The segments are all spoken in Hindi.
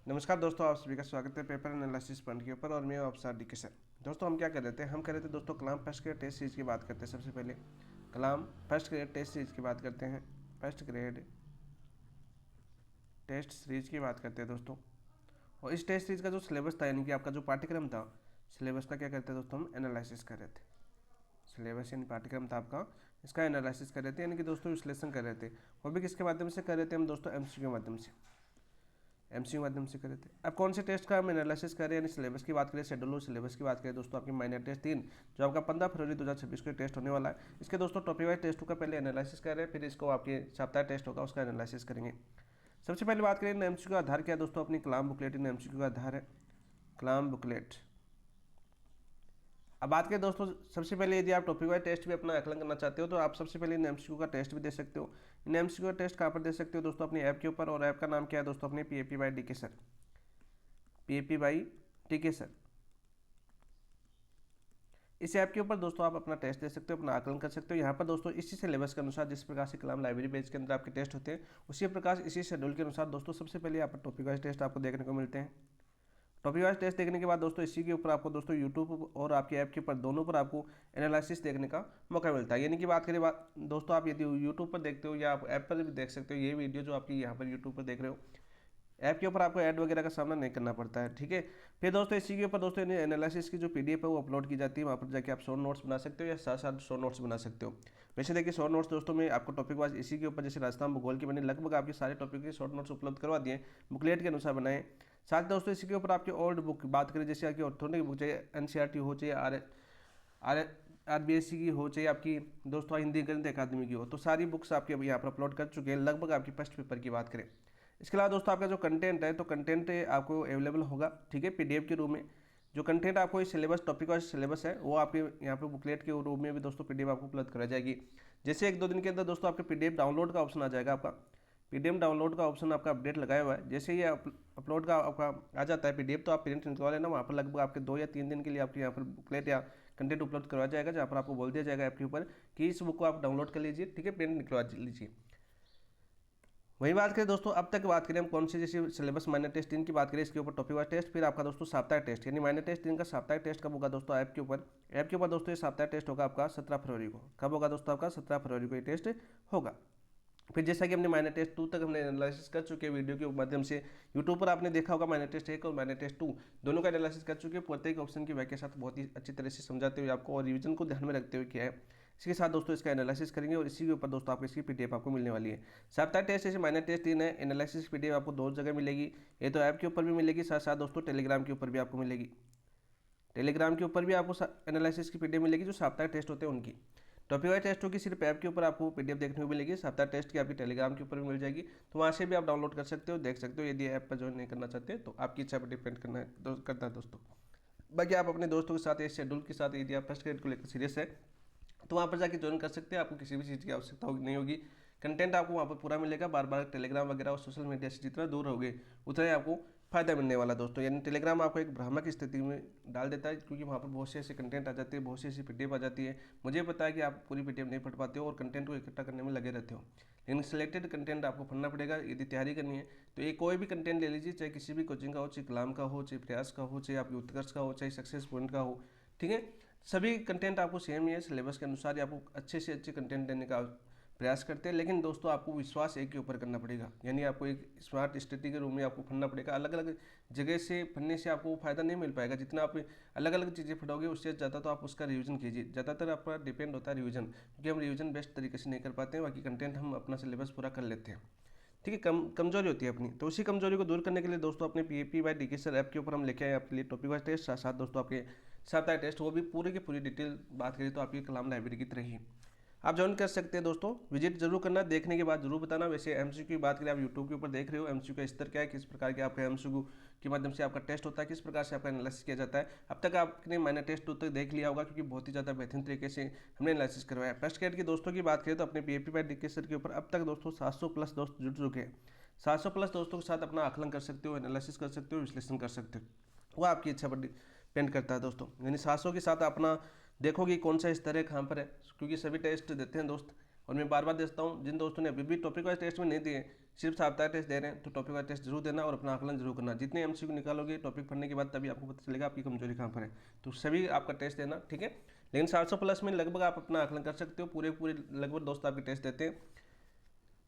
नमस्कार दोस्तों, आप सभी का स्वागत है पेपर एनालिसिस पॉइंट के ऊपर और मैं अफसर डी के सर। दोस्तों हम क्या कर रहे थे, हम कर रहे थे दोस्तों कलाम फर्स्ट ग्रेड टेस्ट सीरीज की बात करते हैं। सबसे पहले कलाम फर्स्ट ग्रेड टेस्ट सीरीज की बात करते हैं। फर्स्ट ग्रेड टेस्ट सीरीज की बात करते हैं दोस्तों। और इस टेस्ट सीरीज का जो सिलेबस था, यानी कि आपका जो पाठ्यक्रम था, सिलेबस का क्या करते हैं दोस्तों, हम एनालिसिस कर रहे थे। सिलेबस यानी पाठ्यक्रम था आपका, इसका एनालिसिस कर रहे थे, यानी कि दोस्तों विश्लेषण कर रहे थे। वो भी किसके माध्यम से कर रहे थे हम दोस्तों, एमसीक्यू के माध्यम से। एमसीक्यू माध्यम से करे थे। अब कौन से टेस्ट का हम एनालिसिस करें, यानी सिलेबस की बात करें, शेड्यूल और सिलेबस की बात करें दोस्तों, आपकी माइनर टेस्ट 3 जो आपका 15 फरवरी 2026 को टेस्ट होने वाला है। इसके दोस्तों टॉपिक वाइज टेस्ट का पहले एनालिसिस कर रहे हैं, फिर इसको आपके साप्ताहिक टेस्ट होगा उसका एनालिसिस करेंगे। सबसे पहले बात करें एमसीक्यू का आधार क्या है दोस्तों, अपनी कलाम बुकलेट इन एमसीक्यू का आधार है कलाम बुकलेट। अब बात करें दोस्तों, सबसे पहले यदि आप टॉपिक वाइज टेस्ट भी अपना आकलन करना चाहते हो तो आप सबसे पहले इन एमसीक्यू का टेस्ट भी दे सकते हो। इन एमसीक्यू का टेस्ट कहाँ पर दे सकते हो दोस्तों, अपनी ऐप के ऊपर, और ऐप का नाम क्या है दोस्तों, अपनी पीएपी बाय डी के सर। पीएपी बाई टी के सर। इस ऐप के ऊपर दोस्तों आप अपना टेस्ट दे सकते हो, अपना आकलन कर सकते हो। यहाँ पर दोस्तों इसी सिलेबस के अनुसार, जिस प्रकार से कलाम लाइब्रेरी बेस के अंदर आपके टेस्ट होते हैं, उसी प्रकार इसी शेड्यूल के अनुसार दोस्तों सबसे पहले यहाँ पर टॉपिक वाइज टेस्ट आपको देखने को मिलते हैं। टॉपिक वाइज टेस्ट देखने के बाद दोस्तों इसी के ऊपर आपको दोस्तों यूट्यूब और आपके ऐप के ऊपर दोनों पर आपको एनालिसिस देखने का मौका मिलता है। यानी कि बात करें दोस्तों, आप यदि यूट्यूब पर देखते हो या आप ऐप पर भी देख सकते हो, ये वीडियो जो आपकी यहाँ पर यूट्यूब पर देख रहे हो, ऐप के ऊपर आपको ऐड वगैरह का सामना नहीं करना पड़ता है। ठीक है, फिर दोस्तों इसी के ऊपर दोस्तों एनालिसिस की जो पीडीएफ है वो अपलोड की जाती है। वहाँ पर जाके आप शॉर्ट नोट्स बना सकते हो या साथ साथ शॉर्ट नोट्स बना सकते हो। वैसे देखिए शॉर्ट नोट्स दोस्तों में आपको टॉपिक वाइज इसी के ऊपर, जैसे राजस्थान भूगोल की मैंने लगभग आपके सारे टॉपिक के शॉर्ट नोट्स उपलब्ध करवा दिए, बुकलेट के अनुसार बनाए। साथ दोस्तों इसी के ऊपर आपकी ओल्ड बुक बात करें, जैसे आपकी ऑर्थोनिक बुक, चाहे एनसीईआरटी हो, चाहे आरबीएससी की हो, चाहे आपकी दोस्तों हिंदी गणित अकादमी की हो, तो सारी बुक्स आपके अभी यहाँ पर अपलोड कर चुके हैं, लगभग आपकी फर्स्ट पेपर की बात करें। इसके अलावा दोस्तों आपका जो कंटेंट है, तो कंटेंट आपको अवेलेबल होगा, ठीक है, पीडीएफ के रूप में। जो कंटेंट आपको इस सिलेबस टॉपिक वाइज सिलेबस है वो आपके यहाँ पे बुकलेट के रूप में भी दोस्तों पीडीएफ आपको उपलब्ध कराई जाएगी। जैसे 1-2 दिन के अंदर दोस्तों आपके पीडीएफ डाउनलोड का ऑप्शन आ जाएगा। आपका पीडीएफ डाउनलोड का ऑप्शन आपका अपडेट लगाया हुआ है। जैसे ये अपलोड का आपका आ जाता है पीडीएफ, तो आप प्रिंट निकलवा लेना। वहाँ पर लगभग आपके 2 या 3 दिन के लिए आपके यहाँ पर बुकलेट या कंटेंट उपलब्ध करवाया जाएगा, जहाँ पर आपको बोल दिया जाएगा ऐप के ऊपर कि इस बुक को आप डाउनलोड कर लीजिए, ठीक है, प्रिंट निकलवा लीजिए। वही बात करें दोस्तों, अब तक बात करें हम कौन से, जैसे सिलेबस माइनर टेस्ट 3 की बात करें, इसके ऊपर टॉपिक वाइज टेस्ट, फिर आपका दोस्तों साप्ताहिक टेस्ट, यानी माइनर टेस्ट 3 का साप्ताहिक टेस्ट कब होगा दोस्तों, ऐप के ऊपर। ऐप के ऊपर दोस्तों ये साप्ताहिक टेस्ट होगा आपका 17 फरवरी को। कब होगा दोस्तों, आपका 17 फरवरी को ये टेस्ट होगा। फिर जैसा कि हमने माइनर टेस्ट 2 तक हमने एनालिसिस कर चुके हैं वीडियो के माध्यम से। यूट्यूब पर आपने देखा होगा माइनर टेस्ट 1 और माइनर टेस्ट 2 दोनों का एनालिसिस कर चुके हैं, प्रत्येक ऑप्शन की व्याख्या साथ बहुत ही अच्छी तरह से समझाते हुए आपको, और रिवीजन को ध्यान में रखते हुए किया है। इसके साथ दोस्तों इसका एनालिसिस करेंगे और इसी के ऊपर दोस्तों आपको इसकी पीडीएफ आपको मिलने वाली है। साप्ताहिक टेस्ट जैसे माइनर टेस्ट 3 है, एनालिसिस पीडीएफ आपको 2 जगह मिलेगी। ये तो ऐप के ऊपर भी मिलेगी, साथ साथ दोस्तों टेलीग्राम के ऊपर भी आपको मिलेगी। टेलीग्राम के ऊपर भी आपको एनालिसिस की पीडीएफ मिलेगी, जो साप्ताहिक टेस्ट होते हैं उनकी। टॉपिक वाइज टेस्टों की सिर्फ ऐप के ऊपर आपको पीडीएफ देखने को मिलेगी, साप्ताहिक टेस्ट की आपकी टेलीग्राम के ऊपर भी मिल जाएगी, तो वहाँ से भी आप डाउनलोड कर सकते हो, देख सकते हो। यदि ऐप पर ज्वाइन नहीं करना चाहते तो आपकी इच्छा पर डिपेंड करता है दोस्तों। बाकी आप अपने दोस्तों के साथ, इस शेड्यूल के साथ, यदि आप फर्स्ट ग्रेड को लेकर सीरियस है तो वहाँ पर जाके ज्वाइन कर सकते हैं। आपको किसी भी चीज़ की आवश्यकता नहीं होगी, कंटेंट आपको वहाँ पर पूरा मिलेगा। बार बार टेलीग्राम वगैरह और सोशल मीडिया से जितना दूर रहोगे उतना ही आपको फायदा मिलने वाला दोस्तों। यानी टेलीग्राम आपको एक भ्रामक स्थिति में डाल देता है, क्योंकि वहाँ पर बहुत से ऐसे कंटेंट आ जाते हैं, बहुत सी ऐसी पीडीएफ आ जाती है। मुझे पता है कि आप पूरी पीडीएफ नहीं पढ़ पाते हो और कंटेंट को इकट्ठा करने में लगे रहते हो, लेकिन सिलेक्टेड कंटेंट आपको पढ़ना पड़ेगा यदि तैयारी करनी है। तो ये कोई भी कंटेंट ले लीजिए, चाहे किसी भी कोचिंग का हो, चाहे कलाम का हो, चाहे प्रयास का हो, चाहे आपके उत्कर्ष का हो, चाहे सक्सेस पॉइंट का हो, ठीक है, सभी कंटेंट आपको सेम ही है। सिलेबस के अनुसार ही आपको अच्छे से अच्छे कंटेंट देने का प्रयास करते हैं, लेकिन दोस्तों आपको विश्वास एक के ऊपर करना पड़ेगा। यानी आपको एक स्मार्ट स्टडी के रूम में आपको पढ़ना पड़ेगा। अलग अलग जगह से पढ़ने से आपको फायदा नहीं मिल पाएगा। जितना आप अलग अलग चीज़ें पढ़ोगे उससे ज़्यादा तो आप उसका रिवीजन कीजिए। ज़्यादातर आपका डिपेंड होता है रिवीजन, क्योंकि हम रिवीजन बेस्ट तरीके से नहीं कर पाते हैं, बाकी कंटेंट हम अपना सिलेबस पूरा कर लेते हैं, ठीक है। कमजोरी होती है अपनी, तो उसी कमजोरी को दूर करने के लिए दोस्तों अपने PAP by DK sir app के ऊपर हम लेके आए आपके लिए टॉपिक वाइज टेस्ट, साथ साथ दोस्तों आपके साप्ताहिक टेस्ट, वो भी पूरी की पूरी डिटेल बात करें तो आपकी कलाम लाइब्रेरी की तरह ही आप ज्वाइन कर सकते हैं दोस्तों। विजिट जरूर करना, देखने के बाद जरूर बताना। वैसे एमसीक्यू की बात करें, आप यूट्यूब के ऊपर देख रहे हो, एमसीक्यू का स्तर क्या है, किस प्रकार के आपका एमसीक्यू के माध्यम से आपका टेस्ट होता है, किस प्रकार से आपका एनालिसिस किया जाता है। अब तक आपने मैंने टेस्ट 2 तक देख लिया होगा, क्योंकि बहुत ही ज़्यादा बेहतरीन तरीके से हमने एनालिसिस करवाया। फर्स्ट ग्रेड के दोस्तों की बात करें तो अपने पीएपी बाय डीके सर के ऊपर अब तक दोस्तों 700 प्लस दोस्त जुड़ चुके हैं। 700 प्लस दोस्तों के साथ अपना आकलन कर सकते हो, एनालिसिस कर सकते हो, विश्लेषण कर सकते हो, वो आपकी इच्छा पर डिपेंड करता है दोस्तों। यानी 700 के साथ अपना देखोगे कौन सा स्तर है, कहाँ पर है, क्योंकि सभी टेस्ट देते हैं दोस्त, और मैं बार बार देता हूँ, जिन दोस्तों ने अभी भी टॉपिक वाइज टेस्ट में नहीं दिए, सिर्फ साप्ताहिक टेस्ट दे रहे हैं, तो टॉपिक वाइज टेस्ट जरूर देना और अपना आकलन जरूर करना। जितने एमसीक्यू निकालोगे टॉपिक पढ़ने के बाद तभी आपको पता चलेगा आपकी कमजोरी कहाँ पर है। तो सभी आपका टेस्ट देना, ठीक है। लेकिन 700 प्लस में लगभग आप अपना आकलन कर सकते हो, पूरे लगभग दोस्त आपके टेस्ट देते हैं।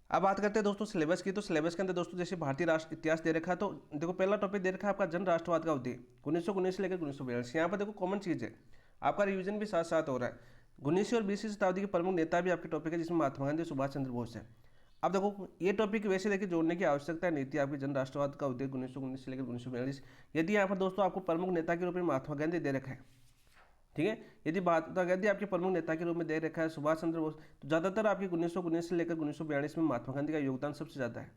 अब बात करते हैं दोस्तों सिलेबस की। तो सिलेबस के अंदर दोस्तों जैसे भारतीय राष्ट्र इतिहास दे रखा है, तो देखो पहला टॉपिक दे रखा है आपका जन राष्ट्रवाद का उदय 1919 से लेकर 1942। यहाँ पर देखो कॉमन चीज़ है, आपका रिवीजन भी साथ साथ हो रहा है। 19वीं और 20वीं शताब्दी के प्रमुख नेता भी आपके टॉपिक है, जिसमें महात्मा गांधी, सुभाष चंद्र बोस है। अब देखो ये टॉपिक वैसे देखिए जोड़ने की आवश्यकता नहीं थी, आपकी जन राष्ट्रवाद का उदय 1919 से लेकर 1942। यदि यहाँ पर दोस्तों आपको प्रमुख नेता के रूप में महात्मा गांधी दे रखा है, ठीक है, यदि महात्मा गांधी आपके प्रमुख नेता के रूप में दे रखा है, सुभाष चंद्र बोस, तो ज़्यादातर आपके 1919 से लेकर 1942 में महात्मा गांधी का योगदान सबसे ज़्यादा है।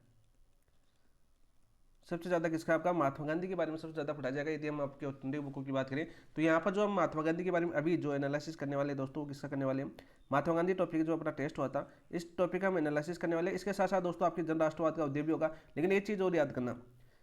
सबसे ज़्यादा किसका? आपका महात्मा गांधी के बारे में सबसे ज़्यादा पढ़ाया जाएगा। यदि हम आपके ऑथेंटिक बुकों की बात करें तो यहाँ पर जो हम महात्मा गांधी के बारे में अभी जो एनालिसिस करने वाले दोस्तों, किसका करने वाले हैं? महात्मा गांधी टॉपिक जो अपना टेस्ट हुआ था, इस टॉपिक का हम एनालिसिस करने वाले। इसके साथ साथ दोस्तों आपके जन राष्ट्रवाद का उदय भी होगा। लेकिन एक चीज़ और याद करना,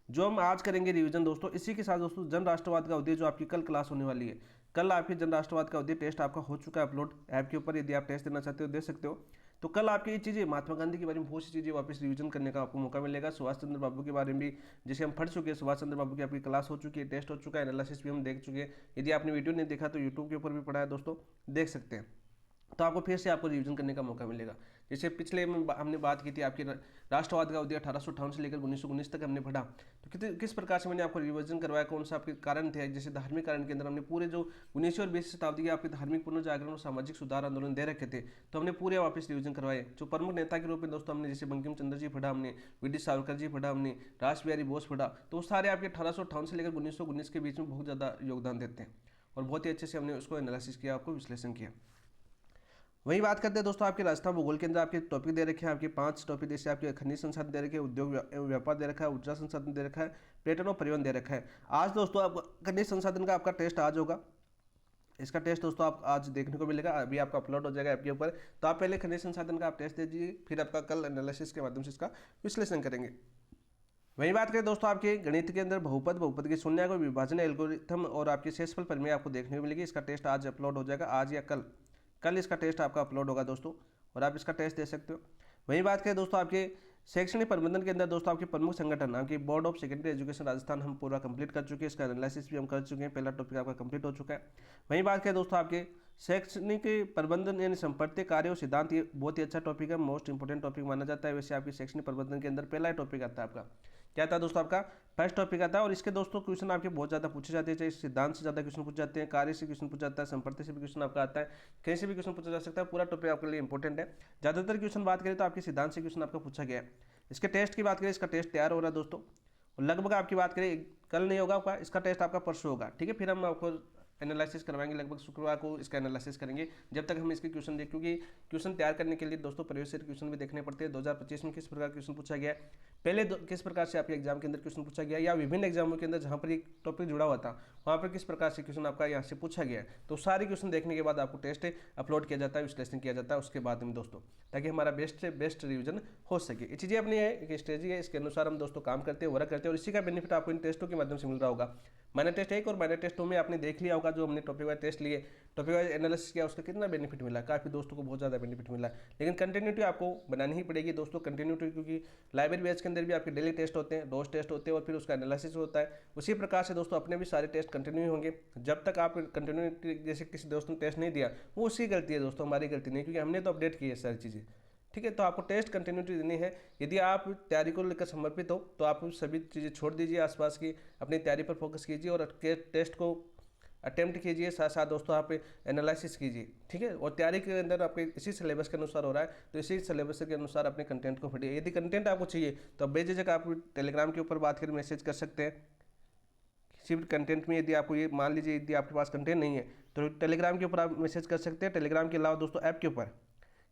जो हम आज करेंगे रिवीजन दोस्तों, इसी के साथ दोस्तों जन राष्ट्रवाद का उदय जो आपकी कल क्लास होने वाली है, कल आपकी जन राष्ट्रवाद का उदय टेस्ट आपका हो चुका है अपलोड ऐप के ऊपर। यदि आप टेस्ट देना चाहते हो दे सकते हो। तो कल आपकी ये चीज़ें महात्मा गांधी के बारे में बहुत सी चीज़ें वापस रिवीजन करने का आपको मौका मिलेगा। सुभाष चंद्र बाबू के बारे में भी जैसे हम पढ़ चुके हैं, सुभाष चंद्र बाबू की आपकी क्लास हो चुकी है, टेस्ट हो चुका है, एनालिसिस भी हम देख चुके हैं। यदि आपने वीडियो नहीं देखा तो यूट्यूब के ऊपर भी पढ़ा है दोस्तों, देख सकते हैं। तो आपको फिर से आपको रिवीजन करने का मौका मिलेगा। जैसे पिछले में हमने बात की थी आपकी राष्ट्रवाद का उदय 1858 से लेकर 1919 तक हमने पढ़ा, तो किस प्रकार से मैंने आपको रिवीजन करवाया, कौन सा आपके कारण थे। जैसे धार्मिक कारण के अंदर हमने पूरे जो 19वीं और 20वीं शताब्दी के आपके धार्मिक पुनर्जागरण और सामाजिक सुधार आंदोलन दे रखे थे, तो हमने पूरे वापस रिवीजन करवाए। जो प्रमुख नेता के रूप में दोस्तों हमने जैसे बंकिम चंद्र जी पढ़ा, हमने वी.डी. सावरकर जी पढ़ा, हमने रास बिहारी बोस पढ़ा, तो वो सारे आपके 1858 से लेकर 1919 के बीच में बहुत ज़्यादा योगदान देते हैं और बहुत ही अच्छे से हमने उसको एनालिसिस किया, आपको विश्लेषण किया। वही बात करते हैं दोस्तों आपके राजस्थान भूगोल के अंदर आपके टॉपिक दे रखे हैं, आपके 5 टॉपिक जैसे आपके खनिज संसाधन दे रखे हैं, उद्योग एवं व्यापार दे रखा है, ऊर्जा संसाधन दे रखा है, पर्यटन और परिवहन दे रखा है। आज दोस्तों आप खनिज संसाधन का आपका टेस्ट आज होगा। इसका टेस्ट दोस्तों आप आज देखने को मिलेगा, अभी आपका अपलोड हो जाएगा ऐप के ऊपर। तो आप पहले खनिज संसाधन का आप टेस्ट दे दीजिए, फिर आपका कल एनालिसिस के माध्यम से इसका विश्लेषण करेंगे। वही बात करें दोस्तों आपके गणित के अंदर बहुपद की शून्य को विभाजन एल्गोरिथम और आपके शेषफल प्रमेय आपको देखने को मिलेगी। इसका टेस्ट आज अपलोड हो जाएगा, आज या कल इसका टेस्ट आपका अपलोड होगा दोस्तों, और आप इसका टेस्ट दे सकते हो। वही बात करें दोस्तों आपके शैक्षणिक प्रबंधन के अंदर दोस्तों आपके प्रमुख संगठन, आपकी board of secondary education Rajasthan हम पूरा कंप्लीट कर चुके हैं, इसका एनालिसिस भी हम कर चुके हैं, पहला टॉपिक आपका कंप्लीट हो चुका है। वही बात करें दोस्तों आपके शैक्षणिक प्रबंधन यानी संपत्ति कार्य और सिद्धांत, ये बहुत ही अच्छा टॉपिक है, मोस्ट इंपोर्टेंट टॉपिक माना जाता है। वैसे आपके शैक्षणिक प्रबंधन के अंदर पहला टॉपिक आता है आपका, क्या आता है दोस्तों? आपका फर्स्ट टॉपिक आता है। और इसके दोस्तों क्वेश्चन आपके बहुत ज़्यादा पूछे जाते हैं, चाहे सिद्धांत से ज़्यादा क्वेश्चन पूछ जाते हैं, कार्य से क्वेश्चन पूछ जाता है, संपत्ति से भी क्वेश्चन आपका आता है, कहीं से भी क्वेश्चन पूछा जा सकता है। पूरा टॉपिक आपके लिए इंपॉर्टेंट है। ज़्यादातर क्वेश्चन बात करें तो आपके सिद्धांत से क्वेश्चन आपका पूछा गया है। इसके टेस्ट की बात करें, इसका टेस्ट तैयार हो रहा है दोस्तों, और लगभग आपकी बात करें कल नहीं होगा आपका, इसका टेस्ट आपका परसों होगा, ठीक है। फिर हम आपको एनालिसिस करवाएंगे, लगभग शुक्रवार को इसका एनालिसिस करेंगे, जब तक हम इसके क्वेश्चन देख, क्योंकि क्वेश्चन तैयार करने के लिए दोस्तों प्रवेश से क्वेश्चन भी देखने पड़ते हैं। 2025 में किस प्रकार क्वेश्चन पूछा गया है, पहले किस प्रकार से आपके एग्जाम के अंदर क्वेश्चन पूछा गया, या विभिन्न एग्जामों के अंदर जहाँ पर एक टॉपिक जुड़ा हुआ था वहाँ पर किस प्रकार से क्वेश्चन आपका यहाँ से पूछा गया है। तो सारे क्वेश्चन देखने के बाद आपको टेस्ट अपलोड किया जाता है, विश्लेषण किया जाता है उसके बाद में दोस्तों, ताकि हमारा बेस्ट से बेस्ट रिवीजन हो सके। ये चीज़ें अपनी है, एक स्ट्रेटजी है, इसके अनुसार हम दोस्तों काम करते हैं, वर्क करते हैं, और इसी का बेनिफिट आपको इन टेस्टों के माध्यम से मिल रहा होगा। माइनर टेस्ट 1 और माइनर टेस्ट 2 में आपने देख लिया होगा, जो हमने टॉपिक वाइज टेस्ट लिए, टॉपिक वाइज एनालिसिस किया, उसका कितना बेनिफिट मिला, काफ़ी दोस्तों को बहुत ज़्यादा बेनिफिट मिला। लेकिन कंटिन्यूटी आपको बनानी ही पड़ेगी दोस्तों, कंटिन्यूटी, क्योंकि लाइब्रेरी बैच के अंदर भी आपके डेली टेस्ट होते हैं, रोज टेस्ट होते हैं, और फिर उसका एनालिसिस होता है। उसी प्रकार से दोस्तों अपने भी सारे टेस्ट कंटिन्यू होंगे। जब तक आप कंटिन्यूटी, जैसे किसी दोस्त ने टेस्ट नहीं दिया, वो उसकी गलती है दोस्तों, हमारी गलती नहीं, क्योंकि हमने तो अपडेट की है सारी चीज़ें, ठीक है। तो आपको टेस्ट कंटिन्यूटी देनी है। यदि आप तैयारी को लेकर समर्पित हो तो आप सभी चीज़ें छोड़ दीजिए, आसपास की अपनी तैयारी पर फोकस कीजिए और टेस्ट को अटेम्प्ट कीजिए, साथ साथ दोस्तों आप एनालिसिस कीजिए, ठीक है। और तैयारी के अंदर आपके इसी सिलेबस के अनुसार हो रहा है, तो इसी सिलेबस के अनुसार अपने कंटेंट को पढ़िए। यदि कंटेंट आपको चाहिए तो बेझिझक आप टेलीग्राम के ऊपर बात कर मैसेज कर सकते हैं। सिर्फ कंटेंट में यदि आपको ये मान लीजिए यदि आपके पास कंटेंट नहीं है तो टेलीग्राम के ऊपर आप मैसेज कर सकते हैं। टेलीग्राम के अलावा दोस्तों ऐप के ऊपर,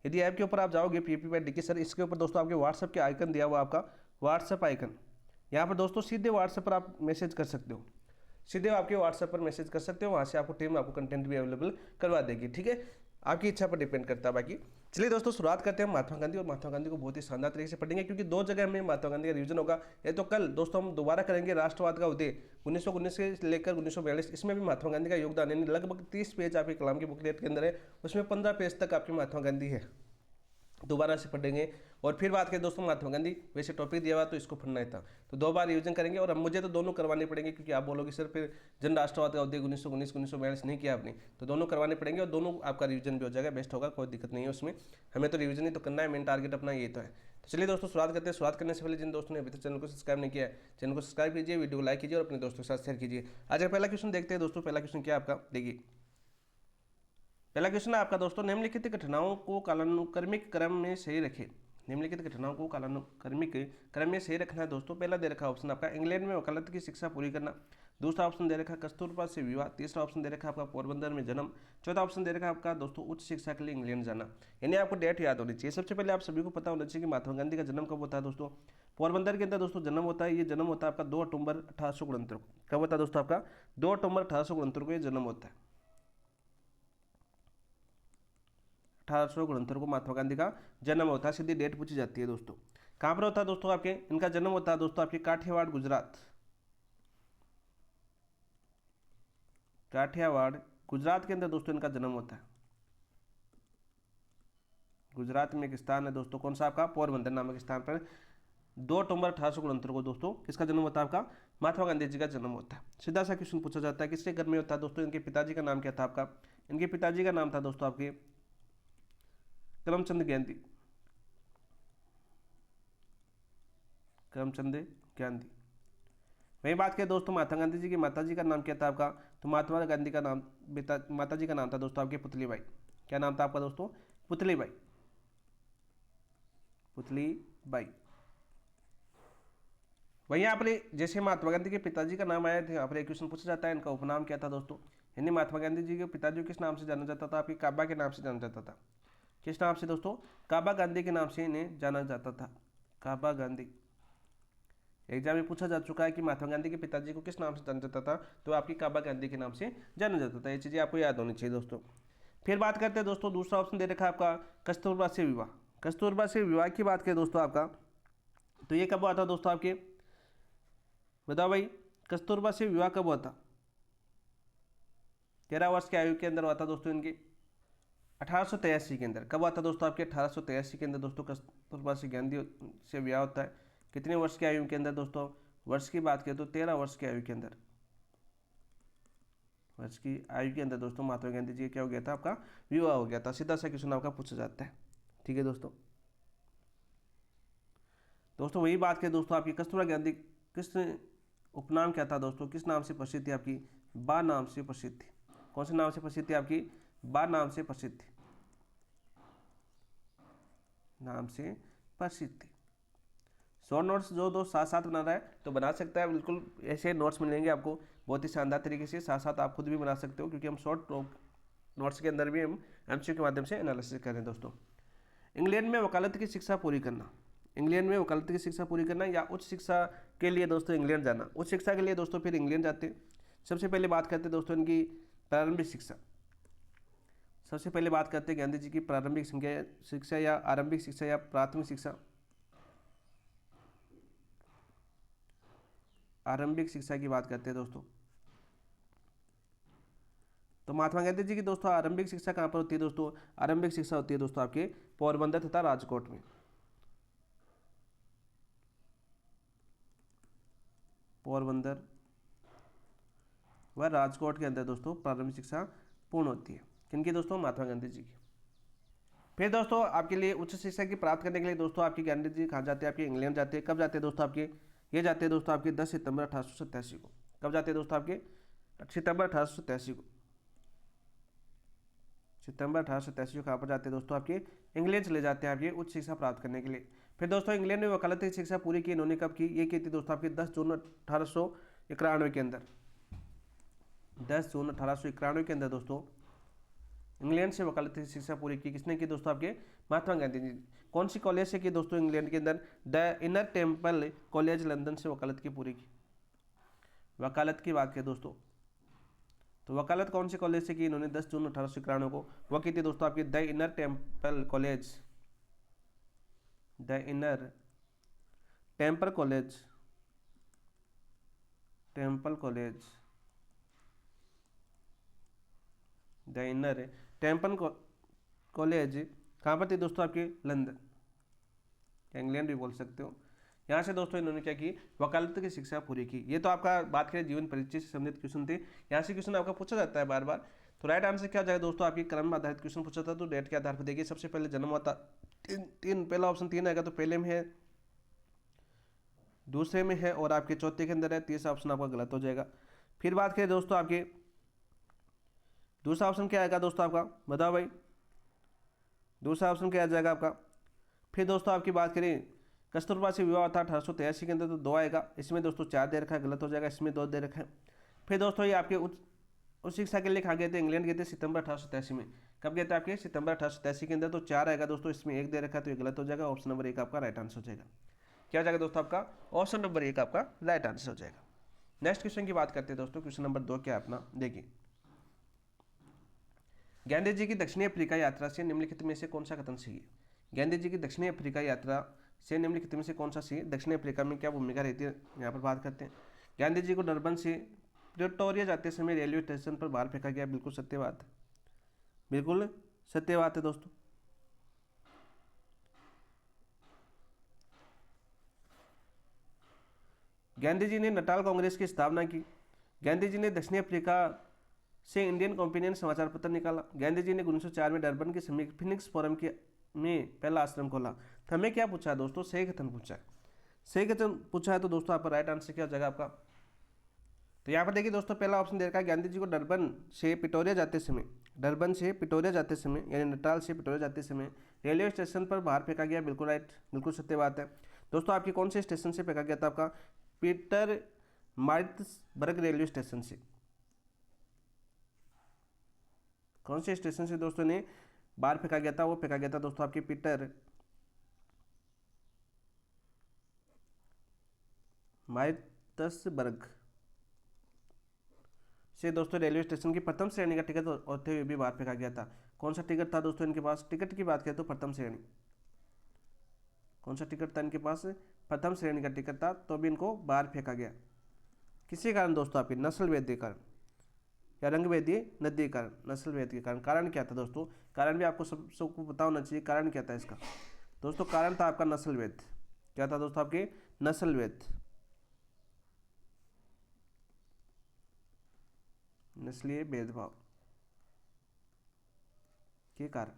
यदि ऐप के ऊपर आप जाओगे PPP by DK सर, इसके ऊपर दोस्तों आपके व्हाट्सएप के आइकन दिया हुआ, आपका व्हाट्सएप आइकन, यहाँ पर दोस्तों सीधे व्हाट्सएप पर आप मैसेज कर सकते हो, सीधे आपके व्हाट्सएप पर मैसेज कर सकते हो, वहाँ से आपको टीम आपको कंटेंट भी अवेलेबल करवा देगी, ठीक है। आपकी इच्छा पर डिपेंड करता है। बाकी चलिए दोस्तों शुरुआत करते हैं महात्मा गांधी, और महात्मा गांधी को बहुत ही शानदार तरीके से पढ़ेंगे, क्योंकि 2 जगह में महात्मा गांधी का रिवीजन होगा। ये तो कल दोस्तों हम दोबारा करेंगे राष्ट्रवाद का उदय 1919 से लेकर 1942, इसमें भी महात्मा गांधी का योगदान है। लगभग 30 पेज आपके कलाम की बुकलेट के अंदर है, उसमें 15 पेज तक आपके महात्मा गांधी है, दोबारा से पढ़ेंगे। और फिर बात करें दोस्तों महात्मा गांधी, वैसे टॉपिक दिया हुआ तो इसको पढ़ना ही था, तो 2 बार रिवीजन करेंगे। और अब मुझे तो दोनों करवाने पड़ेंगे, क्योंकि आप बोलोगे सर फिर जन राष्ट्रवाद का उद्योग 1919-1942 नहीं किया आपने, तो दोनों करवाने पड़ेंगे और दोनों आपका रिवीजन भी हो जाएगा, बेस्ट होगा, कोई दिक्कत नहीं है उसमें। हमें तो रिवीजन ही तो करना है, मेन टारगेट अपना ये तो है। तो चलिए दोस्तों शुरुआत करते हैं। शुरुआत करने से पहले जिन दोस्तों ने अभी तक चैनल को सब्सक्राइब नहीं किया है, चैनल को सब्सक्राइब कीजिए, वीडियो को लाइक कीजिए और अपने दोस्तों के साथ शेयर कीजिए। आज का पहला क्वेश्चन देखते हैं दोस्तों। पहला क्वेश्चन क्या है आपका, देखिए पहला क्वेश्चन है आपका दोस्तों, निम्नलिखित घटनाओं को कालानुक्रमिक क्रम में सही रखें। निम्नलिखित घटनाओं को कालानुक्रमिक क्रम में सही रखना है दोस्तों। पहला दे रखा ऑप्शन आपका इंग्लैंड में वकालत की शिक्षा पूरी करना। दूसरा ऑप्शन दे रखा कस्तूरबा से विवाह। तीसरा ऑप्शन दे रखा आपका पोरबंदर में जन्म। चौथा ऑप्शन दे रखा आपका दोस्तों उच्च शिक्षा के लिए इंग्लैंड जाना। यानी आपको डेट याद होनी चाहिए। सबसे पहले आप सभी को पता होना चाहिए कि महात्मा गांधी का जन्म कब होता है दोस्तों। पोरबंदर के अंदर दोस्तों जन्म होता है। ये जन्म होता है आपका 2 अक्टूबर 1869 को। कब होता है दोस्तों आपका 2 अक्टूबर 1869 को ये जन्म होता है। 1869 को महात्मा गांधी का जन्म होता है। सीधी डेट पूछी जाती है दोस्तों। कहाँ पर होता है दोस्तों आपके, इनका जन्म होता है दोस्तों आपके काठियावाड़ गुजरात। काठियावाड़ गुजरात के अंदर दोस्तों इनका जन्म होता है। गुजरात में एक स्थान है दोस्तों, कौन सा आपका, पोरबंदर नामक स्थान पर 2 अक्टूबर 1869 को दोस्तों किसका जन्म होता है आपका, महात्मा गांधी जी का जन्म होता है। सीधा सा क्वेश्चन पूछा जाता है किसके घर में होता है दोस्तों। इनके पिताजी का नाम क्या था आपका, इनके पिताजी का नाम था दोस्तों आपके करमचंद गांधी। करमचंद गांधी। वही बात करें दोस्तों महात्मा गांधी जी की माता जी का नाम क्या था आपका, तो महात्मा गांधी का नाम माता जी का नाम था दोस्तों आपके पुतलीबाई। क्या नाम था आपका दोस्तों, पुतलीबाई। पुतलीबाई। वहीं यहाँ पर जैसे महात्मा गांधी के पिताजी का नाम आया था, यहाँ पर एक क्वेश्चन पूछा जाता है इनका उपनाम क्या था दोस्तों। यानी महात्मा गांधी जी के पिताजी को किस नाम से जाना जाता था, आपके काबा के नाम से जाना जाता था। किस नाम से दोस्तों, काबा गांधी के नाम से इन्हें जाना जाता था। काबा गांधी। एग्जाम में पूछा जा चुका है कि महात्मा गांधी के पिताजी को किस नाम से जाना जाता था, तो आपकी काबा गांधी के नाम से जाना जाता था। ये चीज़ें आपको याद होनी चाहिए दोस्तों। फिर बात करते हैं दोस्तों, दूसरा ऑप्शन दे रखा है आपका कस्तूरबा से विवाह। कस्तूरबा से विवाह की बात करें दोस्तों आपका, तो ये कब हुआ था दोस्तों आपके, बताओ भाई, कस्तूरबा से विवाह कब हुआ था। 13 वर्ष की आयु के अंदर हुआ था दोस्तों इनके, 1883 के अंदर। कब हुआ था दोस्तों आपके, 1883 के अंदर दोस्तों कस्तूरबा से गांधी से विवाह होता है। कितने वर्ष की आयु के अंदर दोस्तों, वर्ष की बात करें तो 13 वर्ष की आयु के अंदर। वर्ष की आयु के अंदर दोस्तों महात्मा गांधी जी क्या हो गया था, आपका विवाह हो गया था। सीधा सा क्वेश्चन आपका पूछा जाता है। ठीक है दोस्तों। दोस्तों वही बात करें दोस्तों आपकी कस्तूरबा गांधी किस उपनाम क्या था दोस्तों, किस नाम से प्रसिद्ध थी आपकी, बा नाम से प्रसिद्ध थी। कौन से नाम से प्रसिद्ध थी आपकी, बा नाम से प्रसिद्ध थी। नाम से प्रसिद्ध थी। शॉर्ट नोट्स जो दोस्त साथ साथ बना रहा है तो बना सकता है, बिल्कुल ऐसे नोट्स मिलेंगे आपको बहुत ही शानदार तरीके से। साथ साथ आप खुद भी बना सकते हो, क्योंकि हम शॉर्ट नोट्स के अंदर भी हम एमसीक्यू के माध्यम से एनालिसिस करें दोस्तों। इंग्लैंड में वकालत की शिक्षा पूरी करना। इंग्लैंड में वकालत की शिक्षा पूरी करना या उच्च शिक्षा के लिए दोस्तों इंग्लैंड जाना। उच्च शिक्षा के लिए दोस्तों फिर इंग्लैंड जाते। सबसे पहले बात करते हैं दोस्तों इनकी प्रारंभिक शिक्षा। सबसे पहले बात करते हैं गांधी जी की प्रारंभिक शिक्षा या आरंभिक शिक्षा या प्राथमिक शिक्षा। आरंभिक शिक्षा की बात करते हैं दोस्तों, तो महात्मा गांधी जी की दोस्तों आरंभिक शिक्षा कहाँ पर होती है दोस्तों, आरंभिक शिक्षा होती है दोस्तों आपके पोरबंदर तथा राजकोट में। पोरबंदर व राजकोट के अंदर दोस्तों प्रारंभिक शिक्षा पूर्ण होती है। किनकी दोस्तों, महात्मा गांधी जी की। फिर दोस्तों आपके लिए उच्च शिक्षा की प्राप्त करने के लिए दोस्तों आपकी गांधी जी कहाँ जाते हैं, आपके इंग्लैंड जाते हैं। कब जाते हैं दोस्तों आपके, ये जाते हैं दोस्तों आपके 10 सितंबर 1887 को। कब जाते हैं दोस्तों आपके, सितंबर 1887 को। सितंबर 1887 को कहाँ पर जाते हैं दोस्तों आपके, इंग्लैंड चले जाते हैं आपके उच्च शिक्षा प्राप्त करने के लिए। फिर दोस्तों इंग्लैंड में वकालत की शिक्षा पूरी की इन्होंने कब की, ये की थी दोस्तों आपके 10 जून 1891 के अंदर। 10 जून 1891 के अंदर दोस्तों इंग्लैंड से वकालत की शिक्षा पूरी की। किसने की दोस्तों आपके, महात्मा गांधी जी। कौन सी कॉलेज से की दोस्तों, इंग्लैंड के अंदर the inner temple college London से वकालत की पूरी की। वकालत की बात करें दोस्तों, तो वकालत कौन से कॉलेज से की इन्होंने 10 जून 1891 को, वह की थी दोस्तों आपकी the inner temple college. The inner temple college, temple college, the inner temple college कहाँ पर थी दोस्तों? आपके लंदन, इंग्लैंड भी बोल सकते हो। यहाँ से दोस्तों इन्होंने क्या की? वकालत की शिक्षा पूरी की। ये तो आपका बात करें जीवन परिचय से संबंधित क्वेश्चन थे। यहाँ से क्वेश्चन आपका पूछा जाता है बार बार। तो राइट आंसर क्या हो जाएगा दोस्तों? आपकी क्रम आधारित क्वेश्चन पूछा था तो डेट के आधार पर देखिए। सबसे पहले जन्म हुआ था तीन, पहला ऑप्शन 3 आएगा, तो पहले में है, दूसरे में है और आपके चौथे के अंदर है। तीसरा ऑप्शन आपका गलत हो जाएगा। फिर बात करें दोस्तों आपके दूसरा ऑप्शन क्या आएगा दोस्तों आपका? बताओ भाई, दूसरा ऑप्शन क्या आ जाएगा आपका? फिर दोस्तों आपकी बात करें कस्तूरबा से विवाह था 1883 के अंदर, तो 2 आएगा। इसमें दोस्तों 4 दे रखा है, गलत हो जाएगा। इसमें 2 दे रखा है। फिर दोस्तों ये आपके उच्च शिक्षा के लिए कहाँ गए थे? इंग्लैंड गए थे सितंबर 1887 में। कब गए थे? आपके सितंबर 1887 के अंदर, तो 4 आएगा दोस्तों। इसमें 1 दे रखा है तो ये गलत हो जाएगा। ऑप्शन नंबर 1 आपका राइट आंसर हो जाएगा। क्या हो जाएगा दोस्तों आपका? ऑप्शन नंबर 1 आपका राइट आंसर हो जाएगा। नेक्स्ट क्वेश्चन की बात करते हैं दोस्तों। क्वेश्चन नंबर 2 क्या है अपना? देखिए, गांधी जी की दक्षिणी अफ्रीका यात्रा से निम्नलिखित में से कौन सा कथन सही है? गांधी जी की दक्षिणी अफ्रीका यात्रा से निम्नलिखित में से कौन सा सही है? दक्षिणी अफ्रीका में क्या भूमिका रहती है, यहाँ पर बात करते हैं। गांधी जी को डरबन से प्रिटोरिया जाते समय रेलवे स्टेशन पर बाहर फेंका गया। बिल्कुल सत्य बात है, बिल्कुल सत्य बात है दोस्तों। गांधी जी ने नटाल कांग्रेस की स्थापना की। गांधी जी ने दक्षिणी अफ्रीका से इंडियन कंपेनियन समाचार पत्र निकाला। गांधी जी ने 1904 में डरबन के समीप फिनिक्स फोरम के में पहला आश्रम खोला। तो हमें क्या पूछा है दोस्तों? सही कथन पूछा है। सही कथन पूछा है तो दोस्तों आपका राइट आंसर क्या हो जाएगा आपका? तो यहाँ पर देखिए दोस्तों, पहला ऑप्शन दे रखा है गांधी जी को डरबन से पिटोरिया जाते समय, डरबन से पिटोरिया जाते समय यानी नटाल से पिटोरिया जाते समय रेलवे स्टेशन पर बाहर फेंका गया। बिल्कुल राइट, बिल्कुल सत्य बात है दोस्तों। आपके कौन से स्टेशन से फेंका गया था? आपका पीटर मार्टिसबर्ग रेलवे स्टेशन से। कौन से स्टेशन से दोस्तों ने बाहर फेंका गया था? वो फेंका गया था दोस्तों आपके पीटर मार्टिसबर्ग से दोस्तों रेलवे स्टेशन की प्रथम श्रेणी का टिकट होते हुए भी बाहर फेंका गया था। कौन सा टिकट था दोस्तों इनके पास? टिकट की बात करें तो प्रथम श्रेणी। कौन सा टिकट था इनके पास? प्रथम श्रेणी का टिकट था, तो भी इनको बाहर फेंका गया। किसी कारण दोस्तों? आपकी नस्ल भेद के कारण या रंग भेदी नदी के कारण? नस्ल भेद के कारण। कारण क्या था दोस्तों? कारण भी आपको सबको पता होना चाहिए। कारण क्या था इसका दोस्तों? कारण था आपका नस्ल भेद। क्या था दोस्तों? आपके नस्ल भेद, नस्लीय भेदभाव के कारण।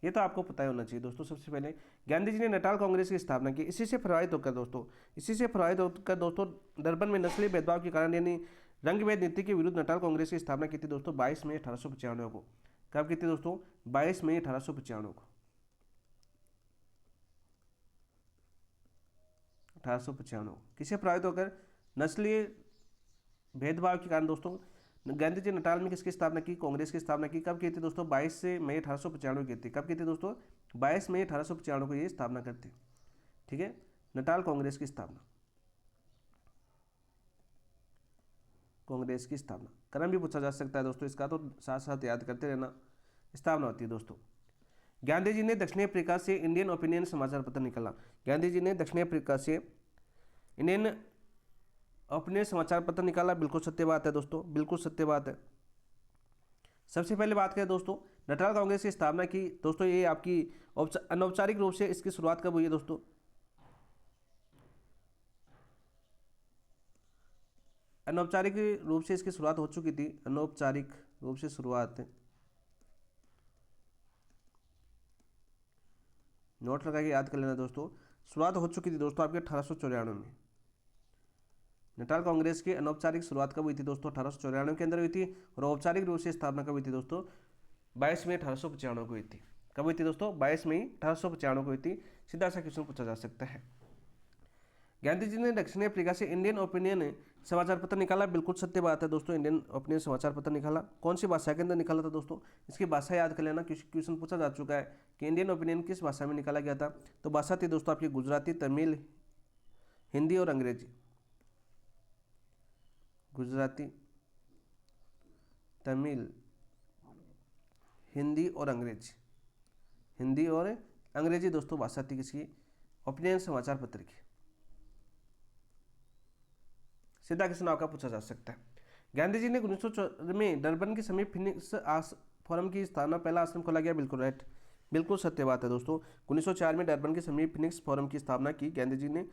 ये तो आपको पता ही होना चाहिए दोस्तों। सबसे पहले गांधी जी ने नटाल कांग्रेस की स्थापना की। इसी से प्रभावित होकर दोस्तों डरबन में नस्लीय भेदभाव के कारण यानी रंग भेद नीति के विरुद्ध नटाल कांग्रेस की स्थापना की थी दोस्तों 22 मई 1895 को। कब की थी दोस्तों? 22 मई 1895 को। 1895 किसे प्रभावित होकर? नस्लीय भेदभाव के कारण दोस्तों गांधी जी नटाल में किसकी स्थापना की? कांग्रेस की स्थापना की। कब की थी दोस्तों? 22 मई 1895 की थी। कब की थी दोस्तों? 22 मई 1895 को ये स्थापना करती। ठीक है, नटाल कांग्रेस की स्थापना, कांग्रेस की स्थापना। क्रम भी पूछा जा सकता है दोस्तों इसका, तो साथ साथ याद करते रहना। स्थापना होती है दोस्तों। गांधी जी ने दक्षिणी अफ्रीका से इंडियन ओपिनियन समाचार पत्र निकाला। गांधी जी ने दक्षिणी अफ्रीका से इंडियन ओपिनियन समाचार पत्र निकाला। बिल्कुल सत्य बात है दोस्तों, बिल्कुल सत्य बात है। सबसे पहले बात करें दोस्तों नटाल कांग्रेस की स्थापना की दोस्तों, ये आपकी अनौपचारिक रूप से इसकी शुरुआत कब हुई है दोस्तों? अनौपचारिक रूप से इसकी शुरुआत हो चुकी थी। अनौपचारिक रूप से शुरुआत, नोट लगा के याद कर लेना दोस्तों। शुरुआत हो चुकी थी दोस्तों आपके 1894 में। नटाल कांग्रेस की अनौपचारिक शुरुआत कब हुई थी दोस्तों? 1894 के अंदर हुई थी। और औपचारिक रूप से स्थापना कब हुई थी दोस्तों? 22 मई 1895 को हुई थी। कब हुई थी दोस्तों? 22 मई 1895 को हुई थी। सीधा सा क्वेश्चन पूछा जा सकता है। गांधी जी ने दक्षिणी अफ्रीका से इंडियन ओपिनियन समाचार पत्र निकाला। बिल्कुल सत्य बात है दोस्तों, इंडियन ओपिनियन समाचार पत्र निकाला। कौन सी भाषा के अंदर निकाला था दोस्तों? इसकी भाषा याद कर लेना, क्वेश्चन पूछा जा चुका है कि इंडियन ओपिनियन किस भाषा में निकाला गया था। तो भाषा थी दोस्तों आपकी गुजराती, तमिल, हिंदी और अंग्रेजी। गुजराती, तमिल, हिंदी और अंग्रेजी। हिंदी और अंग्रेजी दोस्तों भाषा थी किसकी? ओपिनियन समाचार पत्र की। सीधा क्वेश्चन आपका पूछा जा सकता है। गांधी जी ने 1904 में डरबन के समीप फोरम की स्थापना, पहला आश्रम खोला गया, बिल्कुल राइट, बिल्कुल सत्य बात है दोस्तों। 1904 में डरबन के समीप फिनिक्स फोरम की स्थापना की गांधी जी ने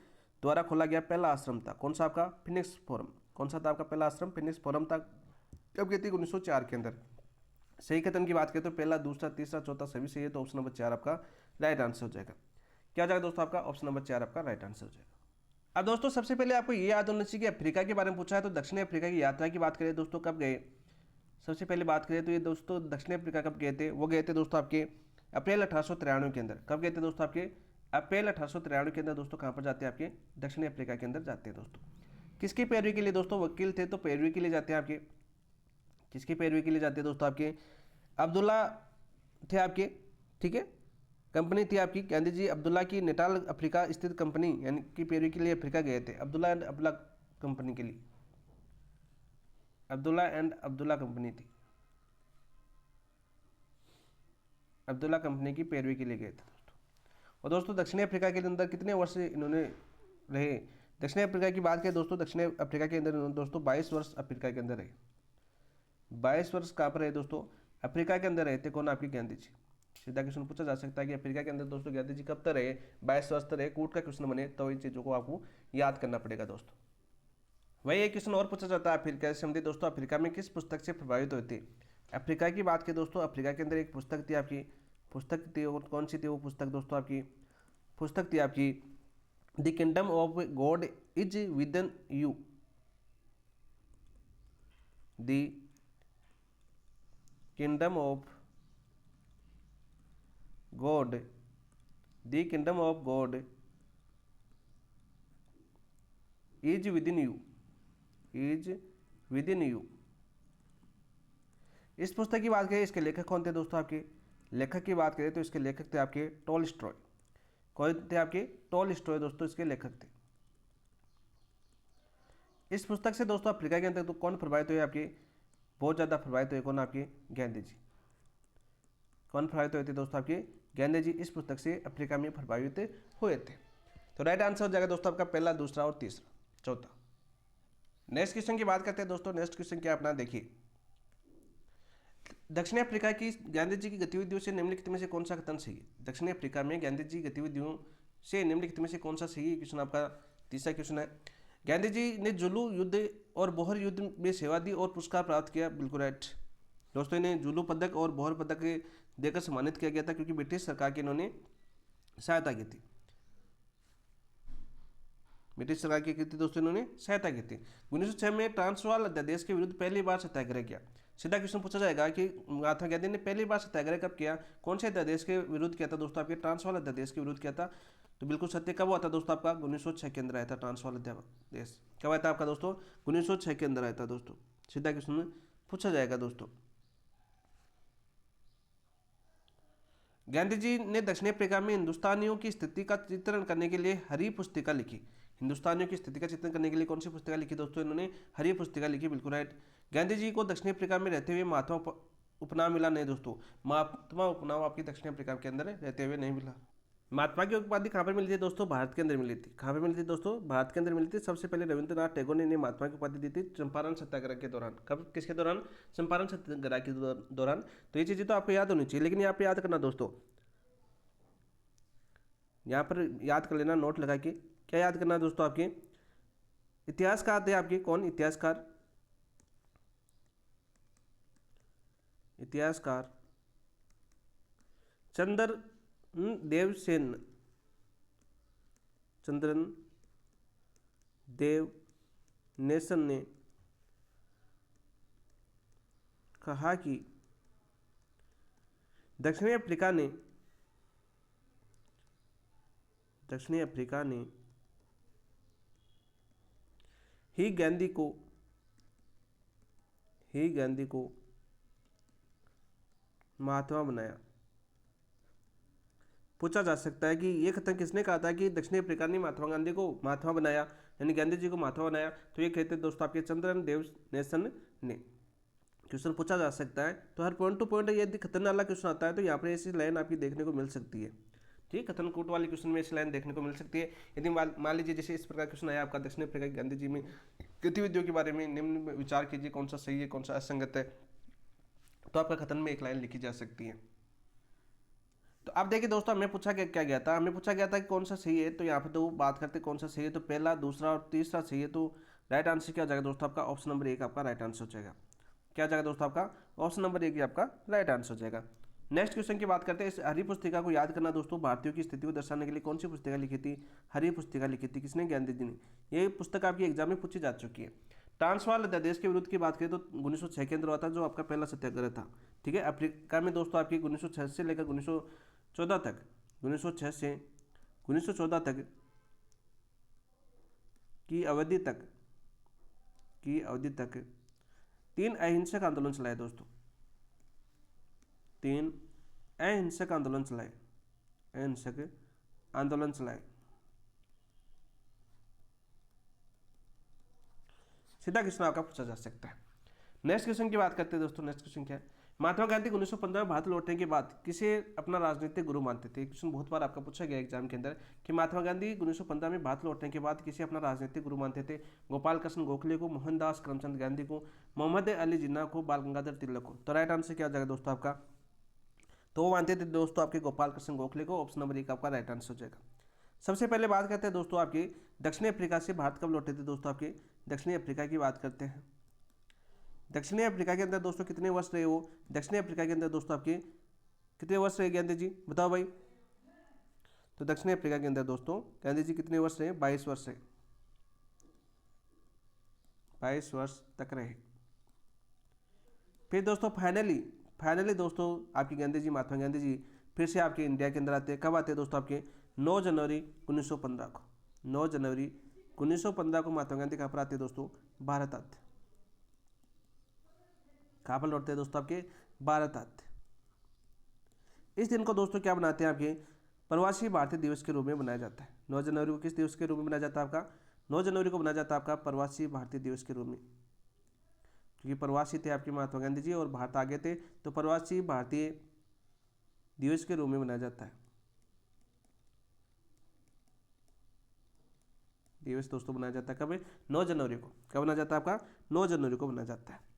द्वारा खोला गया पहला आश्रम था। कौन सा आपका? Phoenix forum. कौन सा था आपका पहला आश्रम? फिनिक्स फोरम था। कब कहती है? 1904 के अंदर। सही कथन की बात करें तो पहला, दूसरा, तीसरा, चौथा सभी सही है, तो ऑप्शन नंबर 4 आपका राइट आंसर हो जाएगा। क्या हो जाएगा दोस्तों? आपका ऑप्शन नंबर 4 आपका राइट आंसर हो जाएगा। अब दोस्तों सबसे पहले आपको ये याद होना चाहिए कि अफ्रीका के बारे में पूछा है, तो दक्षिण अफ्रीका की यात्रा की बात करें दोस्तों, कब गए? सबसे पहले बात करें तो ये दोस्तों दक्षिण अफ्रीका कब गए थे? वो गए थे दोस्तों आपके अप्रैल 1893 के अंदर। कब गए थे दोस्तों? आपके अप्रैल 1893 के अंदर दोस्तों। कहाँ पर जाते हैं? आपके दक्षिण अफ्रीका के अंदर जाते हैं दोस्तों। किसकी पैरवी के लिए दोस्तों? वकील थे, तो पैरवी के लिए जाते हैं आपके। किसकी पैरवी के लिए जाते हैं दोस्तों? आपके अब्दुल्ला थे आपके, ठीक है, कंपनी थी आपकी। गांधी जी अब्दुल्ला की नेटाल अफ्रीका स्थित कंपनी यानी कि पैरवी के लिए अफ्रीका गए थे। अब्दुल्ला एंड अब्दुल्ला कंपनी के लिए, अब्दुल्ला एंड अब्दुल्ला कंपनी थी, अब्दुल्ला कंपनी की पैरवी के लिए गए थे दोस्तों। और दोस्तों दक्षिण अफ्रीका के अंदर कितने वर्ष इन्होंने रहे? दक्षिण अफ्रीका की बात करें दोस्तों, दक्षिण अफ्रीका के अंदर दोस्तों 22 वर्ष अफ्रीका के अंदर रहे। 22 वर्ष कहाँ पर रहे दोस्तों? अफ्रीका के अंदर रहे थे। कौन? आपके गांधी जी। सीधा क्वेश्चन पूछा जा सकता है कि अफ्रीका के अंदर दोस्तों गांधी जी कब तक रहे? 22 वर्ष तक रहे। कूट का क्वेश्चन बने तो इन चीज़ों को आपको याद करना पड़ेगा दोस्तों। वही एक क्वेश्चन और पूछा जाता है, अफ्रीका से संबंधित दोस्तों, अफ्रीका में किस पुस्तक से प्रभावित हुए थे? अफ्रीका की बात करें दोस्तों, अफ्रीका के अंदर एक पुस्तक थी आपकी, पुस्तक थी, और कौन सी थी वो पुस्तक दोस्तों? आपकी पुस्तक थी आपकी the kingdom of God is with in you. The kingdom of God, the kingdom of God is with in you, is with in you. इस पुस्तक की बात करें, इसके लेखक कौन थे दोस्तों? आपके लेखक की बात करें तो इसके लेखक थे आपके टॉलस्टॉय। कौन थे आपके? टॉलस्टॉय दोस्तों इसके लेखक थे। इस पुस्तक से दोस्तों अफ्रीका के अंदर तो कौन प्रभावित हुए? आपके बहुत ज़्यादा प्रभावित हुए। कौन? आपके गांधी जी। कौन प्रभावित हुए थे दोस्तों? आपके गांधी जी इस पुस्तक से अफ्रीका में प्रभावित हुए थे। तो राइट आंसर हो जाएगा दोस्तों आपका पहला, दूसरा और तीसरा, चौथा। नेक्स्ट क्वेश्चन की बात करते हैं दोस्तों। नेक्स्ट क्वेश्चन क्या अपना देखिए, दक्षिण अफ्रीका की गांधी जी की गतिविधियों से निम्नलिखित में से कौन सा कथन सही है? दक्षिण अफ्रीका में गांधी जी गतिविधियों से निम्नलिखित में से कौन सा सही है? क्वेश्चन आपका तीसरा क्वेश्चन है। गांधी जी ने जुलू युद्ध और बोहर युद्ध में सेवा दी और पुरस्कार प्राप्त किया, बिल्कुल राइट दोस्तों। इन्हें जुलू पदक और बोहर पदक देकर सम्मानित किया गया था क्योंकि ब्रिटिश सरकार की इन्होंने सहायता की थी। ब्रिटिश सरकार की थी दोस्तों, इन्होंने सहायता की थी। 1906 में ट्रांसवाल अध्यादेश के विरुद्ध पहली बार सत्याग्रह किया। सीधा क्वेश्चन पूछा जाएगा कि महात्मा गांधी ने पहली बार सत्याग्रह कब किया? कौन से अध्यादेश के विरुद्ध किया था दोस्तों? आपके ट्रांसवाल अध्यादेश के विरुद्ध किया था। तो बिल्कुल सत्य। कब हुआ था दोस्तों? आपका 1906 के अंदर आया था ट्रांसवाल अध्यादेश। कब आया था आपका दोस्तों? 1906 के अंदर आया था दोस्तों। सीधा क्वेश्चन पूछा जाएगा दोस्तों। गांधी जी ने दक्षिण अफ्रीका में हिंदुस्तानियों की स्थिति का चित्रण करने के लिए हरी पुस्तिका लिखी। हिंदुस्तानियों की स्थिति का चित्रण करने के लिए कौन सी पुस्तिका लिखी दोस्तों? इन्होंने हरी पुस्तिका लिखी, बिल्कुल राइट। गांधी जी को दक्षिण अफ्रीका में रहते हुए महात्मा उपनाम मिला नहीं दोस्तों। महात्मा उपनाम आपकी दक्षिण अफ्रीका के अंदर रहते हुए नहीं मिला। महात्मा की उपाधि कहाँ पर मिली थी दोस्तों? भारत के अंदर मिली थी। कहाँ पर मिली थी दोस्तों? भारत के अंदर मिली थी। सबसे पहले रविंद्रनाथ टैगोर ने इन्हें महात्मा की उपाधि दी थी चंपारण सत्याग्रह के दौरान। कब? किसके दौरान? चंपारण सत्याग्रह के दौरान। तो ये चीज़ें तो आपको याद होनी चाहिए, लेकिन यहाँ पे याद करना दोस्तों, यहाँ पर याद कर लेना नोट लगा के। क्या याद करना दोस्तों? आपके इतिहासकार थे आपके। कौन? इतिहासकार, इतिहासकार चंद्रन देव सेन, चंद्रन देव नेसन ने कहा कि दक्षिणी अफ्रीका ने ही गांधी को महात्मा बनाया। पूछा जा सकता है कि ये कथन किसने कहा था कि दक्षिणी अफ्रीका ने महात्मा गांधी को महात्मा बनाया, यानी गांधी जी को महात्मा बनाया? तो ये कहते हैं दोस्तों आपके चंद्रन देव नेसन ने। क्वेश्चन पूछा जा सकता है, तो हर पॉइंट टू पॉइंट यदि कथन वाला क्वेश्चन आता है तो यहाँ पर ऐसी लाइन आपकी देखने को मिल सकती है। ठीक, कथन कूट वाले क्वेश्चन में ऐसी लाइन देखने को मिल सकती है। यदि मान लीजिए जैसे इस प्रकार क्वेश्चन आया आपका, दक्षिण अफ्रीका की गांधी जी में गतिविधियों के बारे में निम्न में विचार कीजिए कौन सा सही है कौन सा असंगत है। तो आपका कथन में एक लाइन लिखी जा सकती है। तो अब देखिए दोस्तों, हमें पूछा क्या गया था, हमें पूछा गया था कि कौन सा सही है। तो यहाँ पे तो बात करते हैं कौन सा सही है, तो पहला, दूसरा और तीसरा सही है। तो राइट आंसर क्या हो जाएगा दोस्तों, आपका ऑप्शन नंबर 1 आपका राइट आंसर हो जाएगा। क्या हो जाएगा दोस्तों, आपका ऑप्शन नंबर 1 आपका राइट आंसर हो जाएगा। नेक्स्ट क्वेश्चन की बात करते हैं। इस हरी पुस्तिका को याद करना दोस्तों, भारतीयों की स्थिति को दर्शाने के लिए कौन सी पुस्तिका लिखी थी? हरी पुस्तिका लिखी थी किसने? गांधी जी ने। ये पुस्तक आपकी एग्जाम में पूछी जा चुकी है। ट्रांसवाल अध्यादेश के विरुद्ध की बात करें तो 1906 के अंदर हुआ था, जो आपका पहला सत्याग्रह था। ठीक है, अफ्रीका में दोस्तों आपकी 1906 से लेकर 1914 तक, 1906 से 1914 तक की अवधि तक 3 अहिंसक आंदोलन चलाए दोस्तों। 3 अहिंसक आंदोलन चलाए। सीधा क्वेश्चन आपका पूछा जा सकता है। नेक्स्ट क्वेश्चन की बात करते हैं दोस्तों। नेक्स्ट क्वेश्चन क्या है? महात्मा गांधी 1915 में भारत लौटने के बाद किसे अपना राजनीतिक गुरु मानते थे? क्वेश्चन बहुत बार आपका पूछा गया एग्जाम के अंदर कि महात्मा गांधी 1915 में भारत लौटने के बाद किसे अपना राजनीतिक गुरु मानते थे? गोपाल कृष्ण गोखले को, मोहनदास करमचंद गांधी को, मोहम्मद अली जिन्ना को, बाल गंगाधर तिलक को। तो राइट आंसर क्या हो जाएगा दोस्तों आपका? तो वो मानते थे दोस्तों आपके गोपाल कृष्ण गोखले को। ऑप्शन नंबर 1 आपका राइट आंसर हो जाएगा। सबसे पहले बात करते हैं दोस्तों आपकी दक्षिणी अफ्रीका से भारत कब लौटे थे दोस्तों? आपके दक्षिणी अफ्रीका की बात करते हैं। दक्षिणी अफ्रीका के अंदर दोस्तों कितने वर्ष रहे वो? दक्षिणी अफ्रीका के अंदर दोस्तों आपके कितने वर्ष रहे गांधी जी, बताओ भाई। तो दक्षिणी अफ्रीका के अंदर दोस्तों गांधी जी कितने वर्ष रहे? 22 वर्ष रहे। 22 वर्ष तक रहे। फिर दोस्तों फाइनली दोस्तों आपकी गांधी जी, महात्मा गांधी जी फिर से आपके इंडिया के अंदर आते हैं। कब आते हैं दोस्तों? आपके 9 जनवरी 1915 को। 9 जनवरी 1915 को महात्मा गांधी कहाँ पर आते हैं दोस्तों? भारत आते। कहाँ पर लौटते हैं दोस्तों? आपके भारत आते। इस दिन को दोस्तों क्या बनाते हैं? आपके प्रवासी भारतीय दिवस के रूप में मनाया जाता है। 9 जनवरी को किस दिवस के रूप में मनाया जाता है आपका? 9 जनवरी को मनाया जाता है आपका प्रवासी भारतीय दिवस के रूप में, क्योंकि प्रवासी थे आपके महात्मा गांधी जी और भारत आ गए थे, तो प्रवासी भारतीय दिवस के रूप में मनाया जाता है। दिवस दोस्तों बनाया जाता है कब? 9 जनवरी को। कब बनाया जाता है आपका? 9 जनवरी को बनाया जाता है।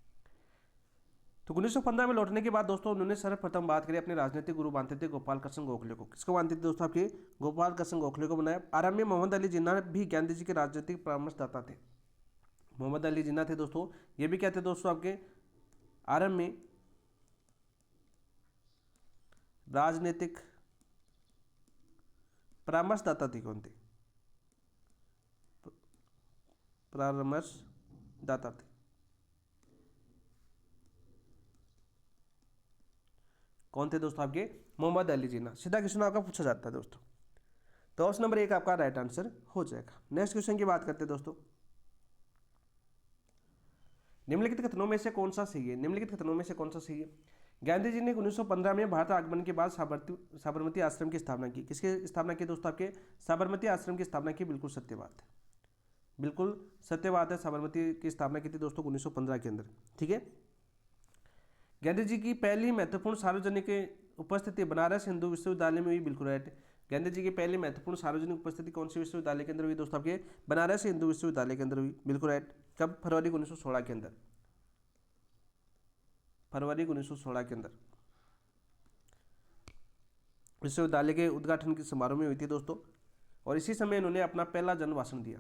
तो 1915 में लौटने के बाद दोस्तों उन्होंने सर्वप्रथम बात करें अपने राजनीतिक गुरु मानते थे गोपाल कृष्ण गोखले को। किसको मानते थे दोस्तों? आपके गोपाल कृष्ण गोखले को बनाया। आरंभ में मोहम्मद अली जिन्ना भी गांधी जी के राजनीतिक परामर्शदाता थे। मोहम्मद अली जिन्ना थे दोस्तों, ये भी क्या थे दोस्तों? आपके आरंभ में राजनीतिक परामर्शदाता थे। कौन थे? परामर्शदाता थे। कौन थे दोस्तों? आपके मोहम्मद अली जिन्ना। सीधा क्वेश्चन आपका पूछा जाता है दोस्तों। तो ऑप्शन नंबर 1 आपका राइट आंसर हो जाएगा। नेक्स्ट क्वेश्चन की बात करते हैं दोस्तों। निम्नलिखित कथनों में से कौन सा सही है? निम्नलिखित कथनों में से कौन सा सही है? गांधी जी ने 1915 में भारत आगमन के बाद साबरमती आश्रम की स्थापना की। किसकी स्थापना की दोस्तों? आपके साबरमती आश्रम की स्थापना की। बिल्कुल सत्य बात है, बिल्कुल सत्य बात है। साबरमती की स्थापना की थी दोस्तों 1915 के अंदर। ठीक है। गांधी जी की पहली महत्वपूर्ण सार्वजनिक उपस्थिति बनारस हिंदू विश्वविद्यालय में हुई। बिल्कुल राइट। गांधी जी की पहली महत्वपूर्ण सार्वजनिक उपस्थिति कौन से विश्वविद्यालय के अंदर हुई दोस्तों? आपके बनारस हिंदू विश्वविद्यालय के अंदर हुई। बिल्कुल राइट। कब? फरवरी 1916 के अंदर। फरवरी 1916 के अंदर विश्वविद्यालय के उद्घाटन के समारोह में हुई थी दोस्तों, और इसी समय इन्होंने अपना पहला जन भाषण दिया।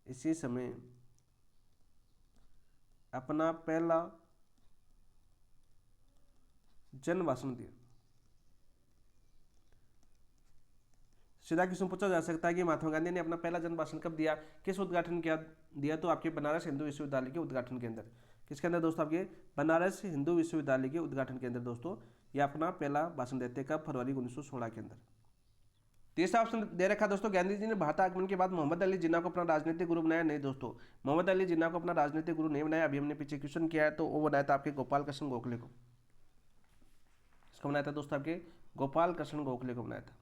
इसी समय अपना पहला जन भाषण दिया। सीधा क्वेश्चन पूछा जा सकता है कि महात्मा गांधी ने अपना पहला जन भाषण कब दिया, किस उद्घाटन किया दिया? तो आपके बनारस हिंदू विश्वविद्यालय के उद्घाटन के अंदर। किसके अंदर दोस्तों? आपके बनारस हिंदू विश्वविद्यालय के उद्घाटन के अंदर दोस्तों ये अपना पहला भाषण देते हैं। कब? फरवरी 1916 के अंदर। तीसरा ऑप्शन दे रखा दोस्तों, गांधी जी ने भारत आगमन के बाद मोहम्मद अली जिन्ना को अपना राजनीतिक गुरु बनाया। नहीं दोस्तों, मोहम्मद अली जिन्ना को अपना राजनीतिक गुरु नहीं बनाया। अभी हमने पीछे क्वेश्चन किया है, तो वो बनाया था आपके गोपाल कृष्ण गोखले को। इसको बनाया था दोस्तों आपके गोपाल कृष्ण गोखले को बनाया था।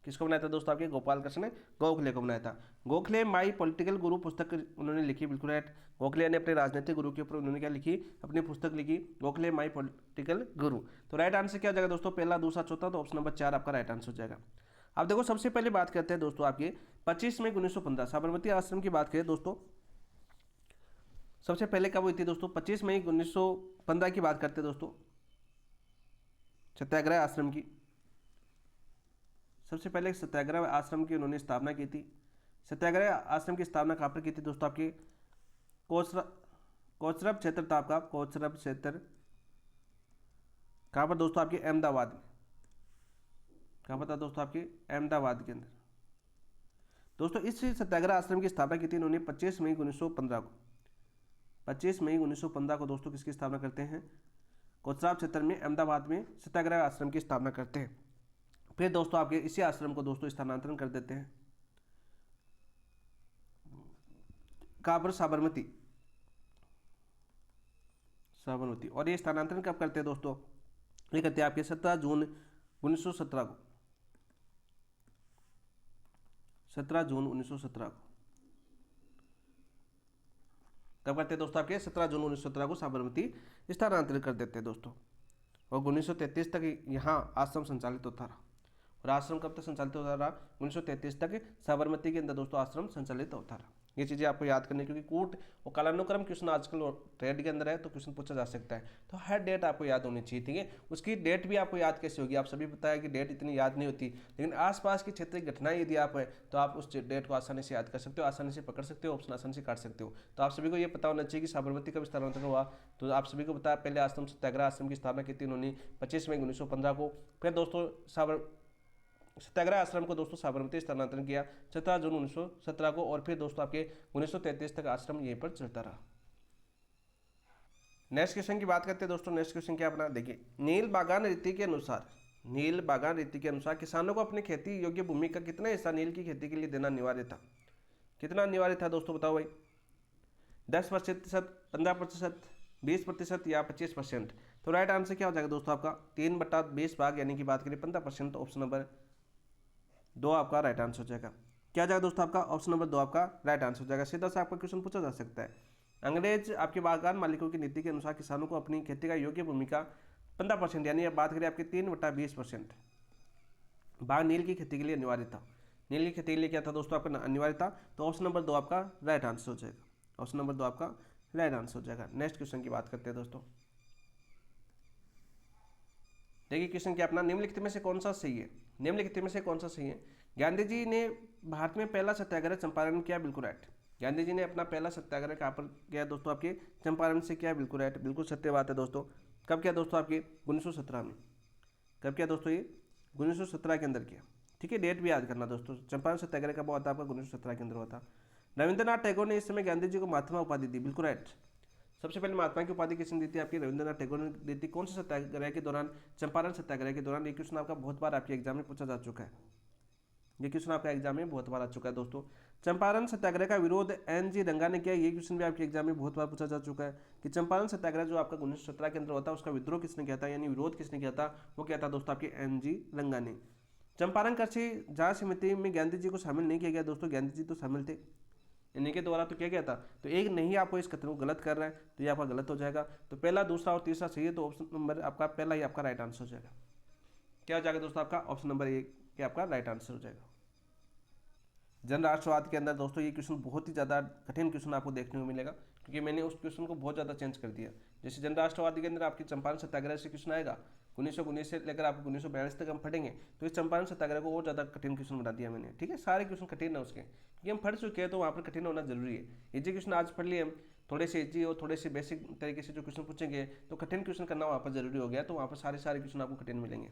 किसको बनाया था दोस्तों? आपके गोपाल कृष्ण गोखले को बनाया था। गोखले माई पॉलिटिकल गुरु पुस्तक उन्होंने लिखी। बिल्कुल राइट। गोखले ने अपने राजनीतिक गुरु के ऊपर उन्होंने क्या लिखी? अपनी पुस्तक लिखी, गोखले माई पॉलिटिकल गुरु। तो राइट आंसर क्या हो जाएगा दोस्तों? पहला, दूसरा, चौथा। तो ऑप्शन नंबर 4 आपका राइट आंसर हो जाएगा। अब देखो सबसे पहले बात करते हैं दोस्तों आपके 25 मई 1915 साबरमती आश्रम की बात करें दोस्तों, सबसे पहले कब हुई थी दोस्तों? 25 मई 1915 की बात करते हैं दोस्तों, सत्याग्रह आश्रम की। सबसे पहले सत्याग्रह आश्रम की उन्होंने स्थापना की थी। सत्याग्रह आश्रम की स्थापना कहाँ पर की थी दोस्तों? आपके कोचरब क्षेत्र था आपका, कोचरब क्षेत्र कहाँ पर दोस्तों? आपके अहमदाबाद में। कहाँ पर था दोस्तों? आपके अहमदाबाद के अंदर। दोस्तों इस सत्याग्रह आश्रम की स्थापना की थी इन्होंने 25 मई 1915 को। 25 मई 1915 को दोस्तों किसकी स्थापना करते हैं? कोचरब क्षेत्र में अहमदाबाद में सत्याग्रह आश्रम की स्थापना करते हैं। फिर दोस्तों आपके इसी आश्रम को दोस्तों स्थानांतरण कर देते हैं कहाँ पर? साबरमती। साबरमती। और ये स्थानांतरण कब करते हैं दोस्तों? ये करते हैं आपके 17 जून 1917 को। 17 जून 1917 को कब करते हैं दोस्तों? आपके 17 जून 1917 को साबरमती स्थानांतरित कर देते हैं दोस्तों। और 1933 तक यहाँ आश्रम संचालित होता रहा। और आश्रम कब तक संचालित होता रहा? 1933 तक साबरमती के अंदर दोस्तों आश्रम संचालित होता रहा। ये चीज़ें आपको याद करनी, क्योंकि कूट और कालानुक्रम क्वेश्चन आजकल ट्रेड के अंदर है, तो क्वेश्चन पूछा जा सकता है। तो हर डेट आपको याद होनी चाहिए, ठीक है। उसकी डेट भी आपको याद कैसे होगी? आप सभी पता है कि डेट इतनी याद नहीं होती, लेकिन आसपास की क्षेत्र की घटनाएं यदि आप है तो आप उस डेट को आसानी से याद कर सकते हो, आसानी से पकड़ सकते हो, ऑप्शन आसानी से काट सकते हो। तो आप सभी को ये पता होना चाहिए कि साबरमती कब स्थानांतरण हुआ। तो आप सभी को पता, पहले आश्रम सत्याग्रह आश्रम की स्थापना की थी उन्होंने 25 मई 1915 को। फिर दोस्तों सत्याग्रह आश्रम को दोस्तों साबरमती स्थानांतरण किया 17 जून 1917 को। और फिर दोस्तों आपके 1933 तक आश्रम यहीं पर चलता रहा। नेक्स्ट क्वेश्चन की बात करते हैं दोस्तों। नेक्स्ट क्वेश्चन क्या अपना देखिए, नील बागान रीति के अनुसार, नील बागान रीति के अनुसार किसानों को अपनी खेती योग्य भूमि का कितना हिस्सा नील की खेती के लिए देना अनिवार्य था? कितना अनिवार्य था दोस्तों, बताओ भाई? 10%, 15%, 20% या 25%? तो राइट आंसर क्या हो जाएगा दोस्तों आपका? 3/20 भाग, यानी कि बात करें 15%। ऑप्शन नंबर 2 आपका राइट आंसर हो जाएगा। क्या जाएगा दोस्तों आपका? ऑप्शन नंबर 2 आपका राइट आंसर हो जाएगा। सीधा सा आपका क्वेश्चन पूछा जा सकता है। अंग्रेज आपके बागान मालिकों की नीति के अनुसार किसानों को अपनी खेती का योग्य भूमि का 15%, यानी अब बात करें आपके 3/20% भाग नील की खेती के लिए अनिवार्य था। नील की खेती के लिए क्या था दोस्तों आपका? अनिवार्य था। तो ऑप्शन नंबर 2 आपका राइट आंसर हो जाएगा। ऑप्शन नंबर 2 आपका राइट आंसर हो जाएगा। नेक्स्ट क्वेश्चन की बात करते हैं दोस्तों। देखिए क्वेश्चन क्या अपना, निम्नलिखित में से कौन सा सही है? निम्नलिखित में से कौन सा सही है? गांधी जी ने भारत में पहला सत्याग्रह चंपारण किया, बिल्कुल राइट। गांधी जी ने अपना पहला सत्याग्रह कहाँ पर किया दोस्तों? आपके चंपारण से किया, बिल्कुल राइट, बिल्कुल सत्य बात है दोस्तों। कब किया दोस्तों? आपके 1917 में। कब किया दोस्तों? ये 1917 के अंदर किया, ठीक है। डेट भी याद करना दोस्तों। चंपारण सत्याग्रह कब हुआ था आपका? 1917 के अंदर हुआ था। रविंद्रनाथ टैगोर ने इस समय गांधी जी को महात्मा उपाधि दी, बिल्कुल राइट। सबसे पहले महात्मा की उपाधि किसने दी थी? आपकी रविंद्रनाथ टैगोर ने दी थी। कौन से सत्याग्रह के दौरान? चंपारण सत्याग्रह के दौरान। ये क्वेश्चन आपका बहुत बार आपके एग्जाम में पूछा जा चुका है। ये क्वेश्चन आपका एग्जाम में बहुत बार आ चुका है दोस्तों। चंपारण सत्याग्रह का विरोध एन.जी. रंगा ने किया। ये क्वेश्चन भी आपके एग्जाम में बहुत बार पूछा जा चुका है कि चंपारण सत्याग्रह जो आपका 1917 के अंदर होता है, उसका विद्रोह किसने किया था, यानी विरोध किसने किया था? वो क्या था दोस्तों? आपके एन.जी. रंगा ने। चंपारण कृषि जांच समिति में गांधी जी को शामिल नहीं किया गया दोस्तों। गांधी जी तो शामिल थे, इन्हीं के द्वारा तो किया गया था। तो एक नहीं, आपको इस कथन को गलत कर रहा है, तो ये आपका गलत हो जाएगा। तो पहला, दूसरा और तीसरा सही है। तो ऑप्शन नंबर आपका पहला ही आपका राइट आंसर हो जाएगा। क्या हो जाएगा दोस्तों आपका? ऑप्शन नंबर 1 क्या आपका राइट आंसर हो जाएगा। जन राष्ट्रवाद के अंदर दोस्तों ये क्वेश्चन बहुत ही ज़्यादा कठिन क्वेश्चन आपको देखने को मिलेगा, क्योंकि मैंने उस क्वेश्चन को बहुत ज़्यादा चेंज कर दिया। जैसे जन राष्ट्रवाद के अंदर आपकी चंपारण सत्याग्रह से क्वेश्चन आएगा, 1919 से लेकर आपको 1942 तक हम पढ़ेंगे, तो इस चंपारण सत्याग्रह को और ज़्यादा कठिन क्वेश्चन बना दिया मैंने, ठीक है। सारे क्वेश्चन कठिन है उसके, क्योंकि हम पढ़ चुके हैं, तो वहाँ पर कठिन होना जरूरी है। इजी क्वेश्चन आज पढ़ लिए हम, थोड़े से इजी और थोड़े से बेसिक तरीके से जो क्वेश्चन पूछेंगे, तो कठिन क्वेश्चन करना वहाँ पर जरूरी हो गया। तो वहाँ पर सारे क्वेश्चन आपको कठिन मिलेंगे।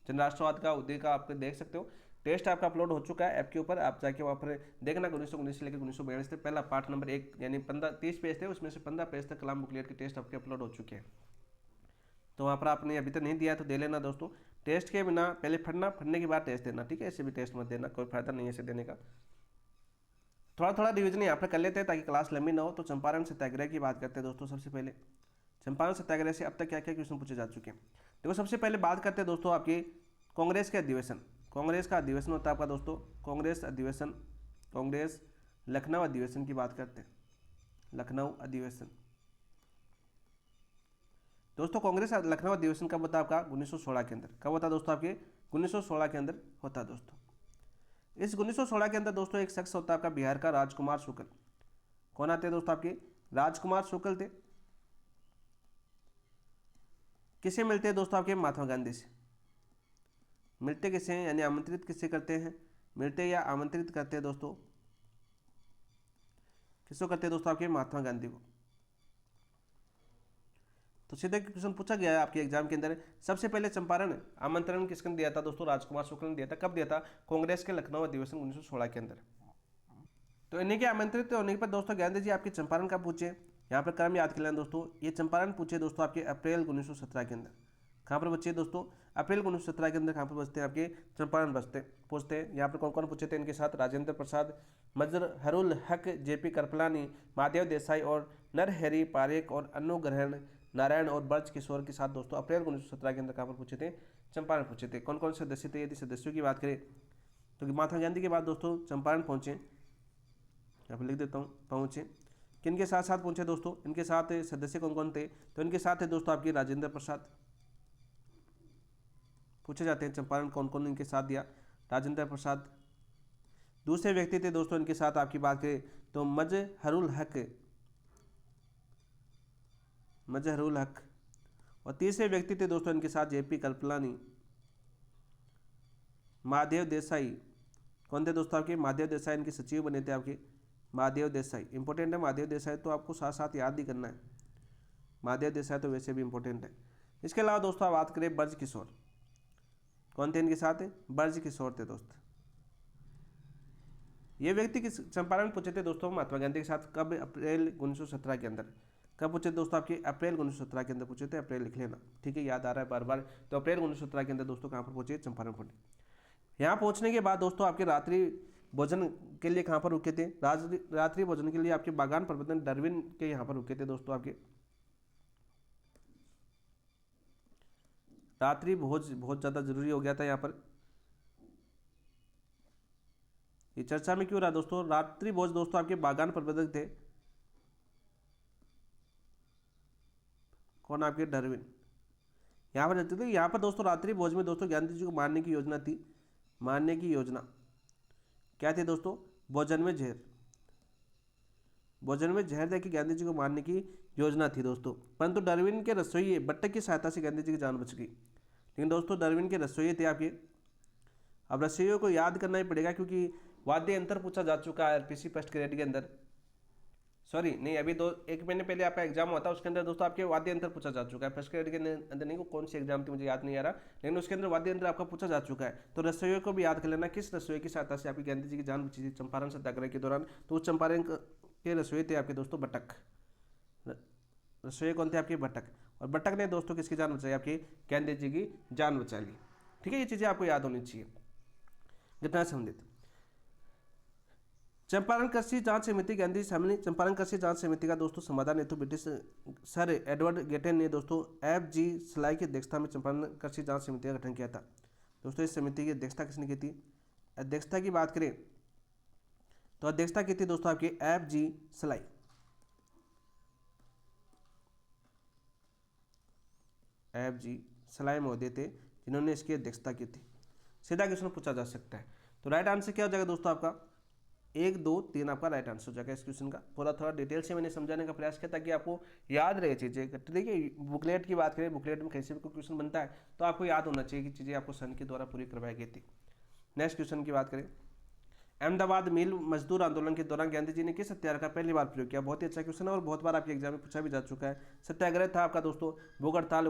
जन राष्ट्रवाद का उदय का आप देख सकते हो, टेस्ट आपका अपलोड हो चुका है ऐप के ऊपर, आप जाके वहाँ पर देखना। 1919 से लेकर 1942 तक पहला पार्ट नंबर 1 यानी 30 पेज थे, उसमें से 15 पेज तक कलाम बुकलेट के टेस्ट आपके अपलोड हो चुके हैं। तो वहाँ पर आपने अभी तक नहीं दिया तो दे लेना दोस्तों। टेस्ट के बिना पहले पढ़ना, पढ़ने के बाद टेस्ट देना, ठीक है। ऐसे भी टेस्ट मत देना, कोई फायदा नहीं है ऐसे देने का। थोड़ा थोड़ा रिविजन यहाँ पर कर लेते हैं ताकि क्लास लंबी ना हो। तो चंपारण सत्याग्रह की बात करते हैं दोस्तों। सबसे पहले चंपारण सत्याग्रह से अब तक क्या क्या क्वेश्चन पूछे जा चुके हैं, देखो। सबसे पहले बात करते हैं दोस्तों आपकी कांग्रेस के अधिवेशन। कांग्रेस का अधिवेशन होता है आपका दोस्तों, कांग्रेस अधिवेशन, कांग्रेस लखनऊ अधिवेशन की बात करते हैं। लखनऊ अधिवेशन दोस्तों, कांग्रेस लखनऊ अधिवेशन कब होता है आपका? 1916 के अंदर। कब होता है दोस्तों? आपके 1916 के अंदर होता है दोस्तों। इस 1916 के अंदर दोस्तों एक शख्स होता है आपका बिहार का राजकुमार शुक्ल। कौन आते हैं दोस्तों? आपके राजकुमार शुक्ल थे। किसे मिलते हैं दोस्तों आपके? महात्मा गांधी से। मिलते किसे हैं, यानी आमंत्रित किसे करते हैं? मिलते या आमंत्रित करते हैं दोस्तों, किसको करते हैं दोस्तों? आपके महात्मा गांधी को। तो सीधे क्वेश्चन पूछा गया है आपके एग्जाम के अंदर, सबसे पहले चंपारण आमंत्रण किसने दिया था दोस्तों? राजकुमार शुक्ल ने दिया था। कब दिया था? कांग्रेस के लखनऊ अधिवेशन 1916 के अंदर। तो इन्हीं के आमंत्रित होने पर दोस्तों गांधी जी आपके चंपारण कब पूछे? यहाँ पर क्रम याद कर लेना दोस्तों, ये चंपारण पूछे दोस्तों आपके अप्रैल 1917 के अंदर। कहाँ पर बच्चे दोस्तों? अप्रैल 1917 के अंदर कहाँ पर बचते हैं? आपके चंपारण बचते पूछते हैं। यहाँ पर कौन कौन पूछे थे इनके साथ? राजेंद्र प्रसाद, मजहरुल हक, जेपी कृपलानी, महादेव देसाई और नरहरि पारेख और अनुग्रहण नारायण और ब्रज किशोर के साथ दोस्तों अप्रैल 1917 के अंदर कहाँ पर पूछे थे? चंपारण पूछे थे। कौन कौन से सदस्य थे? यदि सदस्यों की बात करें तो महात्मा गांधी के बाद दोस्तों चंपारण पहुंचे, यहाँ पर लिख देता हूँ, पहुंचे। किनके साथ साथ पहुंचे दोस्तों? इनके साथ सदस्य कौन कौन थे? तो इनके साथ है दोस्तों आपके राजेंद्र प्रसाद। पूछे जाते हैं चंपारण कौन कौन इनके साथ दिया? राजेंद्र प्रसाद। दूसरे व्यक्ति थे दोस्तों इनके साथ आपकी बात करें तो मजहरुल हक। और तीसरे व्यक्ति थे दोस्तों इनके साथ जेपी कृपलानी, महादेव देसाई। कौन थे दोस्तों आपके? महादेव देसाई इनके सचिव बने थे आपके, महादेव देसाई। इंपॉर्टेंट है महादेव देसाई, तो आपको साथ साथ याद ही करना है। महादेव देसाई तो वैसे भी इंपॉर्टेंट है। इसके अलावा दोस्तों आप बात करें ब्रज किशोर, कौन थे इनके साथ? ब्रज किशोर थे दोस्त। ये व्यक्ति किस चंपारण पूछे थे दोस्तों महात्मा गांधी के साथ? कब? अप्रैल 1917 के अंदर। कब पूछे दोस्तों आपके? अप्रैल 1917 के अंदर पूछे थे। अप्रैल लिख लेना, ठीक है, याद आ रहा है बार बार। तो अप्रैल 1917 के अंदर दोस्तों कहाँ पर पहुंचे? चंपारण पहुंचे। यहाँ पहुंचने के बाद दोस्तों आपके रात्रि भोजन के लिए कहाँ पर रुके थे? रात्रि भोजन के लिए आपके बागान प्रबंधन डार्विन के यहाँ पर रुके थे दोस्तों आपके। रात्रि भोज बहुत ज़्यादा जरूरी हो गया था यहाँ पर, ये चर्चा में क्यों रहा दोस्तों? रात्रि भोज दोस्तों आपके बागान प्रबंधक थे, कौन? आपके डार्विन। यहाँ पर रहते थे। यहाँ पर दोस्तों रात्रि भोज में दोस्तों गांधी जी को मारने की योजना थी। मारने की योजना क्या थी दोस्तों? भोजन में जहर। भोजन में जहर देकर गांधी जी को मारने की योजना थी दोस्तों, परंतु डार्विन के रसोई बट्टक की सहायता से गांधी जी की जान बच गई। लेकिन दोस्तों डार्विन के रसोई थे आपके। अब रसोइयों को याद करना ही पड़ेगा क्योंकि वाद्य यंत्र पूछा जा चुका है आरपीसी फर्स्ट ग्रेड के अंदर। सॉरी नहीं, अभी एक महीने पहले आपका एग्जाम हुआ था, उसके अंदर दोस्तों आपके वाद्य यंत्र पूछा जा चुका है। फर्स्ट ग्रेड के अंदर नहीं, कौन सी एग्जाम थी मुझे याद नहीं आ रहा, लेकिन उसके अंदर वाद्य यंत्र आपका पूछा जा चुका है। तो रसोइयों को भी याद कर लेना, किस रसोई की सहायता से आपकी गांधी जी की जान बची थी चंपारण सत्याग्रह के दौरान? तो उस चंपारण के रसोई थे आपके दोस्तों बटक। रसोई कौन थे? आपके बटक। और बटक ने दोस्तों किसकी जान बचाई? आपकी गांधी जी की जान बचा ली। ठीक है, ये चीज़ें आपको याद होनी चाहिए घटना संबंधित। चंपारण कृषि जांच समिति गांधी सामने चंपारण कृषि जांच समिति का दोस्तों समाधान हेतु ब्रिटिश सर एडवर्ड गेटन ने दोस्तों F.G. स्लाई की अध्यक्षता में चंपारण कृषि जांच समिति का गठन किया था। दोस्तों इस समिति की अध्यक्षता किसने की थी? अध्यक्षता की बात करें तो अध्यक्षता की थी दोस्तों आपकी F.G. स्लाई। F.G. स्लाई महोदय थे जिन्होंने इसकी अध्यक्षता की थी। सीधा क्वेश्चन पूछा जा सकता है। तो राइट आंसर क्या हो जाएगा दोस्तों? आपका 1, 2, 3 आपका राइट आंसर हो जाएगा इस क्वेश्चन का। पूरा थोड़ा डिटेल से मैंने समझाने का प्रयास किया ताकि आपको याद रहे चीज़ें। देखिए बुकलेट की बात करें, बुकलेट में कैसे भी कोई क्वेश्चन बनता है तो आपको याद होना चाहिए कि चीज़ें आपको सन के द्वारा पूरी करवाई गई थी। नेक्स्ट क्वेश्चन की बात करें, अहमदाबाद मिल मजदूर आंदोलन के दौरान गांधी जी ने किस सत्याग्रह का पहली बार प्रयोग किया? बहुत ही अच्छा क्वेश्चन है और बहुत बार आपके एग्जाम में पूछा भी जा चुका है। सत्याग्रह था आपका दोस्तों भूख हड़ताल,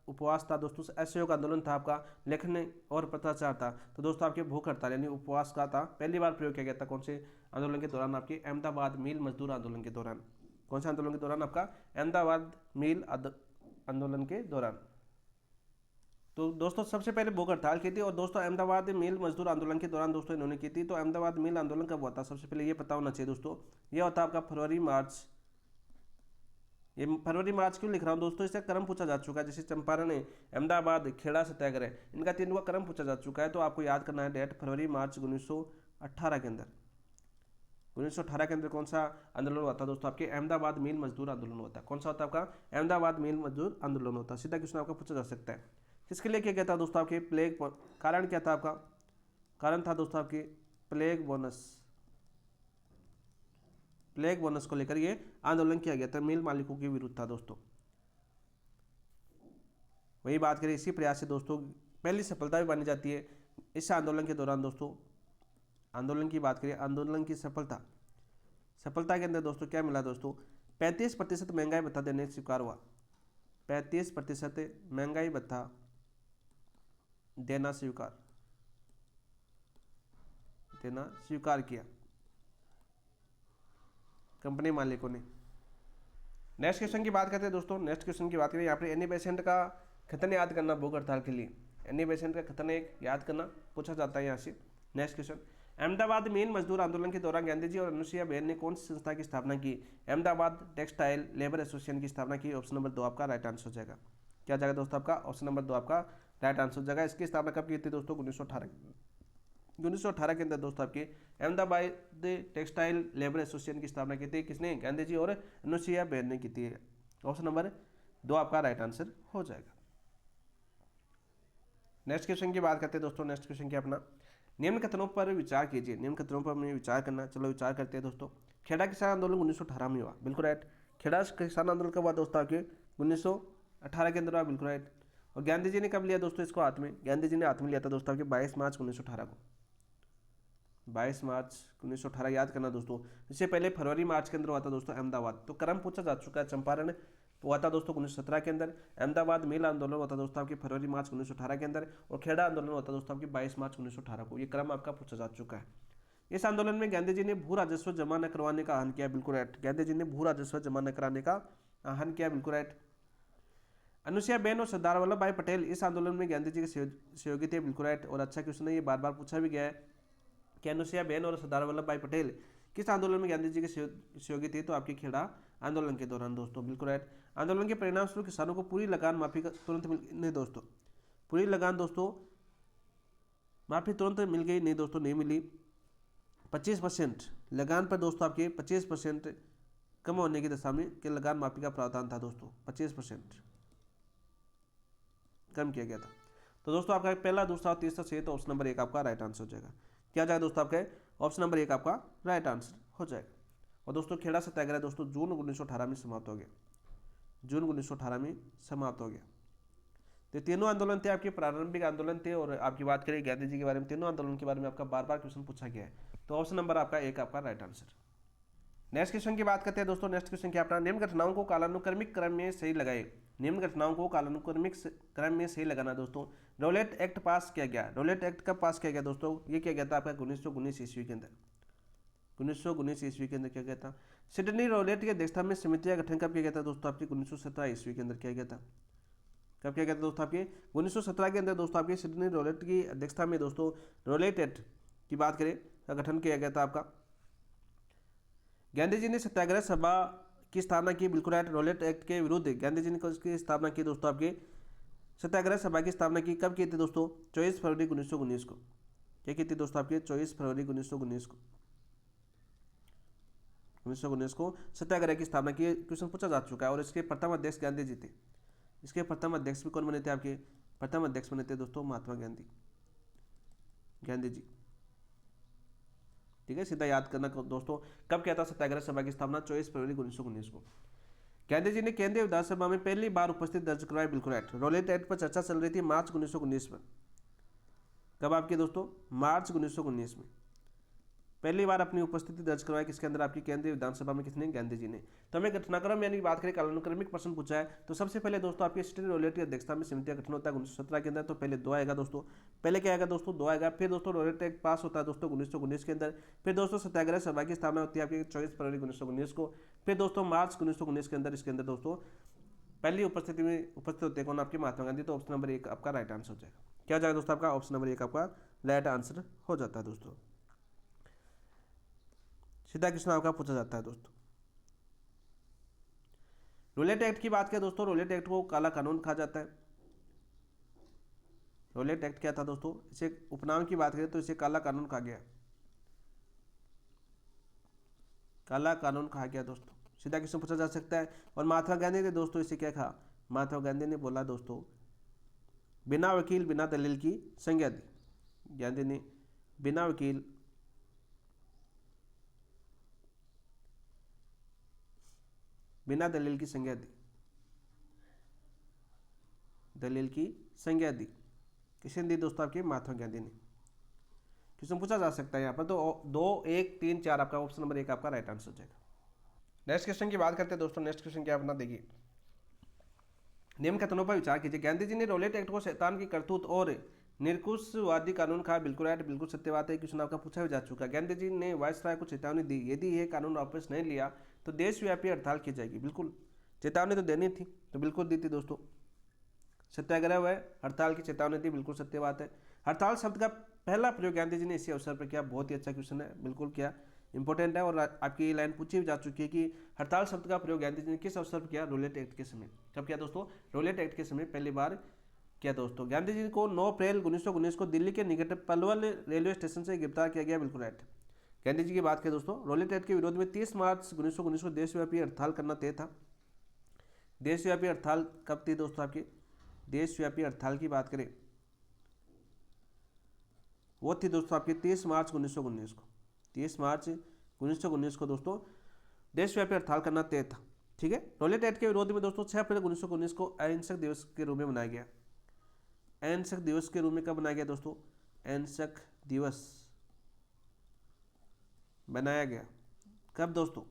उपवास था दोस्तों, असहयोग आंदोलन था आपका, लेखन और पत्राचार था। तो दोस्तों आपके भूख हड़ताल यानी उपवास का था, पहली बार प्रयोग किया गया था कौन से आंदोलन के दौरान? आपके अहमदाबाद मिल मजदूर आंदोलन के दौरान। कौन से आंदोलन के दौरान? आपका अहमदाबाद मिल आंदोलन के दौरान। तो दोस्तों सबसे पहले भूख हड़ताल की थी और दोस्तों अहमदाबाद मिल मजदूर आंदोलन के दौरान दोस्तों इन्होंने की थी। तो अहमदाबाद मिल आंदोलन कब हुआ था? सबसे पहले ये पता होना चाहिए दोस्तों। ये होता है आपका फरवरी मार्च। ये फरवरी मार्च क्यों लिख रहा हूँ दोस्तों? इसका क्रम पूछा जा चुका है, जैसे चंपारण, अहमदाबाद, खेड़ा सत्याग्रह, इनका तीनों का क्रम पूछा जा चुका है। तो आपको याद करना है डेट, फरवरी मार्च 1918 के अंदर। 1918 के अंदर कौन सा आंदोलन हुआ था दोस्तों? आपके अहमदाबाद मिल मजदूर आंदोलन होता है। कौन सा होता है आपका? अहमदाबाद मिल मजदूर आंदोलन होता है। सीधा क्वेश्चन आपका पूछा जा सकता है। किसके लिए किया गया था दोस्तों? आपके प्लेग। कारण क्या था आपका? कारण था दोस्तों आपके प्लेग बोनस। प्लेग बोनस को लेकर ये आंदोलन किया गया था, मिल मालिकों के विरुद्ध था दोस्तों। वही बात करें इसी प्रयास से दोस्तों पहली सफलता भी मानी जाती है इस आंदोलन के दौरान दोस्तों। आंदोलन की बात करें, आंदोलन की सफलता के अंदर दोस्तों क्या मिला दोस्तों, 35% महंगाई भत्ता देने स्वीकार हुआ। 35% महंगाई भत्ता देना स्वीकार किया कंपनी मालिकों ने। नेक्स्ट क्वेश्चन की बात करते हैं दोस्तों। नेक्स्ट क्वेश्चन की बात करें, यहाँ पे एनी बेसेंट का कथन याद करना भूख हड़ताल के लिए। एनी बेसेंट का कथन एक याद करना पूछा जाता है यहाँ से। नेक्स्ट क्वेश्चन, अहमदाबाद मील मजदूर आंदोलन के दौरान गांधी जी और अनुसुईया बेन ने कौन सी संस्था की स्थापना की? अहमदाबाद टेक्सटाइल लेबर एसोसिएशन की स्थापना की। ऑप्शन नंबर 2 आपका राइट आंसर हो जाएगा। क्या जाएगा दोस्तों आपका? ऑप्शन नंबर 2 आपका राइट आंसर हो जाएगा। इसकी स्थापना कब की थी दोस्तों? 1918 के अंदर दोस्तों आपके अहमदाबाद टेक्सटाइल लेबर एसोसिएशन की स्थापना की थी। किसने? गांधी जी और अनुसुईया बेन ने की थी। ऑप्शन नंबर 2 आपका राइट आंसर हो जाएगा। नेक्स्ट क्वेश्चन की बात करते हैं दोस्तों। नेक्स्ट क्वेश्चन क्या अपना, निम्न कथनों पर विचार कीजिए। निम्न कथनों पर हमें विचार करना, चलो विचार करते हैं दोस्तों। खेड़ा किसान आंदोलन 1918 में हुआ, बिल्कुल राइट। खेड़ा किसान आंदोलन कब हुआ दोस्तों आपके? 1918 के अंदर हुआ, बिल्कुल राइट। और गांधी जी ने कब लिया दोस्तों इसको हाथ में? गांधी जी ने हाथ में लिया था दोस्तों आपके 22 मार्च 1918 को। 22 मार्च 1918 याद करना दोस्तों। इससे पहले फरवरी मार्च के अंदर हुआ था दोस्तों अहमदाबाद। तो क्रम पूछा जा चुका है। चंपारण हुआ था दोस्तों 1917 के अंदर, अहमदाबाद मिल आंदोलन हुआ था दोस्तों आपके फरवरी मार्च 1918 के अंदर, और खेड़ा आंदोलन हुआ था दोस्तों आपके 22 मार्च 1918 को। ये क्रम आपका पूछा जा चुका है। इस आंदोलन में गांधी जी ने भू राजस्व जमा न करवाने का आह्वान किया, बिल्कुल राइट। गांधी जी ने भू राजस्व जमा न कराने का आह्वान किया, बिल्कुल राइट। अनुसुईया बेन और सरदार वल्लभ भाई पटेल इस आंदोलन में गांधी जी के सहयोगी थे, बिल्कुल राइट। और अच्छा क्वेश्चन है, ये बार बार पूछा भी गया है कि अनुसुईया बेन और सरदार वल्लभ भाई पटेल किस आंदोलन में गांधी जी के सहयोगी थे? तो आपके खेड़ा आंदोलन के दौरान दोस्तों, बिल्कुल राइट। आंदोलन के परिणाम स्वरूप किसानों को पूरी लगान माफी का तुरंत नहीं दोस्तों, पूरी लगान दोस्तों माफी तुरंत मिल गई? नहीं दोस्तों, नहीं मिली। 25% लगान पर दोस्तों आपके 25% कम होने की दशा में कि लगान माफी का प्रावधान था दोस्तों। 25% कम किया गया था। तो दोस्तों आपका पहला, दूसरा और तीसरा सही, तो ऑप्शन नंबर 1 आपका राइट आंसर हो जाएगा। क्या जाएगा दोस्तों आपका? ऑप्शन नंबर 1 आपका राइट आंसर हो जाएगा। और दोस्तों खेड़ा सत्याग्रह दोस्तों जून 1918 में समाप्त हो गया। जून 1918 में समाप्त हो गया। तो तीनों आंदोलन थे आपके प्रारंभिक आंदोलन थे। और आपकी बात करें गांधी जी के बारे में, तीनों आंदोलन के बारे में आपका बार बार क्वेश्चन पूछा गया है। तो ऑप्शन नंबर आपका 1 आपका राइट आंसर। नेक्स्ट क्वेश्चन की बात करते हैं दोस्तों। नेक्स्ट क्वेश्चन क्या अपना, निम्न घटनाओं को कालानुक्रमिक क्रम में सही लगाए। निम्न घटनाओं को कालानुक्रमिक क्रम में सही लगाना दोस्तों। रौलेट एक्ट पास किया गया। रौलेट एक्ट कब पास किया गया दोस्तों? ये किया गया था आपका 1919 ईस्वी के अंदर। 1919 ईस्वी के अंदर किया गया था। सिडनी रौलेट की अध्यक्षता में समिति का गठन कब किया गया था दोस्तों? आपकी 1917 ईस्वी के अंदर किया गया था। कब किया गया था दोस्तों? आपके 1917 के अंदर दोस्तों आपके सिडनी रौलेट की अध्यक्षता में दोस्तों रौलेट एक्ट की बात करें का गठन किया गया था आपका। गांधी जी ने सत्याग्रह सभा की स्थापना की, बिल्कुल राइट। रौलेट एक्ट के विरुद्ध गांधी जी ने इसकी स्थापना की दोस्तों आपके सत्याग्रह सभा की स्थापना की। कब की थी दोस्तों? 24 फरवरी 1919 को। क्या की थी दोस्तों आपके? 24 फरवरी 1919 को। 1919 को सत्याग्रह की स्थापना की। क्वेश्चन पूछा जा चुका है। और इसके प्रथम अध्यक्ष गांधी जी थे। इसके प्रथम अध्यक्ष भी कौन बने थे आपके? प्रथम अध्यक्ष बने थे दोस्तों महात्मा गांधी जी। ठीक है, सीधा याद करना दोस्तों। कब किया था सत्याग्रह सभा की स्थापना? 24 फरवरी 1919 को। गांधी जी ने केंद्रीय विधानसभा में पहली बार उपस्थित दर्ज करवाई, बिल्कुल राइट। रौलेट एक्ट पर चर्चा चल रही थी मार्च 1919 में। कब आपके दोस्तों? मार्च 1919 में पहली बार अपनी उपस्थिति दर्ज करवाई। किसके अंदर? आपकी केंद्रीय विधानसभा में। किसने? गांधी जी ने। तो हमें घटनाक्रम यानी बात करें कालानुक्रमिक प्रश्न पूछा है। तो सबसे पहले दोस्तों आपकी सिडनी रौलेट की अध्यक्षता में समिति का गठन होता है 1917 के अंदर। तो पहले 2 आएगा दोस्तों। पहले क्या आएगा दोस्तों? 2 आएगा। फिर दोस्तों रौलेट एक्ट पास होता है दोस्तों 1919 के अंदर। फिर दोस्तों सत्याग्रह सभा की स्थापना होती है आपकी 24 फरवरी 1919 को। फिर दोस्तों मार्च 1919 के अंदर इसके अंदर दोस्तों पहली उपस्थिति में उपस्थित होते हैं कौन? आपके महात्मा गांधी। तो ऑप्शन नंबर 1 आपका राइट आंसर हो जाएगा। क्या जाएगा दोस्तों आपका? ऑप्शन नंबर 1 आपका राइट आंसर हो जाता है दोस्तों। सीधा क्वेश्चन आपका पूछा जाता है दोस्तों। रौलेट एक्ट की बात करें दोस्तों, रौलेट एक्ट को काला कानून कहा जाता है। रौलेट एक्ट क्या था दोस्तों? इसे उपनाम की बात करें तो इसे काला कानून कहा गया। काला कानून कहा गया दोस्तों। सीधा क्वेश्चन पूछा जा सकता है। और महात्मा गांधी ने दोस्तों इसे क्या कहा? महात्मा गांधी ने बोला दोस्तों बिना वकील बिना दलील की संज्ञा दी। गांधी ने बिना वकील बिना दलील की संज्ञा दी, दलील की संज्ञा दी, किसने दी दोस्तों? आपकी महात्मा गांधी ने। क्वेश्चन पूछा जा सकता है यहाँ पर, तो 2, 1, 3, 4 आपका ऑप्शन नंबर 1 आपका राइट आंसर हो जाएगा। नेक्स्ट क्वेश्चन की बात करते हैं दोस्तों। नेक्स्ट क्वेश्चन क्या अपना देखिए, निम्न कथनों पर विचार कीजिए। गांधी जी ने रॉलेट एक्ट को शैतान की करतूत और निरंकुशवादी कानून कहा, बिल्कुल राइट, बिल्कुल सत्य बात है। क्वेश्चन आपका पूछा भी जा चुका है। गांधी जी ने वायसराय को चेतावनी दी, यदि यह कानून वापस नहीं लिया तो देशव्यापी हड़ताल की जाएगी। बिल्कुल चेतावनी तो देनी थी, तो बिल्कुल दी थी दोस्तों। सत्याग्रह व हड़ताल की चेतावनी थी, बिल्कुल सत्य बात है। हड़ताल शब्द का पहला प्रयोग गांधी जी ने इसी अवसर पर किया, बहुत ही अच्छा क्वेश्चन है, बिल्कुल किया, इंपॉर्टेंट है। और आपकी लाइन पूछी भी जा चुकी है कि हड़ताल शब्द का प्रयोग गांधी जी ने किस अवसर पर किया? रॉलेट एक्ट के समय। कब किया दोस्तों? रॉलेट एक्ट के समय पहली बार किया दोस्तों। गांधी जी को 9 अप्रैल 1919 को दिल्ली के निकट पलवल रेलवे स्टेशन से गिरफ्तार किया गया, बिल्कुल राइट। गांधी जी की बात करें दोस्तों, रॉलेट एक्ट के विरोध में 30 मार्च 1919 को देशव्यापी हड़ताल करना तय था। देशव्यापी हड़ताल कब थी दोस्तों? आपकी देशव्यापी हड़ताल की बात करें, वो थी दोस्तों आपकी 30 मार्च 1919 को। 30 मार्च 1919 को दोस्तों देशव्यापी हड़ताल करना तय था। ठीक है। रॉलेट एक्ट के विरोध में दोस्तों 6 अप्रैल 1919 को अहिंसक दिवस के रूप में मनाया गया। अहिंसक दिवस के रूप में कब बनाया गया दोस्तों? अहिंसक दिवस बनाया गया कब दोस्तों?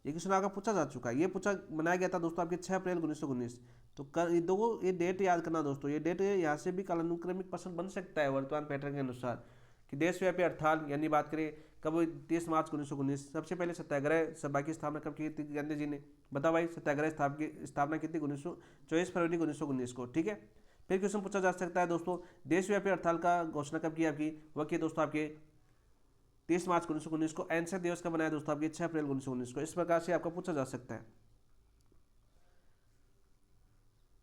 ये क्वेश्चन आपका पूछा जा चुका है। ये पूछा बनाया गया था दोस्तों आपके 6 अप्रैल 1919। तो ये डेट याद करना दोस्तों। ये डेट यहाँ से भी कालानुक्रमिक प्रश्न बन सकता है वर्तमान पैटर्न के अनुसार कि देशव्यापी हड़ताल, यानी बात करें कब? 30 मार्च 1919। सबसे पहले सत्याग्रह सभा की स्थापना कब की थी गांधी जी ने? बताओ भाई, सत्याग्रह स्थापना की थी 24 फरवरी 1919 को। ठीक है। फिर क्वेश्चन पूछा जा सकता है दोस्तों, देशव्यापी हड़ताल का घोषणा कब की आपकी? वह की दोस्तों आपके 30 मार्च 1919 को। अहिंसक दिवस का बनाया दोस्तों आपके 6 अप्रैल 1919 को। इस प्रकार से आपका पूछा जा सकता है।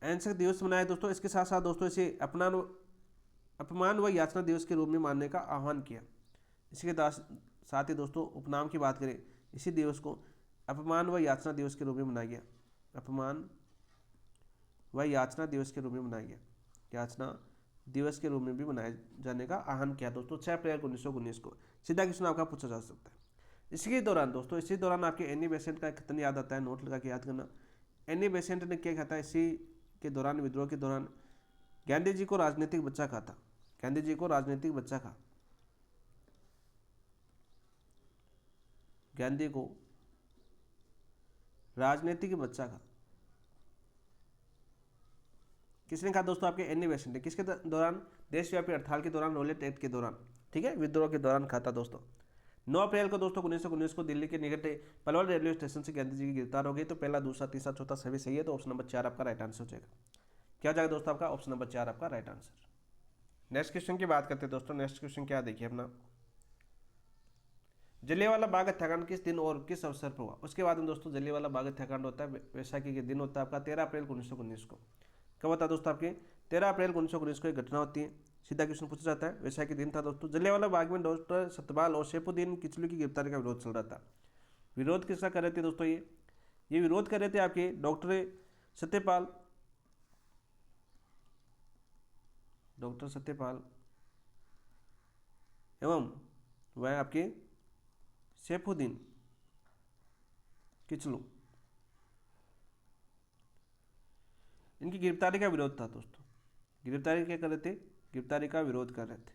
अहिंसक दिवस मनाया दोस्तों। इसके साथ साथ दोस्तों इसे अपमान व याचना दिवस के रूप में मानने का आह्वान किया। इसके साथ ही दोस्तों उपनाम की बात करें, इसी दिवस को अपमान व याचना दिवस के रूप में मनाया गया। अपमान व याचना दिवस के रूप में मनाया गया। याचना दिवस के रूप में भी मनाए जाने का आह्वान किया दोस्तों 6 अप्रैल 1919 को। सीधा क्वेश्चन आपका पूछा जा सकता है। इसी दौरान दोस्तों, इसी दौरान आपके एनी बेसेंट का कथन याद आता है, नोट लगा के याद करना। एनी बेसेंट ने क्या कहा था? इसी के दौरान, विद्रोह के दौरान, गांधी जी को राजनीतिक बच्चा कहा था। गांधी जी को राजनीतिक बच्चा कहा। गांधी को राजनीतिक बच्चा कहा। किसने कहा दोस्तों? आपके एनी बेसेंट ने। किसके दौरान? देशव्यापी हड़ताल के दौरान, रॉलेट एक्ट के दौरान। ठीक है, विद्रोह के दौरान कहा था दोस्तों। 9 अप्रैल को दोस्तों 1919 को दिल्ली के निकट पलवल रेलवे स्टेशन से गांधी जी की गिरफ्तार हो गई। तो पहला, दूसरा, तीसरा, चौथा सभी सही है। तो ऑप्शन नंबर 4 आपका राइट आंसर हो जाएगा। क्या हो जाएगा दोस्तों? आपका ऑप्शन नंबर 4 आपका राइट आंसर। नेक्स्ट क्वेश्चन की बात करते हैं दोस्तों। नेक्स्ट क्वेश्चन क्या देखिए अपना, जलियांवाला बाग हत्याकांड किस दिन और किस अवसर पर हुआ? उसके बाद में दोस्तों जलियांवाला बाग हत्याकांड होता है, वैशाखी के दिन होता है आपका 13 अप्रैल 1919 को। कब होता है दोस्तों? आपके 13 अप्रैल 1919 को एक घटना होती है। सीधा क्वेश्चन पूछा जाता है, वैशाखी दिन था दोस्तों। जलियांवाला बाग में डॉक्टर सतपाल और सैफुद्दीन किचलू की गिरफ्तारी का विरोध चल रहा था। विरोध किसका कर रहे थे दोस्तों? ये विरोध कर रहे थे आपके डॉक्टर सत्यपाल एवं वह आपके सैफुद्दीन किचलू, इनकी गिरफ्तारी का विरोध था दोस्तों। गिरफ्तारी क्या कर रहे थे? गिरफ्तारी का विरोध कर रहे थे।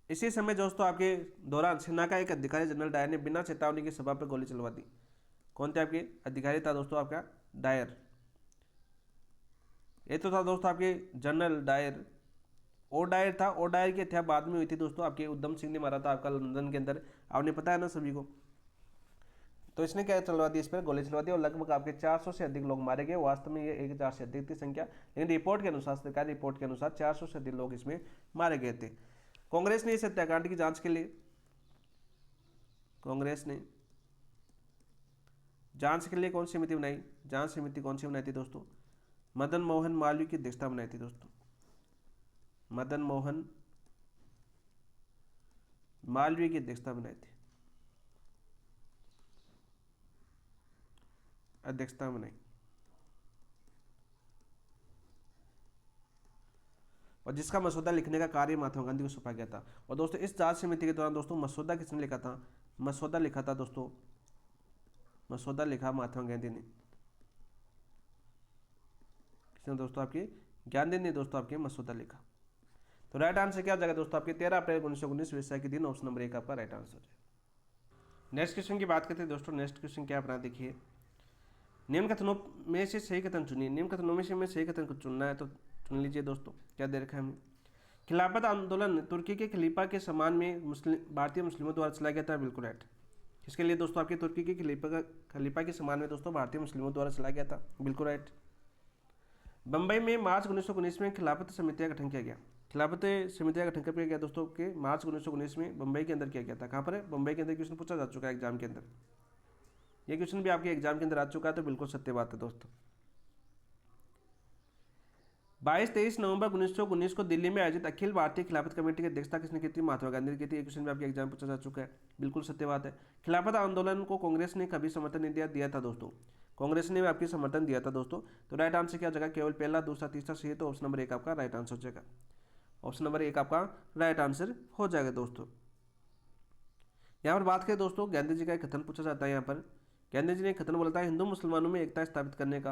इसी समय दोस्तों आपके दौरान सेना का एक अधिकारी जनरल डायर ने बिना चेतावनी की सभा पर गोली चलवा दी। कौन थे आपके अधिकारी? था दोस्तों आपका डायर। ये तो था दोस्तों आपके जनरल डायर। और डायर था, और डायर की हत्या बाद में हुई थी दोस्तों। आपके उधम सिंह ने मारा था आपका लंदन के अंदर, आपने पता है ना सभी को। तो इसने क्या चलवा दी? इस पर गोली चलवा दी और लगभग आपके 400 से अधिक लोग मारे गए। वास्तव में ये 1000 से अधिक थी संख्या, लेकिन रिपोर्ट के अनुसार, सरकारी रिपोर्ट के अनुसार 400 से अधिक लोग इसमें मारे गए थे। कांग्रेस ने इस हत्याकांड की जांच के लिए, कांग्रेस ने जांच के लिए कौन सी समिति बनाई? जांच समिति कौन सी बनाई थी दोस्तों? मदन मोहन मालवीय की अध्यक्षता बनाई थी दोस्तों। मदन मोहन मालवीय की अध्यक्षता बनाई थी, अध्यक्षता बनाई। और जिसका मसौदा लिखने का कार्य महात्मा गांधी को सौंपा गया था। और दोस्तों इस जांच समिति के दौरान दोस्तों मसौदा किसने लिखा था? मसौदा लिखा था दोस्तों मसौदा लिखा महात्मा गांधी ने। किसने दोस्तों? आपके गांधी ने दोस्तों आपके मसौदा लिखा। तो राइट आंसर क्या हो जाएगा दोस्तों? आपके 13 अप्रैल 1919 वैशाखी के दिन ऑप्शन नंबर 1 आपका राइट आंसर है। नेक्स्ट क्वेश्चन की बात करते हैं दोस्तों। नेक्स्ट क्वेश्चन क्या अपना देखिए, निम्न कथनों में से सही कथन चुनिए। निम्न कथनों में से हमें सही कथन को चुनना है, तो चुन लीजिए दोस्तों। क्या दे रखा है हमें? खिलाफत आंदोलन तुर्की के खलीफा के सम्मान में भारतीय मुस्लिमों द्वारा चलाया गया था। बिल्कुल राइट। किसके लिए दोस्तों? आपके तुर्की के खलीफा के सम्मान में दोस्तों भारतीय मुस्लिमों द्वारा चलाया गया था। बिल्कुल राइट। बंबई में मार्च 1919 में खिलाफत समिति का गठन किया गया। खिलाफत समिति का गठन कब किया गया दोस्तों? के मार्च 1919 में बंबई के अंदर किया गया था। कहाँ पर है? बंबई के अंदर। क्वेश्चन पूछा जा चुका है एग्जाम के अंदर। ये क्वेश्चन भी आपके एग्जाम के अंदर आ चुका है, तो बिल्कुल सत्य बात है दोस्तों। 22-23 नवंबर 1919 को दिल्ली में आयोजित अखिल भारतीय खिलाफत कमेटी की अध्यक्षता किसने की थी? महात्मा गांधी ने की थी। एक क्वेश्चन भी आपके एग्जाम पूछा जा चुका है। बिल्कुल सत्य बात है। खिलाफत आंदोलन को कांग्रेस ने कभी समर्थन नहीं दिया था दोस्तों। कांग्रेस ने आपकी समर्थन दिया था दोस्तों। तो राइट आंसर क्या हो जाएगा? केवल पहला, दूसरा, तीसरा सही है, तो ऑप्शन नंबर 1 आपका राइट आंसर हो जाएगा। ऑप्शन नंबर 1 आपका राइट आंसर हो जाएगा दोस्तों। यहाँ पर बात करें दोस्तों, गांधी जी का एक कथन पूछा जाता है। यहाँ पर गांधी जी ने कथन बोला था, हिंदू मुसलमानों में एकता स्थापित करने का।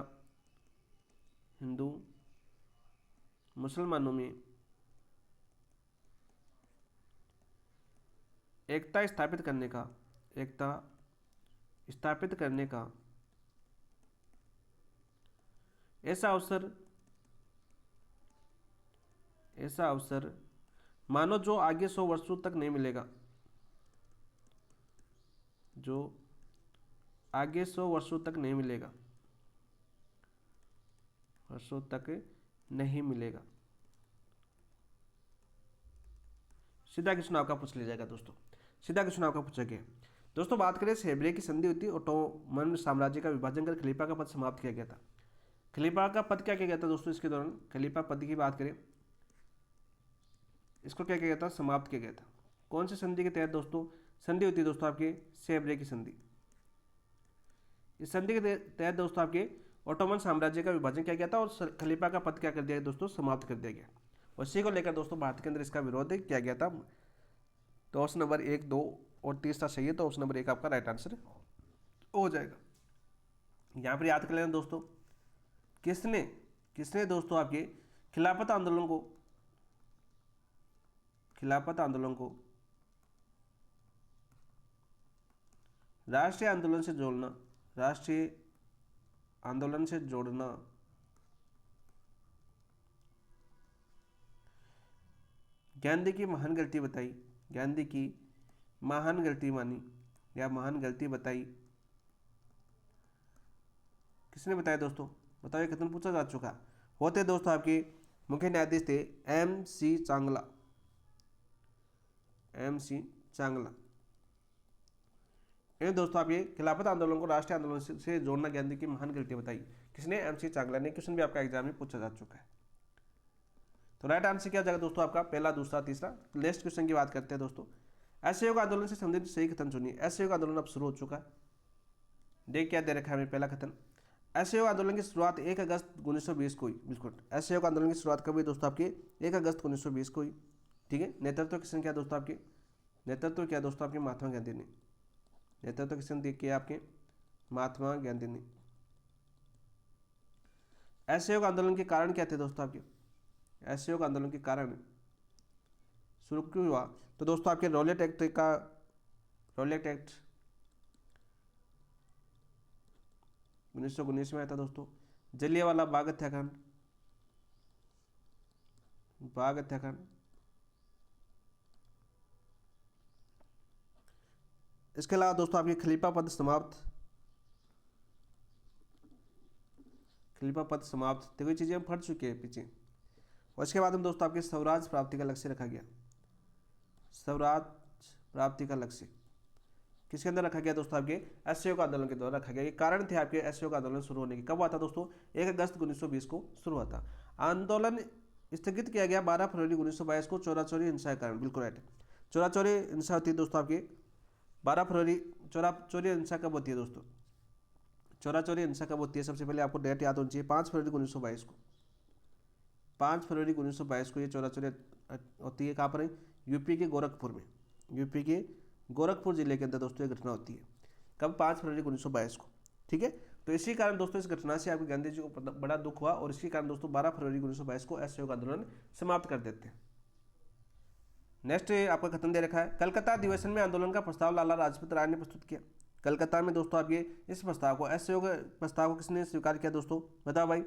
हिंदू मुसलमानों में एकता स्थापित करने का, एकता स्थापित करने का ऐसा अवसर मानो जो आगे 100 वर्षों तक नहीं मिलेगा। जो आगे 100 वर्षों तक नहीं मिलेगा। वर्षों तक नहीं मिलेगा। सीधा क्वेश्चन आपका पूछ लिया जाएगा दोस्तों। सीधा क्वेश्चन आपका पूछा गया दोस्तों। बात करें सेब्रे की संधि हुई थी, ओटोमन साम्राज्य का विभाजन कर खलीफा का पद समाप्त किया गया था। खलीफा का पद क्या किया गया था दोस्तों? इसके दौरान खलीफा पद की बात करें, इसको क्या किया गया था? समाप्त किया गया था। कौन सी संधि के तहत दोस्तों? संधि होती है दोस्तों आपके सेब्रे की संधि। इस संधि के तहत दोस्तों आपके ओटोमन साम्राज्य का विभाजन किया गया था और खलीफा का पद क्या कर दिया गया दोस्तों? समाप्त कर दिया गया। उसी को लेकर दोस्तों भारत के अंदर इसका विरोध किया गया था। तो ऑप्शन नंबर 1, 2 और तीसरा सही है, तो ऑप्शन नंबर 1 आपका राइट आंसर हो जाएगा। यहाँ पर याद कर लेना दोस्तों, किसने दोस्तों आपके खिलाफत आंदोलन को राष्ट्रीय आंदोलन से जोड़ना गांधी की महान गलती बताई। गांधी की महान गलती मानी या महान गलती बताई। किसने बताया दोस्तों? बताओ। ये कथन पूछा जा चुका होते दोस्तों आपके मुख्य न्यायाधीश थे MC चांगला। MC चांगला। इन दोस्तों आपके खिलाफत आंदोलन को राष्ट्रीय आंदोलन से जोड़ना गांधी की महान गलती बताई। किसने? MC चांगला ने। क्वेश्चन भी आपका एग्जाम में पूछा जा चुका है। तो राइट आंसर क्या जाएगा दोस्तों आपका? पहला, दूसरा, तीसरा। नेक्स्ट क्वेश्चन की बात करते हैं दोस्तों। असहयोग आंदोलन से संबंधित सही कथन चुनिए। असहयोग आंदोलन अब शुरू हो चुका है। देख क्या दे रखा है हमें पहला कथन। असहयोग आंदोलन की शुरुआत 1 अगस्त 1920 को हुई। बिल्कुल। असहयोग आंदोलन की शुरुआत कब हुई दोस्तों? आपके 1 अगस्त 1920 को हुई। ठीक है। नेतृत्व किसने किया दोस्तों? आपके नेतृत्व किया दोस्तों आपके महात्मा गांधी ने। नेतृत्व किसने किया? आपके महात्मा गांधी ने। असहयोग आंदोलन के कारण क्या थे दोस्तों? आपके असहयोग आंदोलन के कारण शुरू क्यों हुआ? तो दोस्तों आपके रॉलेट एक्ट 1919 में आया था दोस्तों। जलियांवाला बाग हत्याकांड, इसके अलावा दोस्तों आपके खलीफा पद समाप्त। देखो ये चीजें हम पढ़ चुके हैं पीछे। और इसके बाद में दोस्तों आपके स्वराज प्राप्ति का लक्ष्य रखा गया। स्वराज प्राप्ति का लक्ष्य किसके अंदर रखा गया दोस्तों? आपके असहयोग आंदोलन के द्वारा रखा गया। ये कारण थे आपके असहयोग आंदोलन शुरू होने के। कब हुआ था दोस्तों? 1 अगस्त 1920 को शुरू हुआ था। आंदोलन स्थगित किया गया 12 फरवरी 1922 को चोरा-चोरी हिंसा के कारण। बिल्कुल राइट। चोरा-चोरी हिंसा होती है दोस्तों आपके 12 फरवरी। चोरी हिंसा कब होती है दोस्तों? चोरा-चोरी हिंसा कब होती है? सबसे पहले आपको डेट याद होनी चाहिए। 5 फरवरी 1922 को। 5 फरवरी 1922 को ये चोरा-चोरी होती है। कहाँ पर है? यूपी के गोरखपुर में। यूपी के गोरखपुर जिले के अंदर दोस्तों ये घटना होती है। कब? 5 फरवरी 1922 को। ठीक है, तो इसी कारण दोस्तों इस घटना से आपको गांधी जी को बड़ा दुख हुआ और इसी कारण दोस्तों 12 फरवरी 1922 को असहयोग आंदोलन समाप्त कर देते हैं। नेक्स्ट आपका खत्म दे रखा है, कलकत्ता अधिवेशन में आंदोलन का प्रस्ताव लाला लाजपत राय ने प्रस्तुत किया। कलकत्ता में दोस्तों आपके इस प्रस्ताव को, असहयोग प्रस्ताव को किसने स्वीकार किया दोस्तों? बताओ भाई।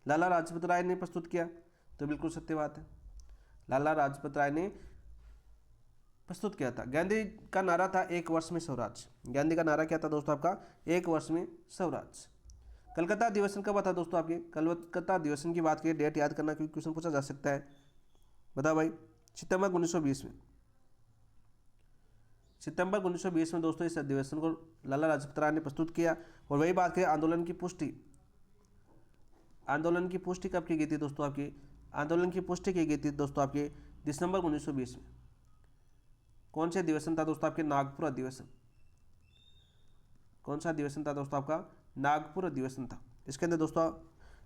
लाला लाजपत राय ने प्रस्तुत किया, तो बिल्कुल सत्य बात है, लाला लाजपत राय ने प्रस्तुत किया था। गांधी का नारा था 1 वर्ष में स्वराज्य। गांधी का नारा क्या था दोस्तों आपका? 1 वर्ष में स्वराज्य। कलकत्ता अधिवेशन कब था दोस्तों आपके? कलकत्ता अधिवेशन की बात करिए, डेट याद करना क्योंकि क्वेश्चन पूछा जा सकता है। बताओ भाई। सितंबर 1920 में। सितंबर 1920 में दोस्तों इस अधिवेशन को लाला लाजपत राय ने प्रस्तुत किया। और वही बात करें आंदोलन की पुष्टि, आंदोलन की पुष्टि कब की गई थी दोस्तों आपकी? आंदोलन की पुष्टि की गई थी दोस्तों आपके दिसंबर 1920 में। कौन सा अधिवेशन था दोस्तों आपके? नागपुर अधिवेशन। कौन सा अधिवेशन था दोस्तों आपका? नागपुर अधिवेशन था। इसके अंदर दोस्तों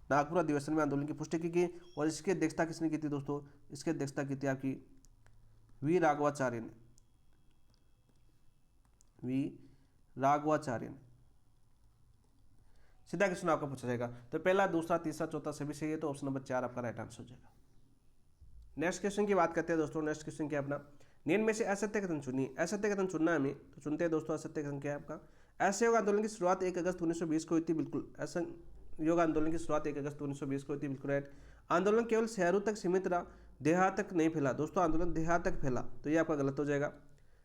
नागपुर अधिवेशन में आंदोलन की पुष्टि की गई और इसकी अध्यक्षता किसने की थी दोस्तों? इसकी अध्यक्षता की थी आपकी वी राघवाचार्य ने। वी राघवाचार्य ने। सीधा क्वेश्चन आपका पूछा जाएगा। तो पहला, दूसरा, तीसरा, चौथा सभी सही है, तो ऑप्शन नंबर 4 आपका राइट आंसर हो जाएगा। नेक्स्ट क्वेश्चन की बात करते हैं दोस्तों। नेक्स्ट क्वेश्चन क्या अपना? निम्न में से असत्य कथन चुनिए। असत्य कथन चुनना है हमें, तो चुनते हैं दोस्तों। असत्य कथन क्या है आपका? असहयोग आंदोलन की शुरुआत 1 अगस्त 1920 को हुई थी। बिल्कुल, असहयोग आंदोलन की शुरुआत 1 अगस्त 1920 को हुई थी। बिल्कुल राइट। आंदोलन केवल शहरों तक सीमित रहा, देहात तक नहीं फैला। दोस्तों आंदोलन देहात तक फैला, तो ये आपका गलत हो जाएगा।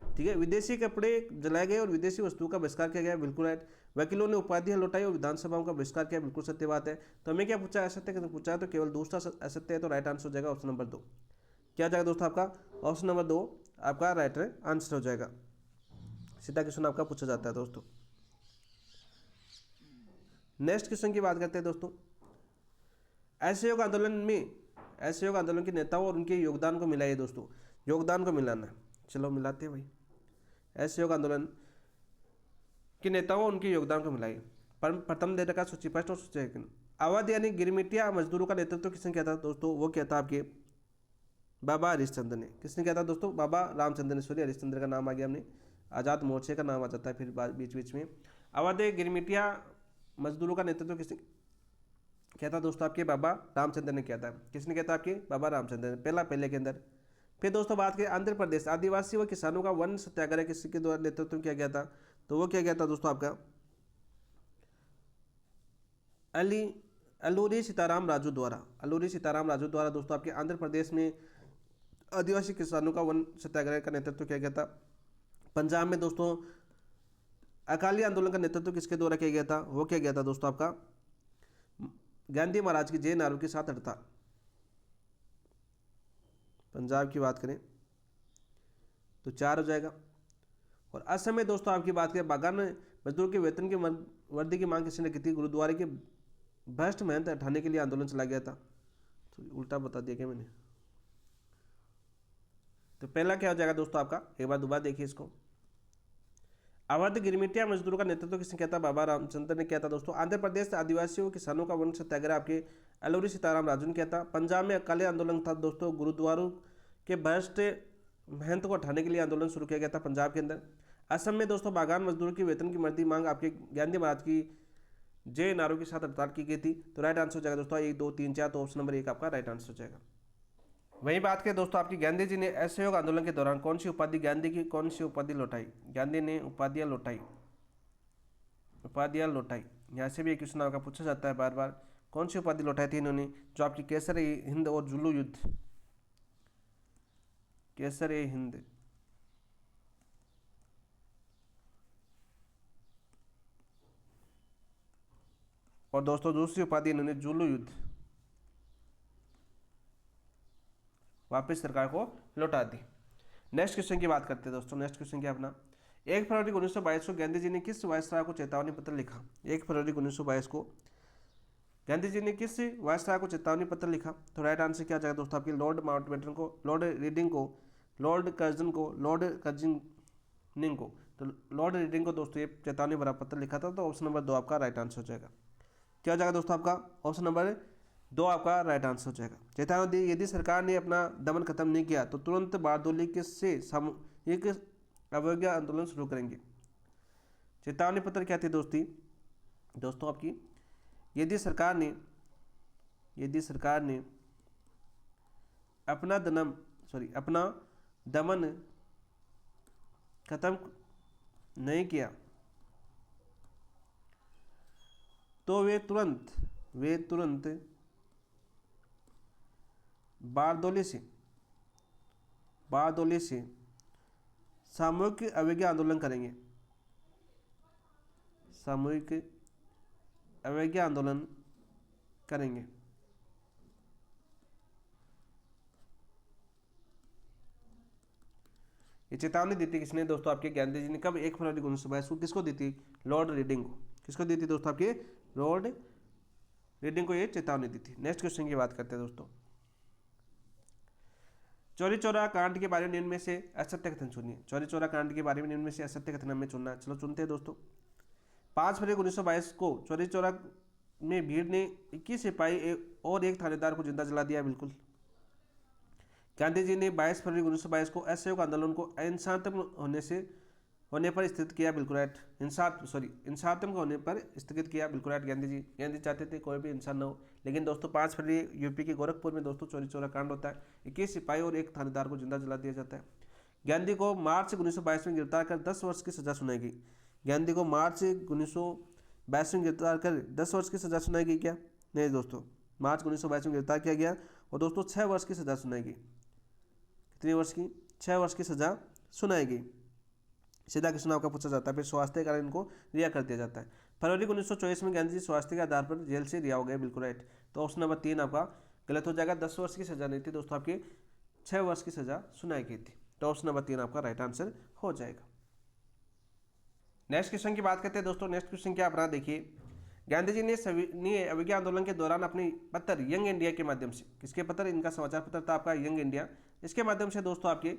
ठीक है। विदेशी कपड़े जलाए गए और विदेशी वस्तुओं का बहिष्कार किया गया। बिल्कुल राइट। वकीलों ने उपाधियां लौटाई और विधानसभाओं का बहिष्कार किया। बिल्कुल सत्य बात है। तो हमें क्या पूछा? असत्य कथन पूछा है, तो केवल दूसरा असत्य है, तो राइट आंसर हो जाएगा ऑप्शन नंबर 2। क्या जाएगा दोस्तों आपका? ऑप्शन नंबर 2 आपका राइट आंसर हो जाएगा। सीधा क्वेश्चन आपका पूछा जाता है दोस्तों। नेक्स्ट क्वेश्चन की बात करते हैं दोस्तों। असहयोग आंदोलन में, असहयोग आंदोलन के नेताओं और उनके योगदान को मिलाइए दोस्तों। योगदान को मिलाना है, चलो मिलाते हैं भाई। असहयोग आंदोलन के नेताओं और उनके योगदान को मिलाइए। प्रथम दे रखा सूची फर्स्ट और सूची सेकंड। अवध यानी गिरमिटिया मजदूरों का नेतृत्व किसने किया था दोस्तों? वो क्या था आपके? बाबा हरिश्चंद्र ने। किसने किया था दोस्तों? बाबा रामचंद्र ने। सॉरी, हरिश्चंद्र का नाम आ गया, हमने आज़ाद मोर्चे का नाम आ जाता है फिर बीच बीच में। अवध गिरमिटिया मजदूरों का नेतृत्व किसने किया था दोस्तों? आपके बाबा रामचंद्र ने किया था। किसने किया था? आपके बाबा रामचंद्र ने। पहले के अंदर। फिर दोस्तों बात करें आंध्र प्रदेश, आदिवासी व किसानों का वन सत्याग्रह किसके द्वारा नेतृत्व किया गया था? तो वो किया गया था दोस्तों आपका अलूरी सीताराम राजू द्वारा। अलूरी सीताराम राजू द्वारा दोस्तों आपके आंध्र प्रदेश में आदिवासी किसानों का वन सत्याग्रह का नेतृत्व किया गया था। पंजाब में दोस्तों अकाली आंदोलन का नेतृत्व किसके द्वारा किया गया था? वो किया गया था दोस्तों आपका गांधी महाराज की जय नारों के साथ हड़ताल। पंजाब की बात करें तो 4 हो जाएगा। और असम में दोस्तों आपकी बात करें बागान मजदूर के वेतन की वर्दी की मांग किसने की थी? गुरुद्वारे के भ्रष्ट महंत हटाने के लिए आंदोलन चला गया था। तो उल्टा बता दिया क्या मैंने? तो पहला क्या हो जाएगा दोस्तों आपका? एक बार दोबारा देखिए इसको। अवध गिरमिटिया मजदूरों का नेतृत्व किसने किया था? बाबा रामचंद्र ने किया था दोस्तों। आंध्र प्रदेश आदिवासियों किसानों का वन सत्याग्रह आपके अलूरी सीताराम राजू ने किया था। पंजाब में अकाली आंदोलन था दोस्तों, गुरुद्वारों के भ्रष्ट महंत को हटाने के लिए आंदोलन शुरू किया गया था पंजाब के अंदर। असम में दोस्तों बागान मजदूरों की वेतन की वर्दी मांग आपके गांधी महाराज की जय नारों के साथ हड़ताल की गई थी। तो राइट आंसर हो जाएगा दोस्तों 1 2 3 4, तो ऑप्शन नंबर 1 आपका राइट आंसर हो जाएगा। वही बात करें दोस्तों आपकी गांधी जी ने असहयोग आंदोलन के दौरान कौन सी उपाधि गांधी की कौन सी उपाधि लौटाई? गांधी ने उपाधियां लौटाई, उपाधियां लौटाई। यहाँ से भी एक क्वेश्चन आपका पूछा जाता है बार बार। कौन सी उपाधि लौटाई थी इन्होंने? जो आपकी केसर हिंद और जुल्लू युद्ध, केसर हिंद और दोस्तों दूसरी उपाधि इन्होंने जुल्लू युद्ध वापस सरकार को लौटा दी। नेक्स्ट क्वेश्चन की बात करते हैं दोस्तों। नेक्स्ट क्वेश्चन क्या अपना? 1 फरवरी 1922 को गांधी जी ने किस वायसराय को चेतावनी पत्र लिखा? 1 फरवरी 1922 को गांधी जी ने किस वायसराय को चेतावनी पत्र लिखा? तो राइट आंसर क्या जाएगा दोस्तों आपकी? लॉर्ड माउंटबेटन को, लॉर्ड रीडिंग को, लॉर्ड कर्जन को, लॉर्ड कर्जनिंग को। तो लॉर्ड रीडिंग को दोस्तों ये चेतावनी भरा पत्र लिखा था। तो ऑप्शन नंबर 2 आपका राइट आंसर हो जाएगा। क्या हो जाएगा दोस्तों आपका? ऑप्शन नंबर 2 आपका राइट आंसर हो जाएगा। चेतावनी दी यदि सरकार ने अपना दमन खत्म नहीं किया तो तुरंत बारदोली के से सामूहिक अवज्ञा आंदोलन शुरू करेंगे। चेतावनी पत्र क्या थी दोस्तों आपकी, यदि सरकार ने अपना दमन खत्म नहीं किया तो वे तुरंत बारदोली से सामूहिक अवज्ञा आंदोलन करेंगे। सामूहिक अवज्ञा आंदोलन करेंगे। ये चेतावनी दी थी किसने दोस्तों आपके, गांधी जी ने। कब? 1 फरवरी 1922 को। किसको दी थी? लॉर्ड रीडिंग को। किसको दी थी दोस्तों आपके? लॉर्ड रीडिंग को ये चेतावनी दी थी। नेक्स्ट क्वेश्चन की बात करते हैं दोस्तों, चौरी चौरा कांड के बारे में निम्न में से असत्य कथन चुनिए। चौरी चौरा कांड के बारे में निम्न में से असत्य कथन हमें चुनना है। चलो चुनते हैं दोस्तों। 5 फरवरी 1922 को चौरी चौरा में भीड़ ने 21 सिपाही और एक थानेदार को जिंदा जला दिया। बिल्कुल। गांधी जी ने 22 फरवरी 1922 को असहयोग आंदोलन को अहिंसात्मक होने पर स्थगित किया। बिल्कुल राइट। हिंसात्मक होने पर स्थगित किया। बिल्कुल राइट। गांधी चाहते थे कोई भी हिंसा न हो, लेकिन दोस्तों 5 फरवरी यूपी के गोरखपुर में दोस्तों चौरी चौरा कांड होता है। 21 सिपाही और एक थानेदार को जिंदा जला दिया जाता है। गांधी को मार्च 1922 में गिरफ्तार कर 10 वर्ष की सजा सुनाई गई। गांधी को मार्च 1922 में गिरफ्तार कर 10 वर्ष की सजा सुनाई गई क्या? नहीं दोस्तों, मार्च 1922 में गिरफ्तार किया गया और दोस्तों 6 वर्ष की सजा सुनाई गई। कितने वर्ष की? 6 वर्ष की सजा सुनाई गई। सीधा क्वेश्चन आपका पूछा जाता है। फिर स्वास्थ्य के कारण इनको रिहा कर दिया जाता है। फरवरी 1924 में गांधी जी स्वास्थ्य के आधार पर जेल से रिहा हो गए। बिल्कुल राइट। तो ऑप्शन नंबर 3 आपका गलत हो जाएगा। 10 वर्ष की सजा नहीं थी दोस्तों, आपकी 6 वर्ष की सजा सुनाई गई थी। तो ऑप्शन नंबर 3 आपका राइट आंसर हो जाएगा। नेक्स्ट क्वेश्चन की बात करते हैं दोस्तों। नेक्स्ट क्वेश्चन क्या अपना देखिए, गांधी जी ने सविनय अवज्ञा आंदोलन के दौरान अपनी पत्र यंग इंडिया के माध्यम से, किसके पत्र? इनका समाचार पत्र था आपका यंग इंडिया। इसके माध्यम से दोस्तों आपके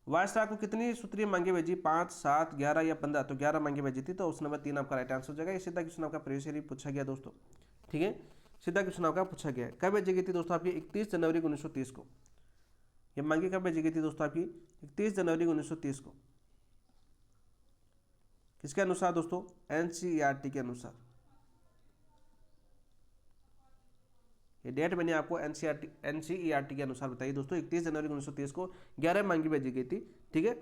वायसराय को कितनी सूत्रीय मांगे भेजी? 5, 7, 11 या 15? तो 11 मांगे भेजी थी। तो ऑप्शन नंबर 3 आपका राइट आंसर हो जाएगा। ये सीधा क्वेश्चन आपका प्रीवियस ईयर पूछा गया दोस्तों। ठीक है, सीधा क्वेश्चन आपका पूछा गया है। कब भेजी गई थी दोस्तों आपकी? 31 जनवरी 1930 को। ये मांगे कब भेजी गई थी दोस्तों आपकी? 31 जनवरी 1930 को। किसके अनुसार दोस्तों? एनसीईआरटी के अनुसार। ये डेट मैंने आपको एनसीईआरटी के अनुसार बताई दोस्तों। 31 जनवरी 1930 को 11 मांगी भेजी गई थी। ठीक है,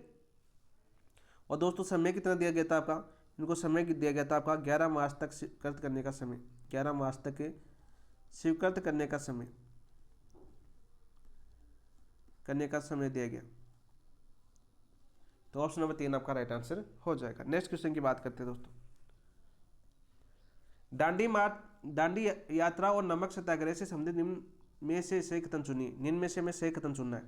और दोस्तों समय कितना दिया गया था आपका? इनको समय दिया गया था आपका 11 मार्च तक स्वीकृत करने का समय। 11 मार्च तक स्वीकृत करने का समय दिया गया। तो ऑप्शन नंबर 3 आपका राइट आंसर हो जाएगा। नेक्स्ट क्वेश्चन की बात करते हैं दोस्तों, दांडी यात्रा और नमक सत्याग्रह से संबंधित निम्न में से सही कथन चुनिए। निम्न में से हमें सही कथन चुनना है।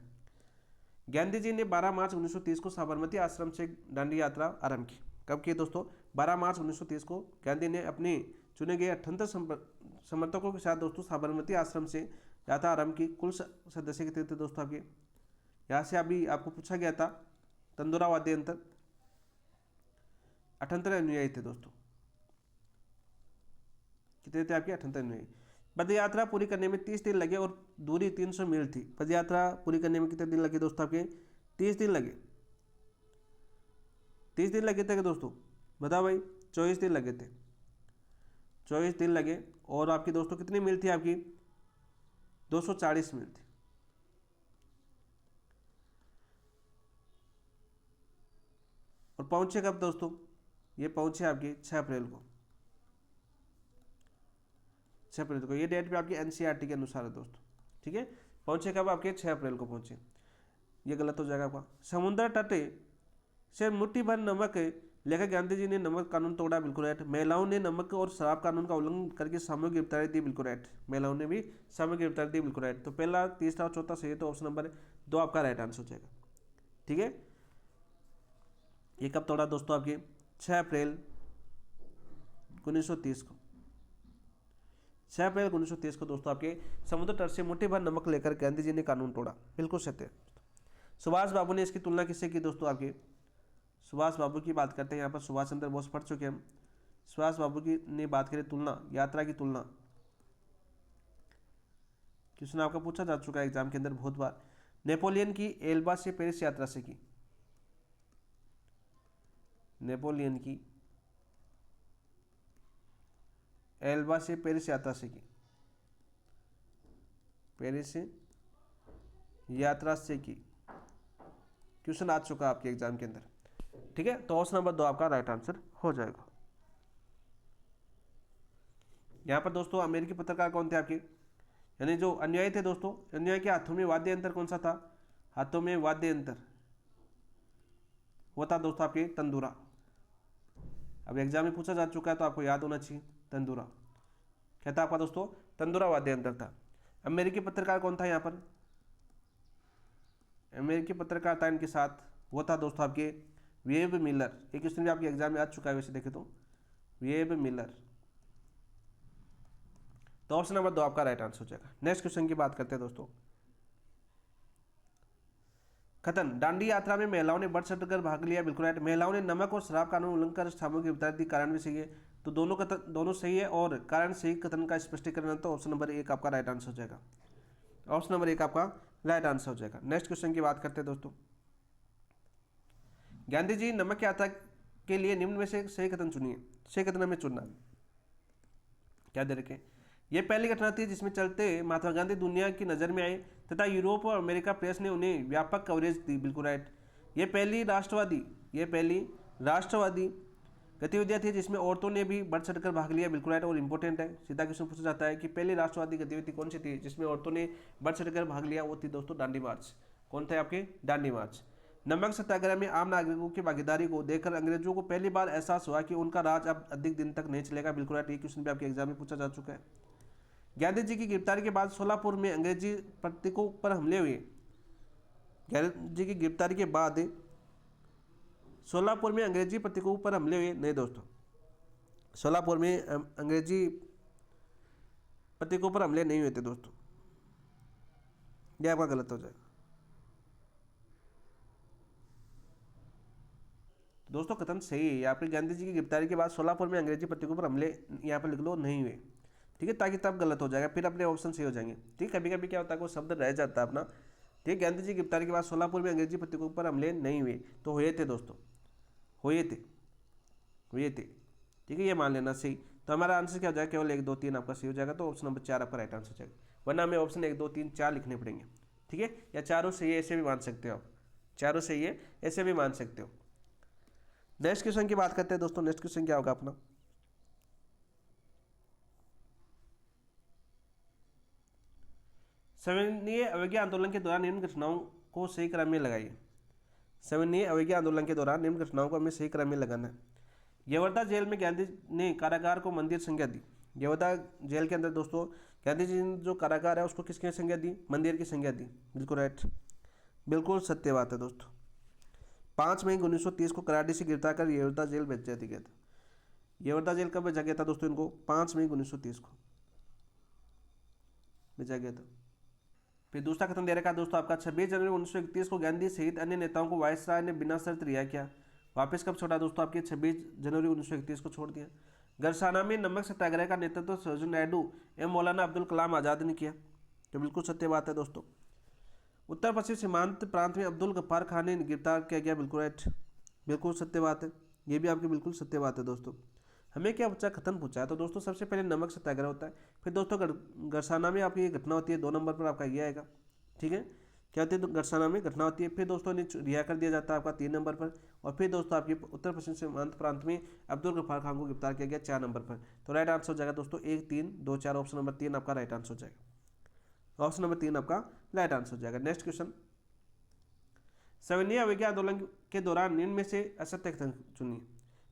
गांधी जी ने 12 मार्च 1930 को साबरमती आश्रम से दांडी यात्रा आरंभ की। कब की दोस्तों? 12 मार्च 1930 को गांधी ने अपने चुने गए 78 समर्थकों के साथ दोस्तों साबरमती आश्रम से यात्रा आरंभ की। कुल सदस्य कितने थे दोस्तों आपके? यहाँ से अभी आपको पूछा गया था। तंदुरा वाद्ययंत्र 78 अनुयायी थे दोस्तों। कितने थे आपके? 78 अनुयायी। पद यात्रा पूरी करने में 30 दिन लगे और दूरी 300 मील थी। पद यात्रा पूरी करने में कितने दिन लगे दोस्तों आपके? 30 दिन लगे। 30 दिन लगे थे दोस्तों? बताओ भाई। 24 दिन लगे थे। 24 दिन लगे। और आपकी दोस्तों कितनी मील थी आपकी? 240 मील थी। और पहुंचे कब दोस्तों? ये पहुंचे आपके 6 अप्रैल को। 6 अप्रैल को। ये डेट भी आपकी एनसीईआरटी के अनुसार है दोस्तों। ठीक है, पहुंचे कब? आपके 6 अप्रैल को पहुंचे। ये गलत हो जाएगा आपका। समुद्र तट से मुट्ठी भर नमक लेकर गांधी जी ने नमक कानून तोड़ा। बिल्कुल राइट। महिलाओं ने नमक और शराब कानून का उल्लंघन करके सामूहिक गिरफ्तारी दी। बिल्कुल राइट। महिलाओं ने भी सामूहिक गिरफ्तारी दी। बिल्कुल राइट। तो पहला, तीसरा और चौथा सही है। तो ऑप्शन नंबर 2 आपका राइट आंसर हो जाएगा। ठीक है, ये कब तोड़ा दोस्तों? आपके 6 अप्रैल 1930 को। 6 अप्रैल 1930 को दोस्तों आपके समुद्र तट से मुट्ठी भर नमक लेकर गांधी जी ने कानून तोड़ा। बिल्कुल सत्य। सुभाष बाबू ने इसकी तुलना किससे की दोस्तों? आपके सुभाष बाबू की बात करते हैं। यहाँ पर सुभाष चंद्र बोस पढ़ चुके हम। सुभाष बाबू की ने बात करें तुलना, यात्रा की तुलना। क्वेश्चन आपका पूछा जा चुका है एग्जाम के अंदर बहुत बार। नेपोलियन की एल्बा से पेरिस यात्रा से की। नेपोलियन की एल्बा से पेरिस यात्रा से की, पेरिस यात्रा से की। क्वेश्चन आ चुका आपके एग्जाम के अंदर, ठीक है। तो ऑप्शन नंबर 2 आपका राइट आंसर हो जाएगा। यहाँ पर दोस्तों अमेरिकी पत्रकार कौन थे आपके, यानी जो अनुयायी थे दोस्तों, अनुयायी के हाथों में वाद्य यंत्र कौन सा था, हाथों में वाद्य यंत्र वो था दोस्तों आपके तंदूरा। अब एग्जाम में पूछा जा चुका है तो आपको याद होना चाहिए, तंदूरा क्या था आपका दोस्तों, तंदूरा वाद्य यंत्र था। अमेरिकी पत्रकार कौन था यहाँ पर, अमेरिकी पत्रकार था इनके साथ, वो था दोस्तों आपके वेब मिलर। एक क्वेश्चन भी आपके एग्जाम में आ चुका है वैसे देखे तो, वेब मिलर। तो ऑप्शन नंबर 2 आपका राइट आंसर हो जाएगा। नेक्स्ट क्वेश्चन की बात करते हैं दोस्तों। कथन, दांडी यात्रा में महिलाओं ने बढ़ चढ़कर भाग लिया, बिल्कुल राइट। महिलाओं ने नमक और शराब कानून उल्लंघन कर सामूहिक गिरफ्तारी दी, कारण भी सही है। तो दोनों कथन, दोनों सही है और कारण सही कथन का स्पष्टीकरण, तो ऑप्शन नंबर 1 आपका राइट आंसर हो जाएगा। ऑप्शन नंबर 1 आपका राइट आंसर हो जाएगा। नेक्स्ट क्वेश्चन की बात करते हैं दोस्तों। गांधी जी नमक यात्रा के लिए निम्न में से सही कथन चुनिए, सही कथन हमें चुनना, क्या दे रखे। यह पहली घटना थी जिसमें चलते महात्मा गांधी दुनिया की नज़र में आए तथा यूरोप और अमेरिका प्रेस ने उन्हें व्यापक कवरेज दी, बिल्कुल राइट। यह पहली राष्ट्रवादी गतिविधियां थी जिसमें औरतों ने भी बढ़ चढ़कर भाग लिया, बिल्कुल राइट। और इंपॉर्टेंट है, सीधा क्वेश्चन पूछा जाता है कि पहली राष्ट्रवादी गतिविधि कौन सी थी जिसमें औरतों ने बढ़ चढ़कर भाग लिया, वो थी दोस्तों दांडी मार्च। कौन थे आपके, दांडी मार्च। नमक सत्याग्रह में आम नागरिकों की भागीदारी को देखकर अंग्रेजों को पहली बार एहसास हुआ कि उनका राज अब अधिक दिन तक नहीं चलेगा, बिल्कुल राइट। ये क्वेश्चन भी आपके एग्जाम में पूछा जा चुका है। गांधी जी की गिरफ्तारी के बाद सोलापुर में अंग्रेजी प्रतीकों पर हमले हुए, गांधी जी की गिरफ्तारी के बाद सोलापुर में अंग्रेजी प्रतीकों पर हमले हुए, नहीं दोस्तों, सोलापुर में अंग्रेजी प्रतीकों पर हमले नहीं हुए थे दोस्तों, यह आपका गलत हो जाएगा। दोस्तों कथन सही है, यहाँ पर गांधी जी की गिरफ्तारी के बाद सोलापुर में अंग्रेजी प्रतीकों पर हमले यहाँ पर लिख लो नहीं हुए, ठीक है, ताकि तब गलत हो जाएगा, फिर अपने ऑप्शन सही हो जाएंगे, ठीक है। कभी कभी क्या होता है कोई शब्द रह जाता है अपना, ठीक। गांधी जी की गिरफ्तारी के बाद सोलापुर में अंग्रेजी प्रतीकों पर हमले नहीं हुए, तो हुए थे दोस्तों, हुए थे, ठीक है, ये मान लेना सही। तो हमारा आंसर क्या हो जाएगा, केवल 1 2 3 आपका सही हो जाएगा, तो ऑप्शन नंबर 4 आपका राइट आंसर हो जाएगा, वरना हमें ऑप्शन 1 2 3 4 लिखने पड़ेंगे, ठीक है, या चारों सही है ऐसे भी मान सकते हो आप, चारों सही है ऐसे भी मान सकते हो। नेक्स्ट क्वेश्चन की बात करते हैं दोस्तों। नेक्स्ट क्वेश्चन क्या होगा अपना, सविनय अवज्ञा आंदोलन के दौरान निम्न घटनाओं को सही क्रम में लगाइए। सविनय अवज्ञा आंदोलन के दौरान निम्न घटनाओं को हमें सही क्रम में लगाना है। यवर्धा जेल में गांधी ने कारागार को मंदिर संज्ञा दी। यवर्धा जेल के अंदर दोस्तों गांधी जी ने जो कारागार है उसको किसकी संज्ञा दी, मंदिर की संज्ञा दी, बिल्कुल राइट, बिल्कुल सत्य बात है दोस्तों। 5 मई 1930 को कराची से गिरफ्तार कर यवर्धा जेल भेजा गया था। यवर्धा जेल कब भेजा गया था दोस्तों, इनको 5 मई 1930 को भेजा गया था। फिर दूसरा कथन दे रखा है दोस्तों आपका, 26 जनवरी 1931 को गांधी सहित अन्य नेताओं को वायसराय ने बिना शर्त रिहा किया। वापस कब छोड़ा दोस्तों, आपके 26 जनवरी 1931 को छोड़ दिया। गरसाना में नमक सत्याग्रह का नेतृत्व सरोजिनी नायडू एवं मौलाना अब्दुल कलाम आज़ाद ने किया, तो बिल्कुल सत्य बात है दोस्तों। उत्तर पश्चिम सीमांत प्रांत में अब्दुल गफ्फार खान ने गिरफ्तार किया गया, बिल्कुल राइट, बिल्कुल सत्य बात है, ये भी आपकी बिल्कुल सत्य बात है दोस्तों। हमें क्या बच्चा कथन पूछा है, तो दोस्तों सबसे पहले नमक सत्याग्रह होता है, फिर दोस्तों गरसाना में आपकी ये घटना होती है, 2 नंबर पर आपका ये आएगा, ठीक है। क्या होती है, तो गरसाना में घटना होती है, फिर दोस्तों ने रिहा कर दिया जाता है आपका 3 नंबर पर, और फिर दोस्तों आपकी उत्तर पश्चिम सीमांत प्रांत में अब्दुल गफ्फार खान को गिरफ्तार किया गया 4 नंबर पर। तो राइट आंसर हो जाएगा दोस्तों 1 3 2 4, ऑप्शन नंबर 3 आपका राइट आंसर हो जाएगा, ऑप्शन नंबर 3 आपका राइट आंसर हो जाएगा। नेक्स्ट क्वेश्चन, सविनय अवज्ञा आंदोलन के दौरान निम्न में से असत्य कथन चुनिए।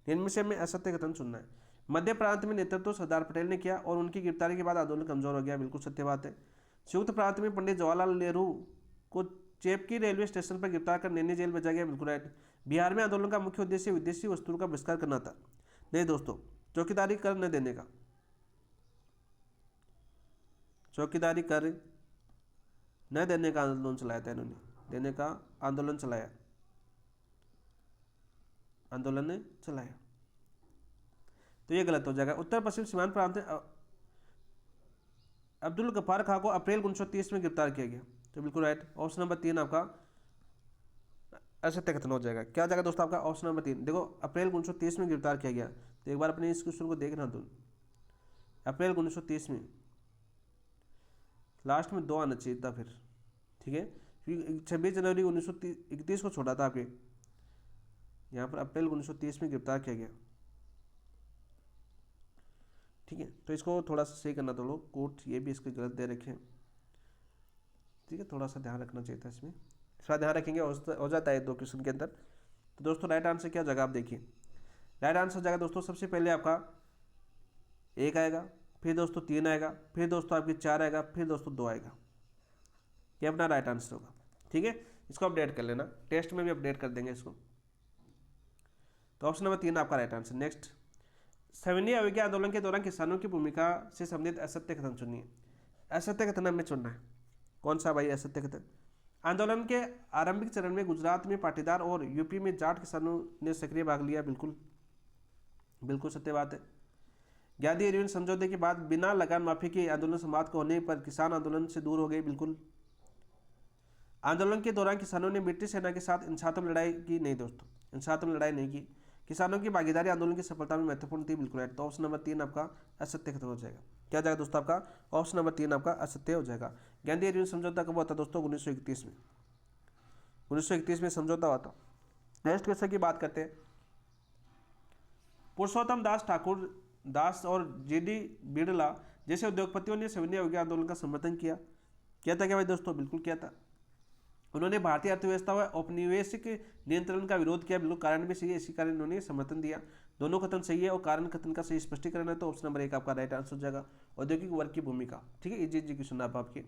निम्न में से हमें असत्य कथन चुनना है। मध्य प्रांत में नेतृत्व सरदार पटेल ने किया और उनकी गिरफ्तारी के बाद आंदोलन कमजोर हो गया, बिल्कुल सत्य बात है। संयुक्त प्रांत में पंडित जवाहरलाल नेहरू को चेपकी रेलवे स्टेशन पर गिरफ्तार कर नैनी जेल भेजा गया, बिल्कुल राइट। बिहार में आंदोलन का मुख्य उद्देश्य विदेशी वस्तुओं का बहिष्कार करना था, नहीं दोस्तों, चौकीदारी कर न देने का, चौकीदारी कर न देने का आंदोलन चलाया था इन्होंने, देने का आंदोलन चलाया, आंदोलन ने चलाया, तो ये गलत हो जाएगा। उत्तर पश्चिम सीमांत प्रांत में अब्दुल गफ्फार खां को अप्रैल 1930 में गिरफ्तार किया गया, तो बिल्कुल राइट, ऑप्शन नंबर 3 आपका असत्य कथन हो जाएगा। क्या जाएगा दोस्तों आपका ऑप्शन नंबर 3। देखो अप्रैल 1930 में गिरफ्तार किया गया, तो एक बार अपने इस क्वेश्चन को देखना, तो अप्रैल 1930 में, लास्ट में 2 आना चाहिए था फिर, ठीक है, क्योंकि 26 जनवरी 1931 को छोड़ा था आपके, यहाँ पर अप्रैल 1930 में गिरफ्तार किया गया, ठीक है। तो इसको थोड़ा सा सही करना, तो लोग कोर्ट ये भी इसके गलत दे रखे हैं, ठीक है, थोड़ा सा ध्यान रखना चाहिए था इसमें, थोड़ा ध्यान रखेंगे हो जाता है 2 क्वेश्चन के अंदर। तो दोस्तों राइट आंसर क्या जगह आप देखिए, राइट आंसर जगह दोस्तों सबसे पहले आपका 1 आएगा, फिर दोस्तों 3 आएगा, फिर दोस्तों आपकी 4 आएगा, फिर दोस्तों 2 आएगा, ये अपना राइट आंसर होगा, ठीक है। इसको अपडेट कर लेना, टेस्ट में भी अपडेट कर देंगे इसको। तो ऑप्शन नंबर 3 आपका राइट आंसर। नेक्स्ट, सविनय अवज्ञा आंदोलन के दौरान किसानों की भूमिका से संबंधित असत्य कथन चुनिए। असत्य कथन हमें चुनना है, कौन सा भाई असत्य कथन। आंदोलन के आरंभिक चरण में गुजरात में पाटीदार और यूपी में जाट किसानों ने सक्रिय भाग लिया, बिल्कुल बिल्कुल सत्य बात है। गांधी इरविन समझौते के बाद बिना लगान माफी के आंदोलन समाप्त होने पर किसान आंदोलन से दूर हो गए, बिल्कुल। आंदोलन के दौरान किसानों ने ब्रिटिश सेना के साथ हिंसात्मक लड़ाई की, नहीं दोस्तों, हिंसात्मक लड़ाई नहीं की। किसानों की भागीदारी आंदोलन की सफलता में महत्वपूर्ण थी, बिल्कुल राइट। तो ऑप्शन नंबर 3 आपका असत्य कथन हो जाएगा। क्या जाएगा दोस्तों आपका, ऑप्शन नंबर 3 आपका असत्य हो जाएगा। गांधी इरविन समझौता कब हुआ था दोस्तों, 1931 में, 1931 में समझौता हुआ था। नेक्स्ट क्वेश्चन की बात करते हैं। पुरुषोत्तम दास ठाकुर दास और जीडी बिड़ला जैसे उद्योगपतियों ने सविनय अवज्ञा आंदोलन का समर्थन किया था क्या भाई दोस्तों, बिल्कुल किया था। उन्होंने भारतीय अर्थव्यवस्था व औपनिवेशिक नियंत्रण का विरोध किया, बिल्कुल कारण भी सही है, इसी कारण इन्होंने समर्थन दिया। दोनों कथन सही है और कारण कथन का सही स्पष्टीकरण है, तो ऑप्शन नंबर 1 आपका राइट आंसर हो जाएगा। औद्योगिक वर्ग की भूमिका, ठीक है, इजी क्वेश्चन आप आपके।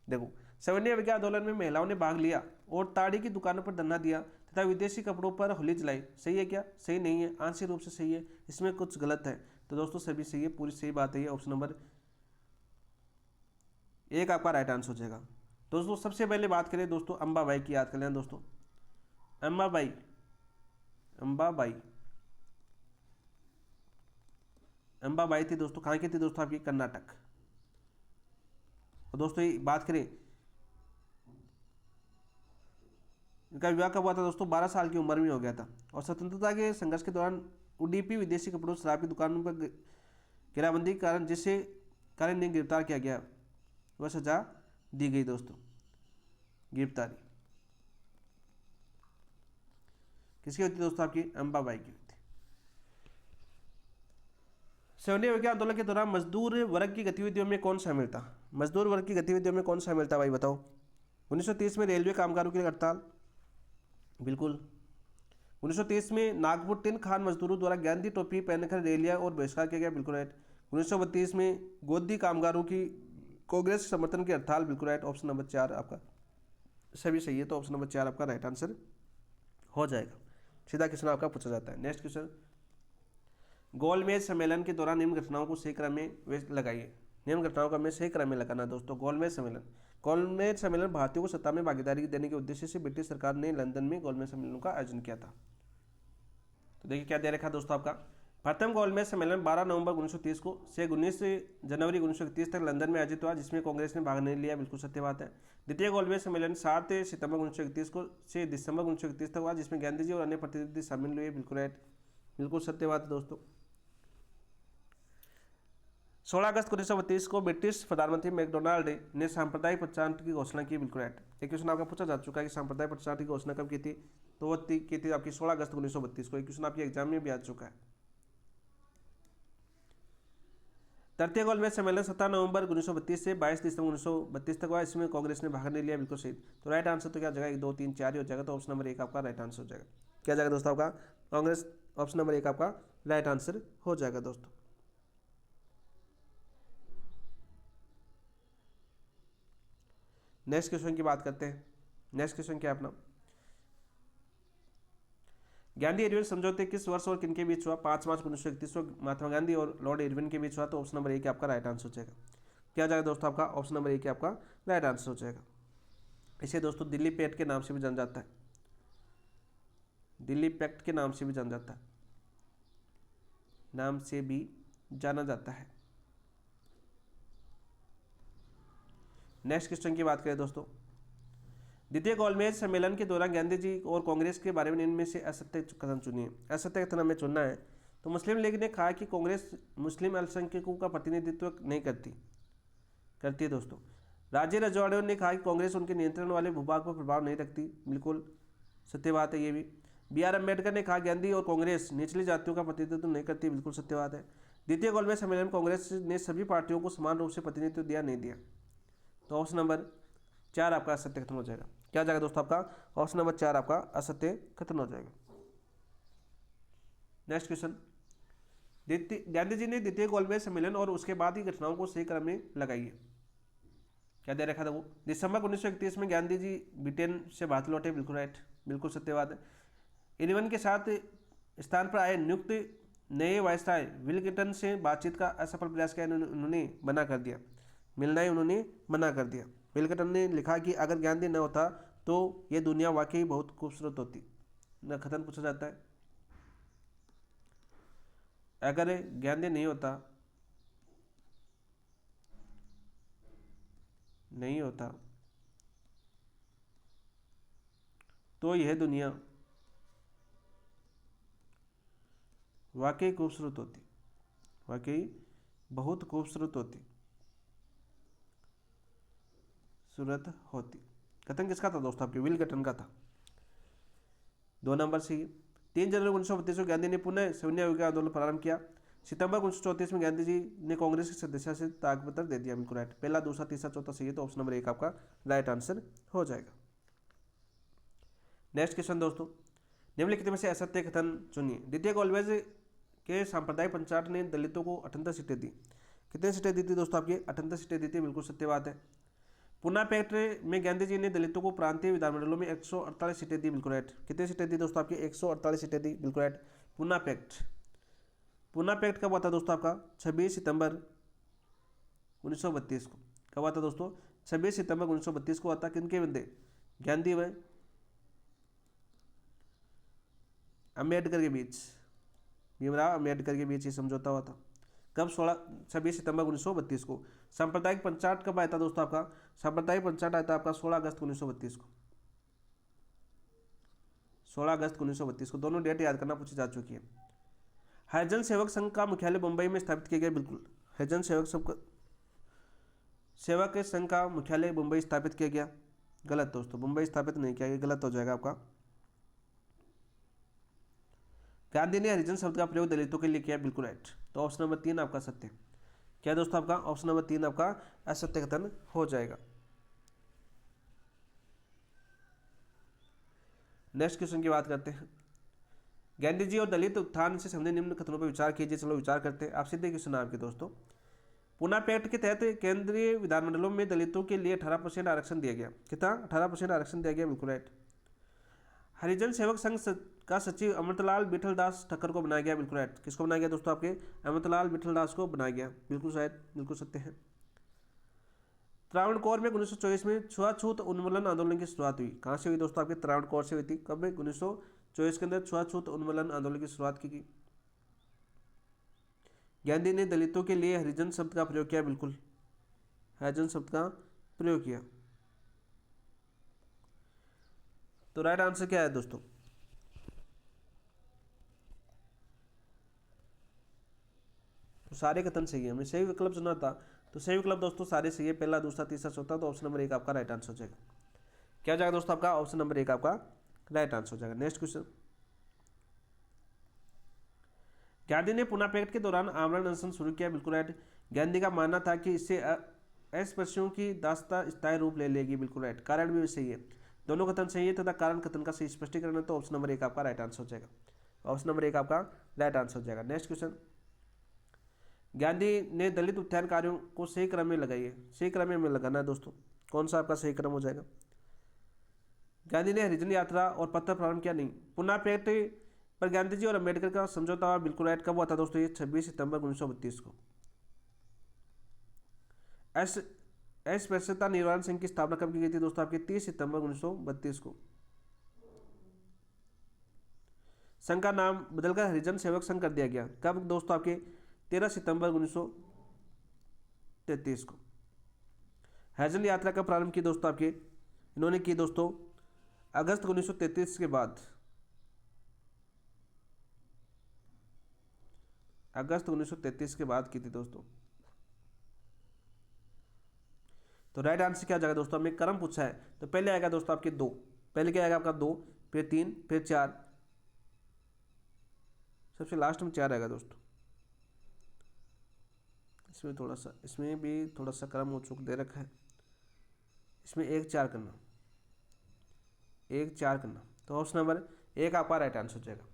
देखो, सविनय अवज्ञा आंदोलन में महिलाओं ने भाग लिया और ताड़ी की दुकानों पर धरना दिया तथा विदेशी कपड़ों पर होली जलाई, सही है क्या, सही नहीं है, आंशिक रूप से सही है, इसमें कुछ गलत है। तो दोस्तों सभी सही है, पूरी सही बात है, ये ऑप्शन नंबर 1 आपका राइट आंसर हो जाएगा। दोस्तों सबसे पहले बात करें दोस्तों अंबाबाई की, याद कर लेना दोस्तों, अंबाबाई अंबाबाई थी दोस्तों, कहाँ की थी दोस्तों, आपकी कर्नाटक। और दोस्तों ये बात करें, इनका विवाह कब हुआ था दोस्तों, 12 साल की उम्र में हो गया था। और स्वतंत्रता के संघर्ष के दौरान उडीपी विदेशी कपड़ों शराब की दुकानों पर घेराबंदी के कारण जिससे कारण इन्हें गिरफ्तार किया गया, वह सजा दी गई दोस्तों, गिरफ्तारी किसकी होती है दोस्तों, आपकी अंबाबाई की होती। सविनय अवज्ञा आंदोलन के दौरान मजदूर वर्ग की गतिविधियों में कौन शामिल था, मजदूर वर्ग की गतिविधियों में कौन शामिल था भाई बताओ। 1930 में रेलवे कामगारों की हड़ताल, बिल्कुल। 1930 में नागपुर टिन खान मजदूरों द्वारा गांधी टोपी पहनकर रैलियां और बहिष्कार किया गया, बिल्कुल राइट। 1932 में गोदी कामगारों की कांग्रेस समर्थन की हड़ताल, बिल्कुल राइट। ऑप्शन नंबर 4 आपका सभी सही है, तो ऑप्शन नंबर 4 आपका राइट आंसर हो जाएगा। सीधा क्वेश्चन आपका पूछा जाता है। नेक्स्ट क्वेश्चन, गोलमेज सम्मेलन के दौरान निम्न घटनाओं को सही क्रम में लगाइए। निम्न घटनाओं का हमें सही क्रम में लगाना दोस्तों। गोलमेज सम्मेलन भारतीयों को सत्ता में भागीदारी देने के उद्देश्य से ब्रिटिश सरकार ने लंदन में गोलमेज सम्मेलन का आयोजन किया था। तो देखिए क्या दे रखा दोस्तों आपका, प्रथम गोलमेज सम्मेलन 12 नवंबर 1930 को से 19 जनवरी 1931 तक लंदन में आयोजित हुआ, जिसमें कांग्रेस ने भाग नहीं लिया, बिल्कुल सत्य बात है। द्वितीय गोलमेज सम्मेलन 7 सितंबर 1931 को से दिसंबर 1931 तक हुआ, जिसमें गांधी जी और अन्य प्रतिनिधि शामिल हुए, बिल्कुल राइट, बिल्कुल सत्य बात है दोस्तों। 16 अगस्त 1932 को ब्रिटिश प्रधानमंत्री मैकडोनाल्ड ने सांप्रदायिक पक्षांतर की घोषणा की, बिल्कुल राइट। एक क्वेश्चन आपका पूछा जा चुका है कि सांप्रदायिक पक्षांतर की घोषणा कब की थी, तो वो की थी आपकी 16 अगस्त 1932 को। एक क्वेश्चन आपके एग्जाम में भी आ चुका है। तृतीय गोलमेज सम्मेलन 17 नवंबर 1932 से 22 दिसंबर 1932 तक हुआ, इसमें कांग्रेस ने भाग नहीं लिया, बिल्कुल सही। तो राइट आंसर तो क्या जगह 1 2 3 4 ही हो जाएगा, तो ऑप्शन नंबर 1 आपका राइट आंसर हो जाएगा। क्या जाएगा दोस्तों आपका, कांग्रेस, ऑप्शन नंबर 1 आपका राइट आंसर हो जाएगा दोस्तों। नेक्स्ट क्वेश्चन की बात करते हैं। नेक्स्ट क्वेश्चन क्या है अपना, गांधी इरविन समझौते किस वर्ष और किनके बीच हुआ, 5 मार्च 1931 को महात्मा गांधी और लॉर्ड इरविन के बीच हुआ, तो ऑप्शन नंबर 1 आपका राइट आंसर हो जाएगा। क्या जाएगा दोस्तों आपका, ऑप्शन नंबर 1 आपका राइट आंसर हो जाएगा। इसे दोस्तों दिल्ली पैक्ट के नाम से भी जाना जाता है, दिल्ली पैक्ट के नाम से भी जाना जाता है, नाम से भी जाना जाता है। नेक्स्ट क्वेश्चन की बात करें दोस्तों, द्वितीय गोलमेज सम्मेलन के दौरान गांधी जी और कांग्रेस के बारे में इनमें से असत्य कथन चुनिए। असत्य कथन हमें चुनना है, तो मुस्लिम लीग ने कहा कि कांग्रेस मुस्लिम अल्पसंख्यकों का प्रतिनिधित्व नहीं करती है दोस्तों। राजे रजवाड़े ने कहा कि कांग्रेस उनके नियंत्रण वाले भूभाग पर प्रभाव नहीं रखती, बिल्कुल सत्य बात है ये भी। बी आर अम्बेडकर ने कहा गांधी और कांग्रेस निचली जातियों का प्रतिनिधित्व नहीं करती, बिल्कुल सत्य बात है। द्वितीय गोलमेज सम्मेलन में कांग्रेस ने सभी पार्टियों को समान रूप से प्रतिनिधित्व दिया नहीं दिया। तो ऑप्शन नंबर 4 आपका असत्य खत्म हो जाएगा। क्या जाएगा दोस्तों आपका ऑप्शन नंबर 4 आपका असत्य खत्म हो जाएगा। नेक्स्ट क्वेश्चन, गांधी जी ने द्वितीय गोलमेज सम्मेलन और उसके बाद ही घटनाओं को सही क्रम में लगाइए। क्या दे रखा था वो? दिसंबर 1931 में गांधी जी ब्रिटेन से भारत लौटे, बिल्कुल राइट, बिल्कुल सत्यवाद है। इरविन के साथ स्थान पर आए नियुक्त नए वायसराय विलिंगटन से बातचीत का असफल प्रयास किया, उन्होंने मना कर दिया, मिलना ही उन्होंने मना कर दिया। विलिंगटन ने लिखा कि अगर गांधी न होता तो ये दुनिया वाकई बहुत खूबसूरत होती। न खतन पूछा जाता है, अगर गांधी नहीं होता तो यह दुनिया वाकई खूबसूरत होती, वाकई बहुत खूबसूरत होती। कथन किसका था दोस्तों? आपके विलिंगटन का था। 2 नंबर सी। 3 जनवरी 1932 में गांधी ने पुनः सैन्य आंदोलन प्रारंभ किया। सितंबर 1934 में गांधी जी ने कांग्रेस की सदस्यता से त्यागपत्र दे दिया, बिल्कुल राइट। पहला, दूसरा, तीसरा, चौथा सही है, तो ऑप्शन नंबर 1 आपका राइट आंसर हो जाएगा। नेक्स्ट क्वेश्चन दोस्तों, निम्नलिखित में से असत्य कथन चुनिए। द्वितीय गोलमेज के सांप्रदायिक पंचायत ने दलितों को 78 सीटें दी। कितनी सीटें दी थी दोस्तों? आपकी 78 सीटें दी थी, बिल्कुल सत्य बात है। पूना पैक्ट में गांधी जी ने दलितों को प्रांतीय विधानमंडलों में 148 सीटें दी, बिल्कुल राइट। कितनी सीटें दी दोस्तों? आपकी 148 सीटें दी, बिल्कुल राइट। पूना पैक्ट कब हुआ था दोस्तों? आपका 26 सितंबर 1932 को। कब हुआ था दोस्तों? 26 सितंबर 1932 को हुआ था। किनके बंदे? गांधी व अम्बेडकर के बीच, भीमराव अम्बेडकर के बीच ये समझौता हुआ था। कब? 26 सितंबर 1932 को। सांप्रदायिक पंचायत कब आया था दोस्तों? आपका सांप्रदायिक पंचायत आया था आपका 16 अगस्त 1932 को। 16 अगस्त 1932 को। दोनों डेट याद करना पूछी जा चुकी है। हरिजन सेवक संघ का मुख्यालय मुंबई में स्थापित किया गया, बिल्कुल। हरिजन सेवक संघ का मुख्यालय मुंबई स्थापित किया गया, गलत दोस्तों, मुंबई स्थापित नहीं किया गया, गलत हो जाएगा आपका। गांधी ने हरिजन शब्द का प्रयोग दलितों के लिए किया, बिल्कुल राइट। तो ऑप्शन नंबर 3 आपका सत्य। क्या दोस्तों? आपका ऑप्शन नंबर 3 आपका असत्य कथन हो जाएगा। नेक्स्ट क्वेश्चन की बात करते हैं। गांधी जी और दलित उत्थान से संबंधित निम्न कथनों पर विचार कीजिए। चलो विचार करते हैं। आप सीधे क्वेश्चन आपके दोस्तों। पूना पैक्ट के तहत केंद्रीय विधानमंडलों में दलितों के लिए 18% आरक्षण दिया गया। कितना? 18% आरक्षण दिया गया, बिल्कुल राइट। हरिजन सेवक संघ का सचिव अमृतलाल बिठलदास ठक्कर को बनाया गया, बिल्कुल राइट। किसको बनाया गया दोस्तों? आपके अमृतलाल बिठलदास को बनाया गया, बिल्कुल शायद, बिल्कुल सत्य है। त्रावणकोर में 1924 में छुआछूत उन्मूलन आंदोलन की शुरुआत हुई। कहाँ से हुई दोस्तों? आपके त्रावणकोर से हुई थी। कब? 1924 के अंदर छुआछूत उन्मूलन आंदोलन की शुरुआत की गई। गांधी ने दलितों के लिए हरिजन शब्द का प्रयोग किया, बिल्कुल, हरिजन शब्द का प्रयोग किया। तो राइट आंसर क्या है दोस्तों? तो सारे कथन सही है। हमें सही विकल्प चुना था, तो सही विकल्प दोस्तों सारे सही है। पहला, दूसरा, तीसरा, चौथा, तो ऑप्शन नंबर 1 आपका राइट आंसर हो जाएगा। क्या हो जाएगा दोस्तों? आपका ऑप्शन नंबर 1 आपका राइट आंसर हो जाएगा। नेक्स्ट क्वेश्चन, गांधी ने पूना पैक्ट के दौरान आमरण अनशन शुरू किया, बिल्कुल राइट। गांधी का मानना था कि इससे अस्पृश्यों की दास्ता स्थायी रूप ले लेगी, बिल्कुल राइट। कारण भी सही है, दोनों कथन सही है तथा कारण कथन का सही स्पष्टीकरण है, तो ऑप्शन नंबर 1 आपका राइट आंसर हो जाएगा। ऑप्शन नंबर 1 आपका राइट आंसर हो जाएगा। नेक्स्ट क्वेश्चन, गांधी ने दलित उत्थान कार्यों को सही क्रम में लगाइए। सही क्रम में लगाना है दोस्तों, कौन सा आपका सही क्रम हो जाएगा? गांधी ने हरिजन यात्रा और पत्र प्रारंभ किया, नहीं। पुनः पैक्ट पर गांधी जी और अम्बेडकर का समझौता हुआ, बिल्कुल राइट। कब हुआ था दोस्तों? ये 26 सितंबर 1932 को। अस्पृश्यता निवारण संघ की स्थापना कब की गई थी दोस्तों? आपके 30 सितंबर 1932 को। संघ का नाम बदलकर हरिजन सेवक संघ कर दिया गया। कब दोस्तों? आपके 13 सितंबर 1933 को। हरिजन यात्रा का प्रारंभ की दोस्तों आपके इन्होंने की दोस्तों अगस्त 1933 के बाद। अगस्त 1933 के बाद की थी दोस्तों। तो राइट आंसर क्या जाएगा दोस्तों, हमें क्रम पूछा है तो पहले आएगा दोस्तों आपके 2, पहले क्या आएगा आपका 2, फिर 3, फिर 4, सबसे लास्ट में 4 आएगा दोस्तों। इसमें भी थोड़ा सा क्रम हो चुका दे रखा है, इसमें 1 4 करना, 1 4 करना। तो ऑप्शन नंबर 1 आपका राइट आंसर हो जाएगा।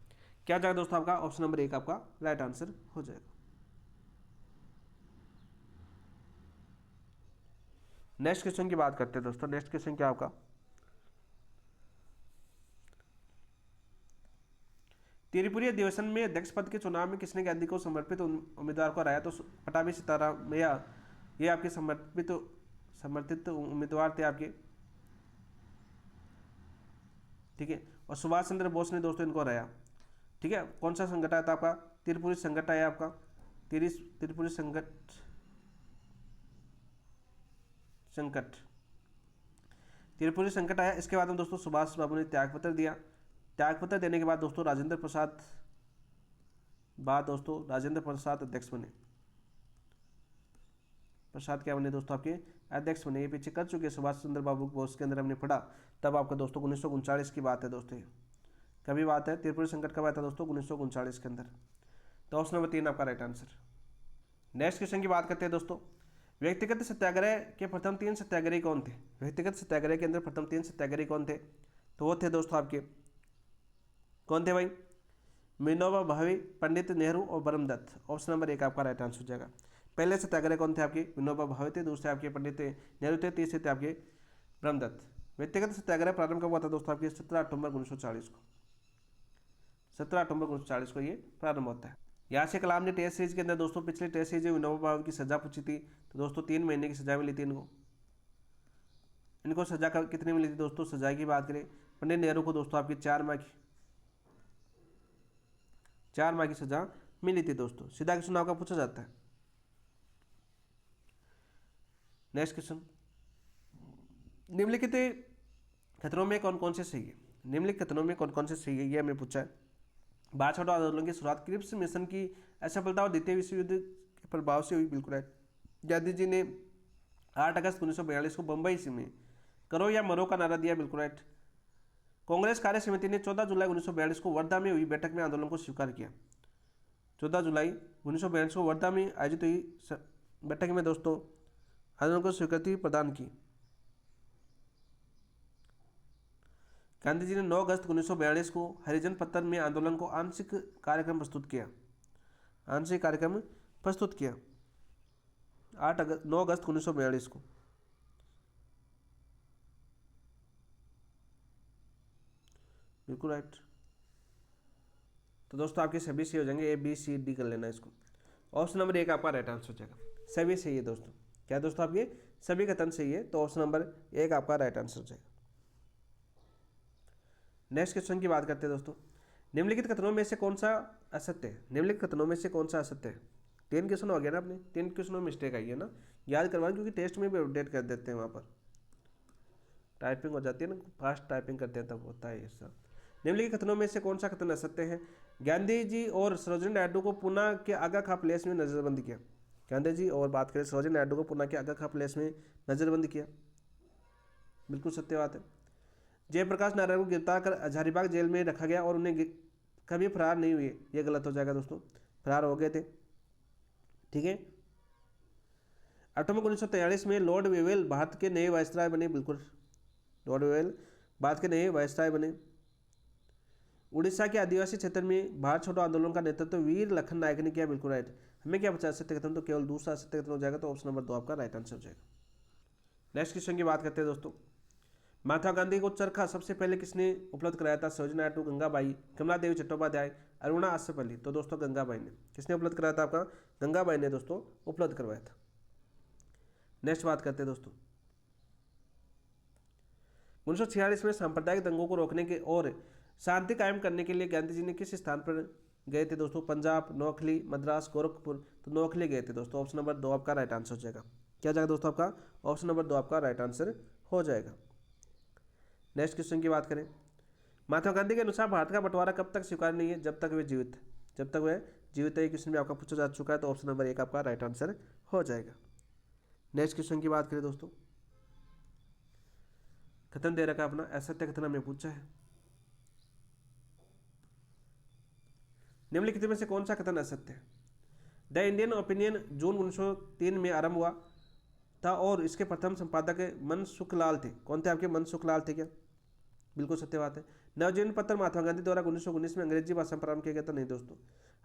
क्या जाएगा दोस्तों आपका, ऑप्शन नंबर 1 आपका राइट आंसर हो जाएगा। नेक्स्ट क्वेश्चन की बात करते हैं दोस्तों। नेक्स्ट क्वेश्चन क्या आपका, त्रिपुरी अधिवेशन में अध्यक्ष पद के चुनाव में किसने गांधी को समर्पित उम्मीदवार को हराया? तो पटाभी सीतारामैया ये आपके समर्थित उम्मीदवार थे आपके, ठीक है। और सुभाष चंद्र बोस ने दोस्तों इनको हराया, ठीक है। कौन सा संगठन था आपका, त्रिपुरी संगठन है आपका, त्रिपुरी त्रिपुरी संकट आया। इसके बाद में दोस्तों सुभाष बाबू ने त्यागपत्र दिया। त्यागपत्र देने के बाद दोस्तों राजेंद्र प्रसाद अध्यक्ष बने। प्रसाद क्या बने दोस्तों आपके अध्यक्ष बने। ये पीछे कर चुके सुभाष चंद्र बाबू बोस के अंदर हमने पढ़ा, तब आपका दोस्तों 1939 की बात है दोस्तों। कभी बात है, त्रिपुरी संकट कब आया था दोस्तों 1939 के अंदर। तो ऑप्शन नंबर 3 आपका राइट आंसर। नेक्स्ट क्वेश्चन की बात करते हैं दोस्तों। व्यक्तिगत सत्याग्रह के प्रथम 3 सत्याग्रही कौन थे? व्यक्तिगत सत्याग्रह के अंदर प्रथम 3 सत्याग्रही कौन थे? तो वो थे दोस्तों आपके, कौन थे भाई, विनोबा भावे, पंडित नेहरू और ब्रह्मदत्त। ऑप्शन नंबर 1 आपका राइट आंसर हो जाएगा। पहले सत्याग्रह कौन थे आपके, विनोबा भावे थे, दूसरे आपके पंडित नेहरू थे, तीसरे थे आपके ब्रह्मदत्त। व्यक्तिगत सत्याग्रह प्रारंभ कब हुआ था दोस्तों आपके 17 अक्टूबर 1940 को। 17 अक्टूबर 1940 को ये प्रारंभ होता है। यहाँ से कलाम ने टेस्ट सीरीज के अंदर दोस्तों पिछले टेस्ट सीरीज में विनोबा भावे की सजा पूछी थी, तो दोस्तों 3 महीने की सजा मिली थी इनको सजा कितनी मिली थी दोस्तों, सजा की बात करें पंडित नेहरू को दोस्तों आपकी 4 माह की सजा मिली थी दोस्तों। सीधा क्वेश्चन आपका पूछा जाता है। नेक्स्ट क्वेश्चन, निम्नलिखित कथनों में कौन कौन से सही है? निम्नलिखित कथनों में कौन कौन से सही है, ये हमें पूछा है। भारत छोड़ो आंदोलन की शुरुआत क्रिप्स मिशन की असफलता और द्वितीय विश्व युद्ध के प्रभाव से हुई, बिल्कुल राइट। गांधी जी ने 8 अगस्त 1942 को बंबई में करो या मरो का नारा दिया, बिल्कुल राइट। कांग्रेस कार्य समिति ने 14 जुलाई 1942 को वर्धा में हुई बैठक में आंदोलन को स्वीकार किया। 14 जुलाई 1942 को वर्धा में आयोजित हुई बैठक में दोस्तों आंदोलन को स्वीकृति प्रदान की। गांधी जी ने 9 अगस्त 1942 को हरिजन पत्र में आंदोलन को आंशिक कार्यक्रम प्रस्तुत किया। 9 अगस्त 1942 को। बिल्कुल राइट। तो दोस्तों आपके सभी सही हो जाएंगे, ABCD कर लेना इसको। ऑप्शन नंबर 1 आपका राइट आंसर हो जाएगा। सभी सही है दोस्तों। क्या दोस्तों आपके सभी कथन सही है, तो ऑप्शन नंबर 1 आपका राइट आंसर हो जाएगा। नेक्स्ट क्वेश्चन की बात करते हैं दोस्तों। निम्नलिखित कथनों में से कौन सा असत्य है? निम्नलिखित कथनों में से कौन सा असत्य है? 3 क्वेश्चन हो गया ना अपने, 3 क्वेश्चनों में मिस्टेक आई है ना, याद करवाएं क्योंकि टेस्ट में भी अपडेट कर देते हैं, वहाँ पर टाइपिंग हो जाती है ना, फास्ट टाइपिंग करते हैं तब होता है ये सब। निम्नलिखित कथनों में से कौन सा कथन असत्य है? गांधी जी और सरोजिनी नायडू को पुणे के आगा खां प्लेस में नजरबंद किया। गांधी जी और बात करें सरोजिनी नायडू को पुणे के आगा खां प्लेस में नजरबंद किया, बिल्कुल सत्य बात है। जयप्रकाश नारायण को गिरफ्तार कर हजारीबाग जेल में रखा गया और उन्हें कभी फरार नहीं हुए, ये गलत हो जाएगा दोस्तों, फरार हो गए थे, ठीक है। अक्टूबर 1943 में लॉर्ड वेवेल भारत के नए वायसराय बने, बिल्कुल लॉर्ड वेवेल भारत के नए वायसराय बने। उड़ीसा के आदिवासी क्षेत्र में भारत छोड़ो आंदोलन का नेतृत्व वीर लखन नायक ने किया, बिल्कुल राइट। हमें क्या बचा सत्य कथन, तो केवल दूसरा सत्य कथन हो जाएगा, तो ऑप्शन नंबर 2 आपका राइट आंसर हो जाएगा। नेक्स्ट क्वेश्चन की बात करते हैं दोस्तों। महात्मा गांधी को चरखा सबसे पहले किसने उपलब्ध कराया था? सरोजिनी नायडू, गंगाबाई, कमला देवी चट्टोपाध्याय, अरुणा आसफअली। तो दोस्तों गंगाबाई ने। किसने उपलब्ध कराया था? आपका गंगाबाई ने दोस्तों उपलब्ध करवाया था। नेक्स्ट बात करते हैं दोस्तों। 1946 में सांप्रदायिक दंगों को रोकने के और शांति कायम करने के लिए गांधी जी ने किस स्थान पर गए थे दोस्तों? पंजाब, नौखली, मद्रास, गोरखपुर। तो नौखली गए थे दोस्तों। ऑप्शन नंबर 2 आपका राइट आंसर हो जाएगा। क्या जाएगा दोस्तों आपका? ऑप्शन नंबर 2 आपका राइट आंसर हो जाएगा। नेक्स्ट क्वेश्चन की बात करें। महात्मा गांधी के अनुसार भारत का बंटवारा कब तक स्वीकार नहीं है? जब तक वे जीवित जीवित ये क्वेश्चन भी आपका पूछा जा चुका है, तो ऑप्शन नंबर 1 आपका राइट आंसर हो जाएगा। नेक्स्ट क्वेश्चन की बात करें दोस्तों, कथन दे रखा अपना असत्य कथन हमें पूछा है। निम्नलिखित में से कौन सा कथन असत्य है? द इंडियन ओपिनियन जून 1903 में आरंभ हुआ था और इसके प्रथम संपादक मनसुख लाल थे। कौन थे आपके? मनसुख लाल थे क्या? बिल्कुल सत्य बात है। नवजीवन पत्र महात्मा गांधी द्वारा 1919 में अंग्रेजी भाषा में प्रारंभ किया गया था। नहीं दोस्तों।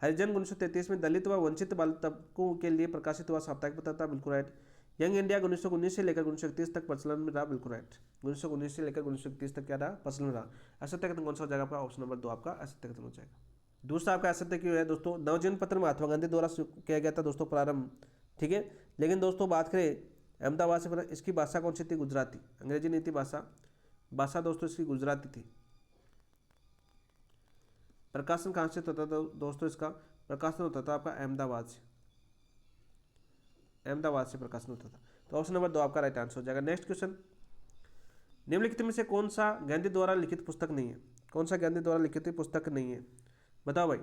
हरिजन 1933 में दलित व वंचित बाल तबकों के लिए प्रकाशित हुआ साप्ताहिक पत्र था। बिल्कुल राइट। यंग इंडिया 1919 से लेकर 1931 तक प्रचलन में रहा। बिल्कुल राइट। 1919 से लेकर 1931 तक क्या रहा? प्रचलन में रहा। असत्य कथन कौन सा हो जाएगा आपका? ऑप्शन नंबर 2 आपका असत्य कथन हो जाएगा। दूसरा आपका असत्य क्यों है दोस्तों? नवजीवन पत्र महात्मा गांधी द्वारा किया गया था दोस्तों प्रारंभ, ठीक है। लेकिन दोस्तों बात करें अहमदाबाद से, इसकी भाषा कौन सी थी? गुजराती। अंग्रेजी नहीं थी भाषा दोस्तों इसकी गुजराती थी। प्रकाशन कहाँ से होता था दोस्तों? इसका प्रकाशन होता था आपका अहमदाबाद से प्रकाशन होता था। तो ऑप्शन नंबर 2 आपका राइट आंसर हो जाएगा। नेक्स्ट क्वेश्चन, निम्नलिखित में से कौन सा गांधी द्वारा लिखित पुस्तक नहीं है? कौन सा गांधी द्वारा लिखित पुस्तक नहीं है? बताओ भाई।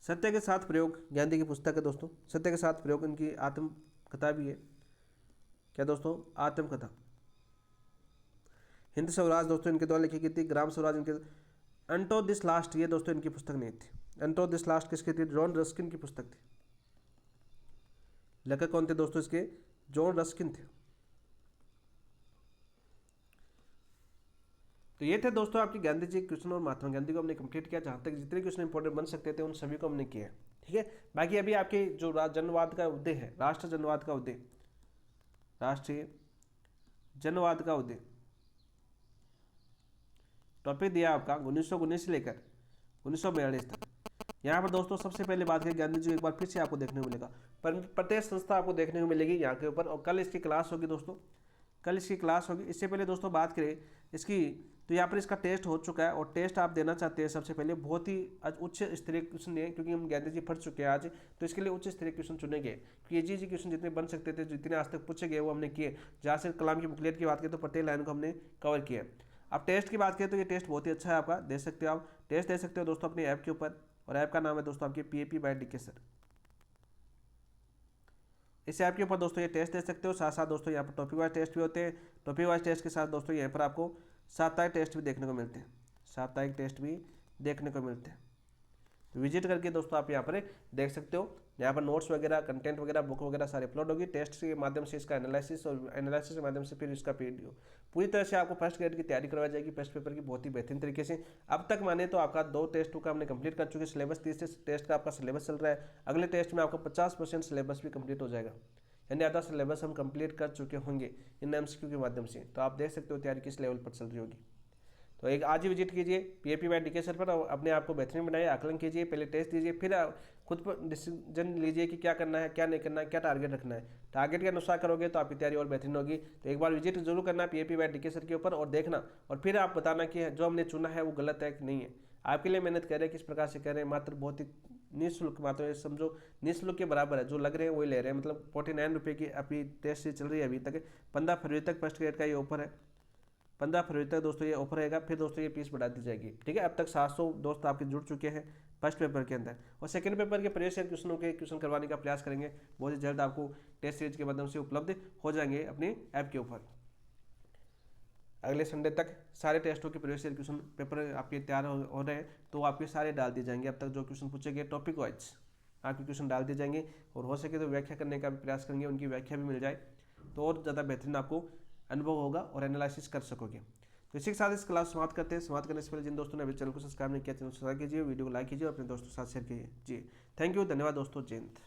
सत्य के साथ प्रयोग गांधी की पुस्तक है दोस्तों। सत्य के साथ प्रयोग इनकी आत्मकथा भी है। क्या दोस्तों? आत्मकथा। हिंद स्वराज दोस्तों इनके द्वारा लिखी गई थी। ग्राम स्वराज इनके। अंटो दिस लास्ट ये दोस्तों इनकी पुस्तक नहीं थी। अंटो दिस लास्ट किसकी थी? जॉन रस्किन की पुस्तक थी। लेखक कौन थे दोस्तों इसके? जॉन रस्किन थे। तो ये थे दोस्तों आपकी गांधी जी क्वेश्चन और महात्मा गांधी को हमने कंप्लीट किया। जहाँ तक जितने क्वेश्चन इंपॉर्टेंट बन सकते थे उन सभी को हमने किया है, ठीक है। बाकी अभी आपके जो जनवाद का उदय है, राष्ट्रीय जनवाद का उदय, राष्ट्रीय जनवाद का उदय टॉपिक दिया आपका 1919 से लेकर 1942 तक। यहाँ पर दोस्तों सबसे पहले बात करें गांधी जी, एक बार फिर से आपको देखने को मिलेगा, प्रत्येक संस्था आपको देखने को मिलेगी यहाँ के ऊपर। और कल इसकी क्लास होगी दोस्तों, कल इसकी क्लास होगी। इससे पहले दोस्तों बात करें इसकी, तो यहाँ पर इसका टेस्ट हो चुका है और टेस्ट आप देना चाहते हैं सबसे पहले, बहुत ही उच्च स्तरीय क्वेश्चन है क्योंकि हम गांधी जी पढ़ चुके हैं आज, तो इसके लिए उच्च स्तरीय क्वेश्चन चुनेंगे। क्योंकि जी क्वेश्चन जितने बन सकते थे, जितने आज तक पूछे गए वो हमने किए। जहाँ से कलाम की बुकलेट की बात करें तो प्रत्येक लाइन को हमने कवर किया। अब टेस्ट की बात करें तो ये टेस्ट बहुत ही अच्छा है आपका, दे सकते हो आप। टेस्ट दे सकते हो दोस्तों अपने ऐप के ऊपर, और ऐप का नाम है दोस्तों आपके PAP बाय DK सर। इस ऐप के ऊपर दोस्तों ये टेस्ट दे सकते हो। साथ साथ दोस्तों यहाँ पर टॉपिक वाइज टेस्ट भी होते हैं। टॉपिक वाइज टेस्ट के साथ दोस्तों यहाँ पर आपको साप्ताहिक टेस्ट भी देखने को मिलते हैं। साप्ताहिक टेस्ट भी देखने को मिलते हैं। तो विजिट करके दोस्तों आप यहाँ पर देख सकते हो। यहाँ पर नोट्स वगैरह, कंटेंट वगैरह, बुक वगैरह सारे अपलोड होगी। टेस्ट के माध्यम से इसका एनालिसिस, और एनालिसिस के माध्यम से फिर इसका वीडियो पूरी तरह से आपको फर्स्ट ग्रेड की तैयारी करवाई जाएगी, फर्स्ट पेपर की बहुत ही बेहतरीन तरीके से। अब तक माने तो आपका 2 टेस्ट का हमने कंप्लीट कर चुके। सिलेबस 30 टेस्ट का आपका सिलेबस चल रहा है। अगले टेस्ट में आपका 50% सिलेबस भी कंप्लीट हो जाएगा, यानी आधा सिलेबस हम कंप्लीट कर चुके होंगे इन MCQ के माध्यम से। तो आप देख सकते हो तैयारी किस लेवल पर चल रही होगी। तो एक आज ही विजिट कीजिए PAP बाय DK सर पर, अपने आप को बेहतरीन बनाइए, आकलन कीजिए, पहले टेस्ट दीजिए, फिर खुद पर डिसीजन लीजिए कि क्या करना है, क्या नहीं करना है, क्या टारगेट रखना है। टारगेट के अनुसार करोगे तो आपकी तैयारी और बेहतरीन होगी। तो एक बार विजिट जरूर करना PAP बाय DK सर के ऊपर और देखना, और फिर आप बताना कि जो हमने चुना है वो गलत है कि नहीं है। आपके लिए मेहनत कर रहे हैं, किस प्रकार से कर रहे हैं, मात्र बहुत ही निःशुल्क, मात्र समझो निःशुल्क के बराबर है। जो लग रहे हैं वही ले रहे हैं, मतलब 49 रुपये की आपकी टेस्ट चल रही है अभी तक। 15 फरवरी तक फर्स्ट ग्रेड का ये ऑफर है। 15 फरवरी तक दोस्तों ये ऑफर रहेगा, फिर दोस्तों ये फीस बढ़ा दी जाएगी, ठीक है। अब तक 700 दोस्त आपके जुड़ चुके हैं फर्स्ट पेपर के अंदर, और सेकंड पेपर के प्रीवियस ईयर क्वेश्चन करवाने का प्रयास करेंगे। बहुत ही जल्द आपको टेस्ट सीरीज के माध्यम से उपलब्ध हो जाएंगे अपने ऐप के ऊपर। अगले संडे तक सारे टेस्टों के प्रीवियस ईयर क्वेश्चन पेपर आपके तैयार हो रहे हैं, तो आपके सारे डाल दिए जाएंगे। अब तक जो क्वेश्चन पूछे गए टॉपिक वाइज आपके क्वेश्चन डाल दिए जाएंगे, और हो सके तो व्याख्या करने का भी प्रयास करेंगे, उनकी व्याख्या भी मिल जाए तो और ज़्यादा बेहतरीन आपको अनुभव होगा और एनालिसिस कर सकोगे। तो इसी के साथ इस क्लास समाप्त करते हैं। समाप्त करने से पहले जिन दोस्तों ने अभी चैनल को सब्सक्राइब नहीं किया, चैनल सब्सक्राइब कीजिए, वीडियो को लाइक कीजिए और अपने दोस्तों के साथ शेयर कीजिए। जी थैंक यू, धन्यवाद दोस्तों, जय हिंद।